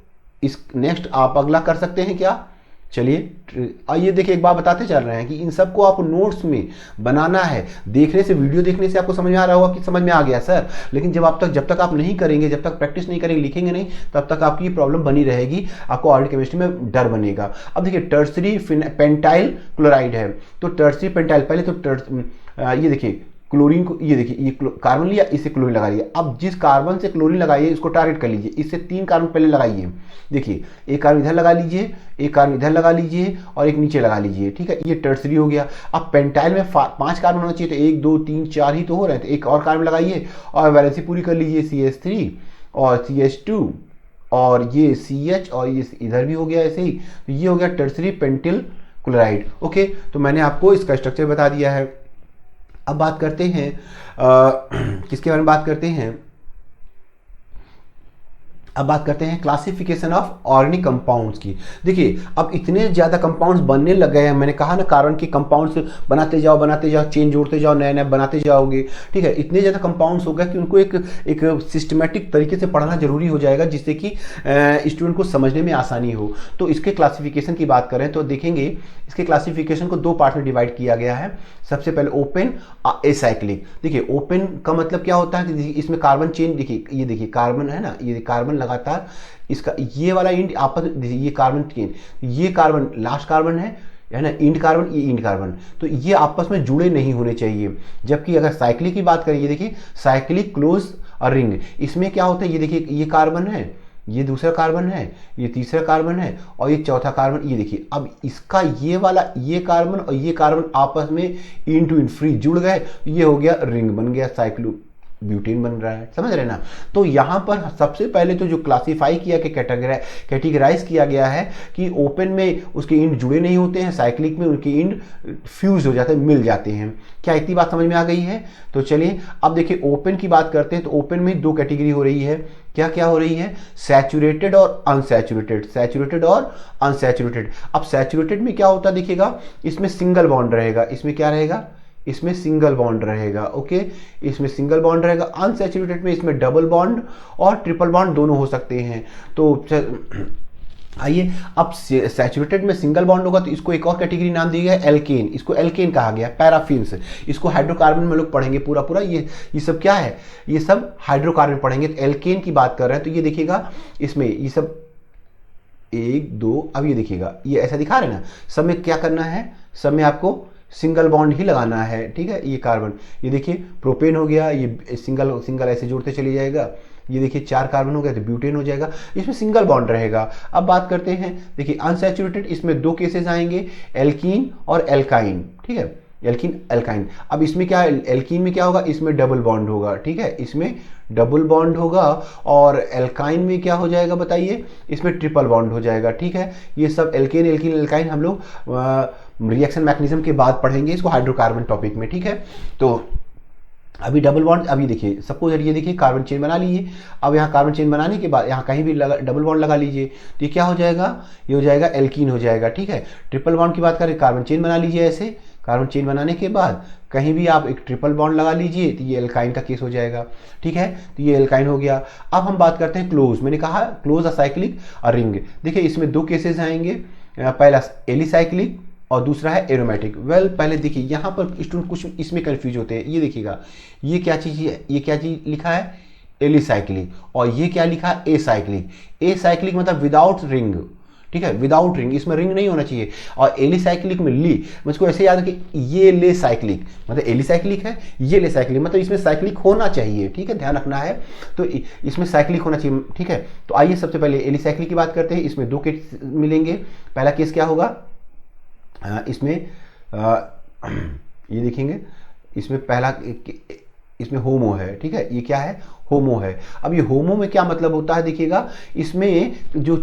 S1: इस नेक्स्ट आप अगला कर सकते हैं क्या, चलिए आइए देखिए, एक बात बताते चल रहे हैं कि इन सबको आप नोट्स में बनाना है। देखने से, वीडियो देखने से आपको समझ में आ रहा होगा कि समझ में आ गया सर, लेकिन जब तक आप नहीं करेंगे, जब तक प्रैक्टिस नहीं करेंगे, लिखेंगे नहीं, तब तक आपकी प्रॉब्लम बनी रहेगी, आपको ऑर्गेनिक केमिस्ट्री में डर बनेगा। अब देखिए टर्सरी पेंटाइल क्लोराइड है, तो टर्सरी पेंटाइल पहले तो ये देखिए क्लोरीन को, ये देखिए ये कार्बन लिया, इससे क्लोरीन लगा लिया। अब जिस कार्बन से क्लोरीन लगाइए इसको टारगेट कर लीजिए, इससे 3 कार्बन पहले लगाइए। देखिए एक कार्बन इधर लगा लीजिए, एक कार्बन इधर लगा लीजिए और एक नीचे लगा लीजिए, ठीक है, ये टर्सरी हो गया। अब पेंटाइल में 5 कार्बन होना चाहिए, तो 1 2 3 4 ही तो हो रहे हैं, तो एक और कार्बन लगाइए और वैलेंसी पूरी कर लीजिए, CH3 और CH2 और ये CH और ये इधर भी हो गया ऐसे ही। तो ये हो गया टर्सरी पेंटिल क्लोराइड। ओके, तो मैंने आपको इसका स्ट्रक्चर बता दिया है। अब बात करते हैं किसके बारे में बात करते हैं, अब बात करते हैं क्लासिफिकेशन ऑफ ऑर्गेनिक कंपाउंड्स की। देखिए अब इतने ज़्यादा कंपाउंड्स बनने लग गए हैं, मैंने कहा ना कार्बन के कंपाउंड्स बनाते जाओ, चेन जोड़ते जाओ, नए नए बनाते जाओगे, ठीक है। इतने ज़्यादा कंपाउंड्स हो गए कि उनको एक सिस्टमेटिक तरीके से पढ़ना जरूरी हो जाएगा, जिससे कि स्टूडेंट को समझने में आसानी हो। तो इसके क्लासिफिकेशन की बात करें तो देखेंगे इसके क्लासिफिकेशन को 2 पार्ट में डिवाइड किया गया है। सबसे पहले ओपन, एसाइक्लिक। देखिए ओपन का मतलब क्या होता है कि इसमें कार्बन चेन, देखिए ये देखिए कार्बन है ना, ये कार्बन लगातार इसका ये वाला इंड आपस, ये कार्बन चेन, ये कार्बन लास्ट कार्बन है ना, इंड कार्बन, ये इंड कार्बन, तो ये आपस में जुड़े नहीं होने चाहिए। जबकि अगर साइक्लिक की बात करें, ये देखिए साइक्लिक क्लोज रिंग, इसमें क्या होता है, ये देखिए ये कार्बन है, ये दूसरा कार्बन है, ये तीसरा कार्बन है और ये चौथा कार्बन, ये देखिए। अब इसका ये वाला ये कार्बन और ये कार्बन आपस में इन टू इन फ्री जुड़ गए, ये हो गया रिंग, बन गया साइक्लो ब्यूटेन बन रहा है, समझ रहे ना। तो यहाँ पर सबसे पहले तो जो क्लासीफाई किया कि कैटेगराइज किया गया है कि ओपन में उसके इंड जुड़े नहीं होते हैं, साइक्लिक में उनके इंड फ्यूज हो जाते हैं, मिल जाते हैं। क्या इतनी बात समझ में आ गई है? तो चलिए अब देखिए ओपन की बात करते हैं। तो ओपन में 2 कैटेगरी हो रही है, क्या क्या हो रही है, सैचुरेटेड और अनसैचुरेटेड, सैचुरेटेड और अनसैचुरेटेड। अब सैचुरेटेड में क्या होता है देखिएगा, इसमें सिंगल बॉन्ड रहेगा, इसमें क्या रहेगा, इसमें सिंगल बॉन्ड रहेगा, ओके, इसमें सिंगल बॉन्ड रहेगा। अनसैचुरेटेड में इसमें डबल बॉन्ड और ट्रिपल बॉन्ड दोनों हो सकते हैं। तो आइए अब सैचुरेटेड में सिंगल बॉन्ड होगा तो इसको एक और कैटेगरी नाम दी गया है एल्केन, इसको एल्केन कहा गया। पैराफिन्स, इसको हाइड्रोकार्बन में लोग पढ़ेंगे पूरा पूरा, ये सब क्या है, ये सब हाइड्रोकार्बन पढ़ेंगे। तो एल्केन की बात कर रहे हैं तो ये देखिएगा इसमें ये सब 1 2, अब ये देखिएगा ये ऐसा दिखा रहे हैं ना, सब में क्या करना है, सब में आपको सिंगल बॉन्ड ही लगाना है, ठीक है। ये कार्बन, ये देखिए प्रोपेन हो गया, ये सिंगल सिंगल ऐसे जोड़ते चले जाएगा, ये देखिए 4 कार्बन हो गया तो ब्यूटेन हो जाएगा, इसमें सिंगल बॉन्ड रहेगा। अब बात करते हैं, देखिए अनसैचुरेटेड, इसमें 2 केसेस आएंगे, एल्कीन और एल्काइन, ठीक है, एल्कीन एल्काइन। अब इसमें क्या है, एल्कीन में क्या होगा, इसमें डबल बॉन्ड होगा, ठीक है, इसमें डबल बॉन्ड होगा। और एल्काइन में क्या हो जाएगा बताइए, इसमें ट्रिपल बॉन्ड हो जाएगा, ठीक है। ये सब एल्केन एल्कीन एल्काइन हम लोग रिएक्शन मैकेनिज्म के बाद पढ़ेंगे इसको हाइड्रोकार्बन टॉपिक में, ठीक है। तो अभी डबल बॉन्ड, अभी देखिए सपोज ये देखिए कार्बन चेन बना लीजिए। अब यहाँ कार्बन चेन बनाने के बाद यहाँ कहीं भी डबल बॉन्ड लगा लीजिए, तो ये क्या हो जाएगा, ये हो जाएगा एल्कीन हो जाएगा, ठीक है। ट्रिपल बॉन्ड की बात करें, कार्बन चेन बना लीजिए ऐसे, कार्बन चेन बनाने के बाद कहीं भी आप एक ट्रिपल बॉन्ड लगा लीजिए तो ये एल्काइन का केस हो जाएगा, ठीक है। तो ये एल्काइन हो गया। अब हम बात करते हैं क्लोज, मैंने कहा क्लोज असाइक्लिक और रिंग। देखिए इसमें 2 केसेस आएंगे, पहला एलिसाइक्लिक और दूसरा है एरोमेटिक। वेल पहले देखिए यहाँ पर स्टूडेंट कुछ इसमें कंफ्यूज होते हैं, ये देखिएगा ये क्या चीज़ है, ये क्या चीज़ लिखा है, एलिसाइक्लिक, और ये क्या लिखा है, एसाइक्लिक। एसाइक्लिक मतलब विदाउट रिंग, ठीक है, विदाउट रिंग, इसमें रिंग नहीं होना चाहिए। और एलिसाइक्लिक में ली, मुझको ऐसे याद है कि ये ले साइक्लिक मतलब एलिसाइक्लिक है, ये ले साइक्लिक मतलब इसमें साइक्लिक होना चाहिए, ठीक है, ध्यान रखना है। तो इसमें साइक्लिक होना चाहिए, ठीक है। तो आइए सबसे पहले एलिसाइक्लिक की बात करते हैं। इसमें 2 केस मिलेंगे। पहला केस क्या होगा, इसमें ये देखेंगे, इसमें पहला इसमें होमो है, ठीक है, ये क्या है, होमो है। अब ये होमो में क्या मतलब होता है देखिएगा, इसमें जो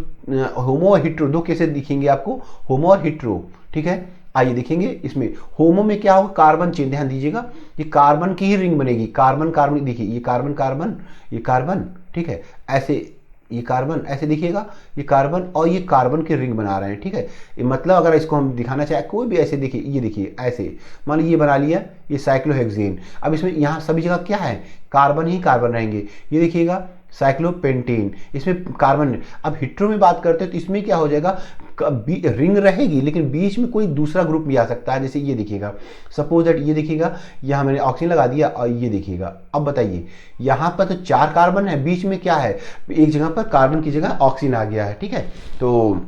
S1: होमो और हिट्रो 2 केसेस दिखेंगे आपको, होमो और हिट्रो, ठीक है। आइए देखेंगे इसमें होमो में क्या होगा, कार्बन चेन, ध्यान दीजिएगा ये कार्बन की ही रिंग बनेगी, कार्बन कार्बन, देखिए ये कार्बन कार्बन, ये कार्बन, ठीक है, ऐसे ये कार्बन, ऐसे देखिएगा ये कार्बन और ये कार्बन की रिंग बना रहे हैं, ठीक है। ये मतलब अगर इसको हम दिखाना चाहे कोई भी ऐसे, देखिए ये देखिए ऐसे, मान लीजिए ये बना लिया ये साइक्लोहेक्सेन। अब इसमें यहाँ सभी जगह क्या है, कार्बन ही कार्बन रहेंगे। ये देखिएगा साइक्लोपेंटेन, इसमें कार्बन। अब हिट्रो में बात करते हैं तो इसमें क्या हो जाएगा, रिंग रहेगी लेकिन बीच में कोई दूसरा ग्रुप भी आ सकता है। जैसे ये देखिएगा, सपोज दैट ये देखिएगा यहाँ मैंने ऑक्सीजन लगा दिया और ये देखिएगा, अब बताइए यहाँ पर तो 4 कार्बन है, बीच में क्या है, एक जगह पर कार्बन की जगह ऑक्सीजन आ गया है, ठीक है। तो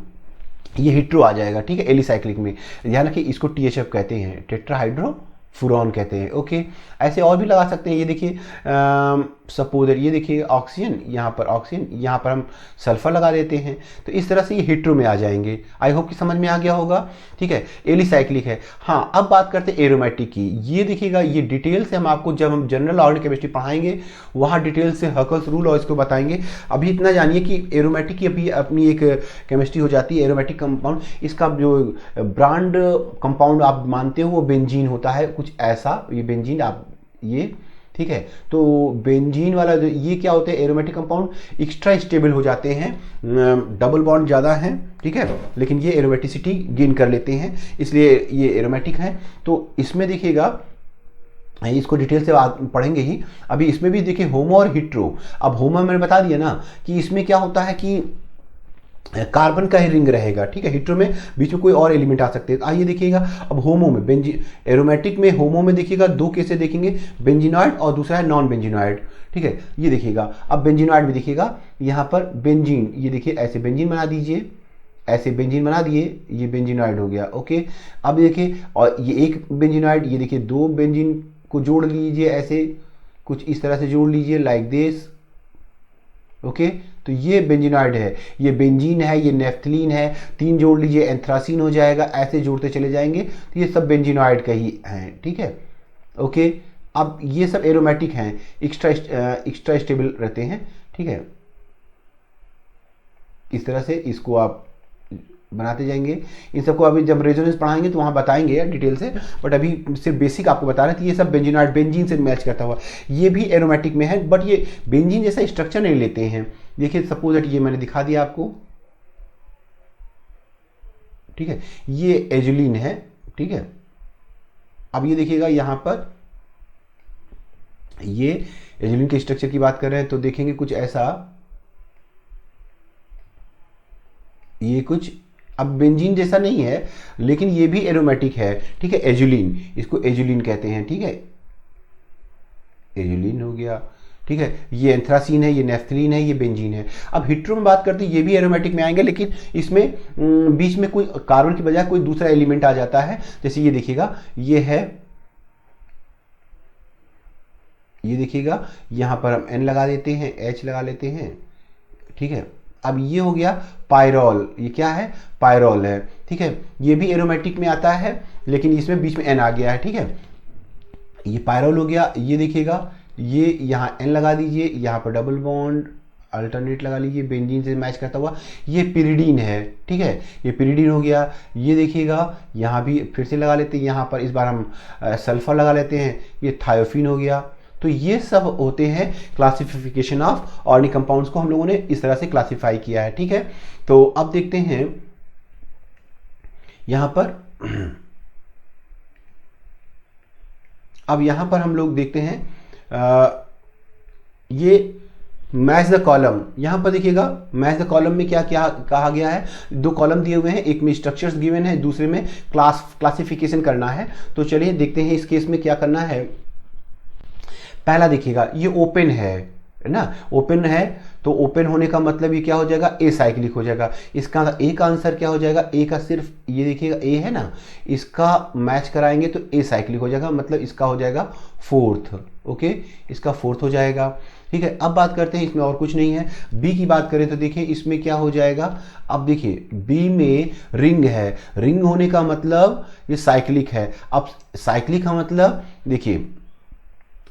S1: ये हिट्रो आ जाएगा, ठीक है, एलिसाइक्लिक में। ध्यान रखिए इसको THF कहते हैं, टेट्राहाइड्रो फुरॉन कहते हैं, ओके। ऐसे और भी लगा सकते हैं, ये देखिए सपोज ये देखिए ऑक्सीजन, यहाँ पर ऑक्सीजन, यहाँ पर हम सल्फर लगा देते हैं। तो इस तरह से ये हिट्रो में आ जाएंगे। आई होप कि समझ में आ गया होगा, ठीक है। एलिसाइक्लिक है। हाँ, अब बात करते हैं एरोमेटिक की। ये देखिएगा ये डिटेल से हम आपको जब हम जनरल ऑर्गेनिक केमिस्ट्री पढ़ाएंगे वहाँ डिटेल से हकल्स रूल और इसको बताएंगे। अभी इतना जानिए कि एरोमेटिक की अभी अपनी एक केमिस्ट्री हो जाती है, एरोमेटिक कंपाउंड। इसका जो ब्रांड कंपाउंड आप मानते हो वो बेंजीन होता है, कुछ ऐसा, ये बेंजीन आप ये, ठीक है। तो बेंजीन वाला जो ये क्या होते हैं, एरोमेटिक कंपाउंड एक्स्ट्रा स्टेबल हो जाते हैं, डबल बॉन्ड ज़्यादा है, ठीक है, लेकिन ये एरोमेटिसिटी गेन कर लेते हैं, इसलिए ये एरोमेटिक है। तो इसमें देखिएगा इसको डिटेल से पढ़ेंगे ही। अभी इसमें भी देखिए होमो और हिट्रो। अब होमो मैंने बता दिया ना कि इसमें क्या होता है कि कार्बन का ही रिंग रहेगा, ठीक है। हिट्रो में बीच में कोई और एलिमेंट आ सकते हैं। आइए देखिएगा अब होमो में, एरोमेटिक में होमो में देखिएगा दो केसेस देखेंगे, बेंजीनॉइड और दूसरा है नॉन बेंजीनॉइड, ठीक है। ये देखिएगा अब बेंजीनॉइड में देखिएगा यहाँ पर बेंजीन, ये देखिए ऐसे बेंजीन बना दीजिए, ऐसे बेंजीन बना दिए, ये बेंजीनॉइड हो गया, ओके। अब देखिए और ये एक बेंजीनॉइड, ये देखिए 2 बेंजीन को जोड़ लीजिए, ऐसे कुछ इस तरह से जोड़ लीजिए लाइक दिस, ओके। तो ये बेंजीनॉइड है, ये बेंजीन है, ये नेफ्थलीन है, 3 जोड़ लीजिए एंथ्रासीन हो जाएगा, ऐसे जोड़ते चले जाएंगे तो ये सब बेंजीनॉइड का ही हैं, ठीक है, ओके। अब ये सब एरोमेटिक हैं, एक्स्ट्रा स्टेबल रहते हैं, ठीक है। इस तरह से इसको आप बनाते जाएंगे। इन सबको अभी जब रेजोनेंस पढ़ाएंगे तो वहाँ बताएंगे डिटेल से, बट अभी सिर्फ बेसिक आपको बता रहे थे। ये सब बेंजीनॉइड, बेंजीन से मैच करता हुआ, ये भी एरोमेटिक में है, बट ये बेंजीन जैसा स्ट्रक्चर नहीं लेते हैं। देखिए सपोज दैट ये मैंने दिखा दिया आपको, ठीक है, ये एजुलिन है, ठीक है। अब ये देखिएगा यहाँ पर ये एजुलिन के स्ट्रक्चर की बात कर रहे हैं तो देखेंगे कुछ ऐसा, ये कुछ अब बेंजीन जैसा नहीं है लेकिन ये भी एरोमेटिक है, ठीक है। एजुलिन, इसको एजुलिन कहते हैं, ठीक है, एजुलिन हो गया, ठीक है। ये एंथ्रासीन है, ये नेफ्थलीन है, ये बेंजीन है। अब हिट्रो में बात करते हैं, ये भी एरोमेटिक में आएंगे लेकिन इसमें बीच में कोई कार्बन की बजाय कोई दूसरा एलिमेंट आ जाता है। जैसे ये देखिएगा ये है, ये देखिएगा यहाँ पर हम N लगा देते हैं, H लगा लेते हैं, ठीक है। अब ये हो गया पायरोल, ये क्या है, पायरोल है, ठीक है। ये भी एरोमेटिक में आता है लेकिन इसमें बीच में N आ गया है, ठीक है। ये पायरोल हो गया। ये देखिएगा ये यहाँ N लगा दीजिए, यहाँ पर डबल बॉन्ड अल्टरनेट लगा लीजिए बेंजीन से मैच करता हुआ, ये पिरिडीन है, ठीक है, ये पिरिडीन हो गया। ये देखिएगा यहाँ भी फिर से लगा लेते हैं, यहाँ पर इस बार हम सल्फर लगा लेते हैं, ये थायोफिन हो गया। तो ये सब होते हैं क्लासिफिकेशन ऑफ ऑर्गेनिक कंपाउंड्स को हम लोगों ने इस तरह से क्लासिफाई किया है, ठीक है। तो अब देखते हैं यहां पर, अब यहां पर हम लोग देखते हैं ये मैच द कॉलम। यहां पर देखिएगा मैच द कॉलम में क्या क्या कहा गया है, 2 कॉलम दिए हुए हैं, एक में स्ट्रक्चर्स गिवन है, दूसरे में क्लासिफिकेशन करना है। तो चलिए देखते हैं इस केस में क्या करना है। पहला देखिएगा ये ओपन है ना, ओपन है तो ओपन होने का मतलब ये क्या हो जाएगा, ए साइक्लिक हो जाएगा। इसका ए का आंसर क्या हो जाएगा, ए का सिर्फ ये देखिएगा ए है ना, इसका मैच कराएंगे तो ए साइक्लिक हो जाएगा, मतलब इसका हो जाएगा 4th, ओके, इसका 4th हो जाएगा, ठीक है। अब बात करते हैं इसमें और कुछ नहीं है। बी की बात करें तो देखिए इसमें क्या हो जाएगा, अब देखिए बी में रिंग है, रिंग होने का मतलब ये साइक्लिक है। अब साइक्लिक का मतलब देखिए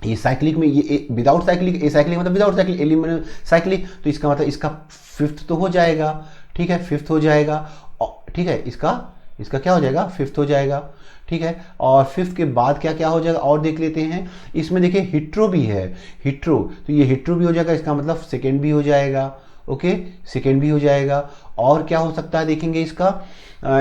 S1: ये साइक्लिक में ये विदाउट साइक्लिक, ए साइक्लिक मतलब विदाउट साइक्लिक, एलिमेंट साइक्लिक, तो इसका मतलब इसका 5th तो हो जाएगा, ठीक है, 5th हो जाएगा, ठीक है, इसका इसका क्या हो जाएगा, फिफ्थ हो जाएगा, ठीक है। और फिफ्थ के बाद क्या क्या हो जाएगा और देख लेते हैं। इसमें देखिए हिट्रो भी है, हिट्रो, तो ये हिट्रो भी हो जाएगा, इसका मतलब सेकेंड भी हो जाएगा, ओके, सेकेंड भी हो जाएगा। और क्या हो सकता है देखेंगे इसका,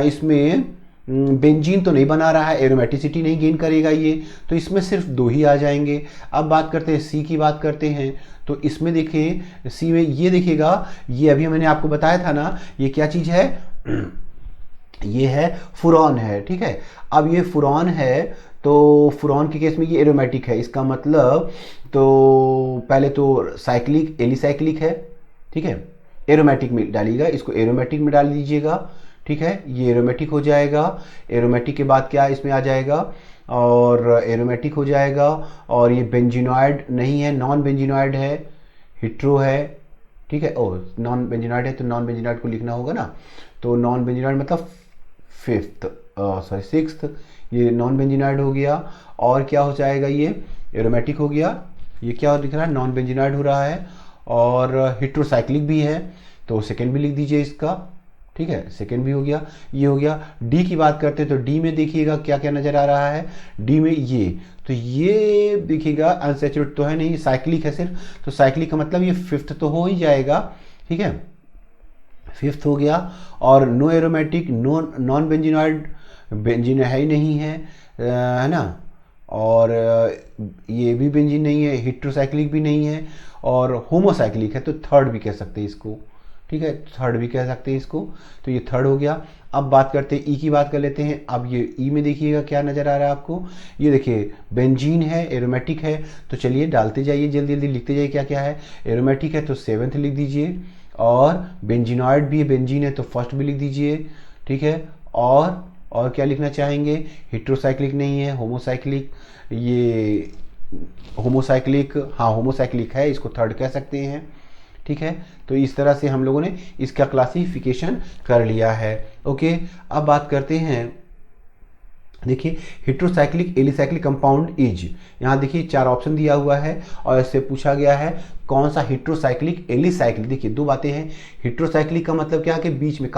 S1: इसमें बेंजीन तो नहीं बना रहा है, एरोमेटिसिटी नहीं गेन करेगा ये, तो इसमें सिर्फ 2 ही आ जाएंगे। अब बात करते हैं सी की, बात करते हैं तो इसमें देखिए सी में ये देखिएगा, ये अभी मैंने आपको बताया था ना, ये क्या चीज़ है, ये है फुरॉन है, ठीक है। अब ये फुरॉन है, तो फुरॉन के केस में ये एरोमेटिक है, इसका मतलब तो पहले तो साइक्लिक एलिसाइक्लिक है, ठीक है। एरोमेटिक में डालिएगा, इसको एरोमेटिक में डाल दीजिएगा, ठीक है, ये एरोमेटिक हो जाएगा। एरोमेटिक के बाद क्या इसमें आ जाएगा, और एरोमेटिक हो जाएगा, और ये बेंजीनॉइड नहीं है, नॉन बेंजीनॉइड है, हिट्रो है, ठीक है। ओ नॉन बेंजीनॉइड है तो नॉन बेंजीनॉइड को लिखना होगा ना, तो नॉन बेंजीनॉइड मतलब फिफ्थ, सॉरी सिक्स्थ, ये नॉन बेंजीनॉइड हो गया। और क्या हो जाएगा, ये एरोमेटिक हो गया, ये क्या दिख रहा है, नॉन बेंजीनॉइड हो रहा है। और हिट्रोसाइक्लिक भी है, तो सेकेंड भी लिख दीजिए इसका, ठीक है, सेकेंड भी हो गया, ये हो गया। डी की बात करते हैं तो डी में देखिएगा क्या क्या नजर आ रहा है, डी में ये, तो ये देखिएगा अनसैचुरेटेड तो है नहीं, साइक्लिक है सिर्फ, तो साइक्लिक का मतलब ये फिफ्थ तो हो ही जाएगा, ठीक है, फिफ्थ हो गया। और no aromatic, no non benzenoid, benzene है ही नहीं है ना, और ये भी बेंजीन नहीं है, हिट्रोसाइक्लिक भी नहीं है, और होमोसाइक्लिक है, तो थर्ड भी कह सकते हैं इसको, ठीक है, थर्ड भी कह सकते हैं इसको, तो ये थर्ड हो गया। अब बात करते हैं ई की, बात कर लेते हैं। अब ये ई में देखिएगा क्या नज़र आ रहा है आपको, ये देखिए बेंजीन है, एरोमेटिक है, तो चलिए डालते जाइए, जल्दी जल्दी लिखते जाइए क्या क्या है। एरोमेटिक है तो सेवन्थ लिख दीजिए, और बेंजीनॉइड भी है, बेंजीन है तो फर्स्ट भी लिख दीजिए, ठीक है। और क्या लिखना चाहेंगे, हिट्रोसाइक्लिक नहीं है, होमोसाइक्लिक, ये होमोसाइक्लिक, हाँ होमोसाइक्लिक है, इसको थर्ड कह सकते हैं, ठीक है। तो इस तरह से हम लोगों ने इसका क्लासिफिकेशन कर लिया है, ओके। अब बात करते हैं, देखिए हिट्रोसाइक्लिक एलिसाइक्लिक कंपाउंड इज, यहाँ देखिए 4 ऑप्शन दिया हुआ है, और इससे पूछा गया है कौन सा हिट्रोसाइक्लिक एलिसाइक्लिक। देखिए 2 बातें हैं, हिट्रोसाइक्लिक का मतलब क्या है कि बीच में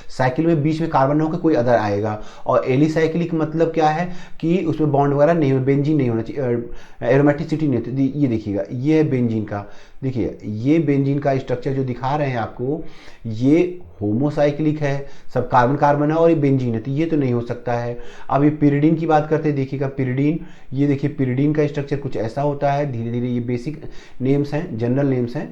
S1: साइकिल में बीच में कार्बन ना होकर कोई अदर आएगा, और एलिसाइक्लिक मतलब क्या है कि उसमें बॉन्ड वगैरह नहीं हो, बेंजीन नहीं होना चाहिए, एरोमेटिसिटी नहीं होती। ये देखिएगा, ये है बेंजीन का, देखिए ये बेंजीन का स्ट्रक्चर जो दिखा रहे हैं आपको, ये होमोसाइक्लिक है, सब कार्बन कार्बन है, और ये बेंजीन है, तो ये तो नहीं हो सकता है। अब ये पिरिडीन की बात करते हैं, देखिएगा पिरिडीन, ये देखिए पिरिडीन का स्ट्रक्चर कुछ ऐसा होता है, धीरे धीरे ये बेसिक नेम्स हैं, जनरल नेम्स हैं,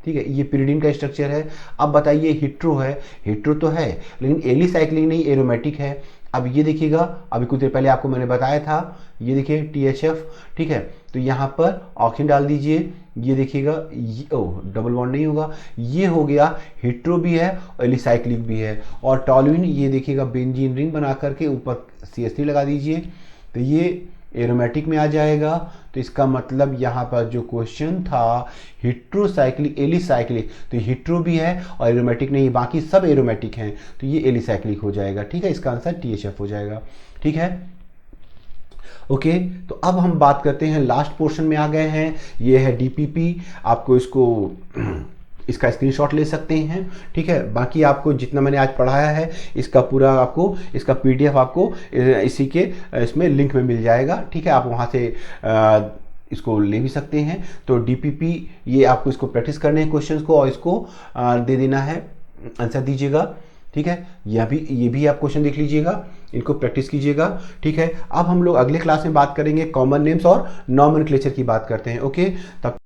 S1: ठीक है, ये पिरिडीन का स्ट्रक्चर है। अब बताइए हिट्रो है, हिट्रो तो है लेकिन एलिसाइक्लिक नहीं, एरोमेटिक है। अब ये देखिएगा, अभी कुछ देर पहले आपको मैंने बताया था, ये देखिए THF, ठीक है, तो यहाँ पर ऑक्सीजन डाल दीजिए, ये देखिएगा, डबल बॉन्ड नहीं होगा, ये हो गया, हिट्रो भी है और एलिसाइक्लिक भी है। और टॉलुइन, ये देखिएगा बेंजीन रिंग बना करके ऊपर CH3 लगा दीजिए, तो ये एरोमेटिक में आ जाएगा। तो इसका मतलब यहाँ पर जो क्वेश्चन था हिट्रोसाइक्लिक एलिसाइक्लिक, तो हिट्रो भी है और एरोमेटिक नहीं, बाकी सब एरोमेटिक हैं, तो ये एलिसाइक्लिक हो जाएगा, ठीक है, इसका आंसर THF हो जाएगा, ठीक है, ओके। तो अब हम बात करते हैं, लास्ट पोर्शन में आ गए हैं, ये है DPP, आपको इसका स्क्रीनशॉट ले सकते हैं, ठीक है। बाकी आपको जितना मैंने आज पढ़ाया है इसका पूरा आपको इसका PDF आपको इसी के इसमें लिंक में मिल जाएगा, ठीक है, आप वहाँ से इसको ले भी सकते हैं। तो DPP ये आपको इसको प्रैक्टिस करने हैं क्वेश्चंस को, और इसको दे देना है, आंसर दीजिएगा, ठीक है। ये भी आप क्वेश्चन देख लीजिएगा, इनको प्रैक्टिस कीजिएगा, ठीक है। अब हम लोग अगले क्लास में बात करेंगे कॉमन नेम्स और नॉमेनक्लेचर की बात करते हैं, ओके। तब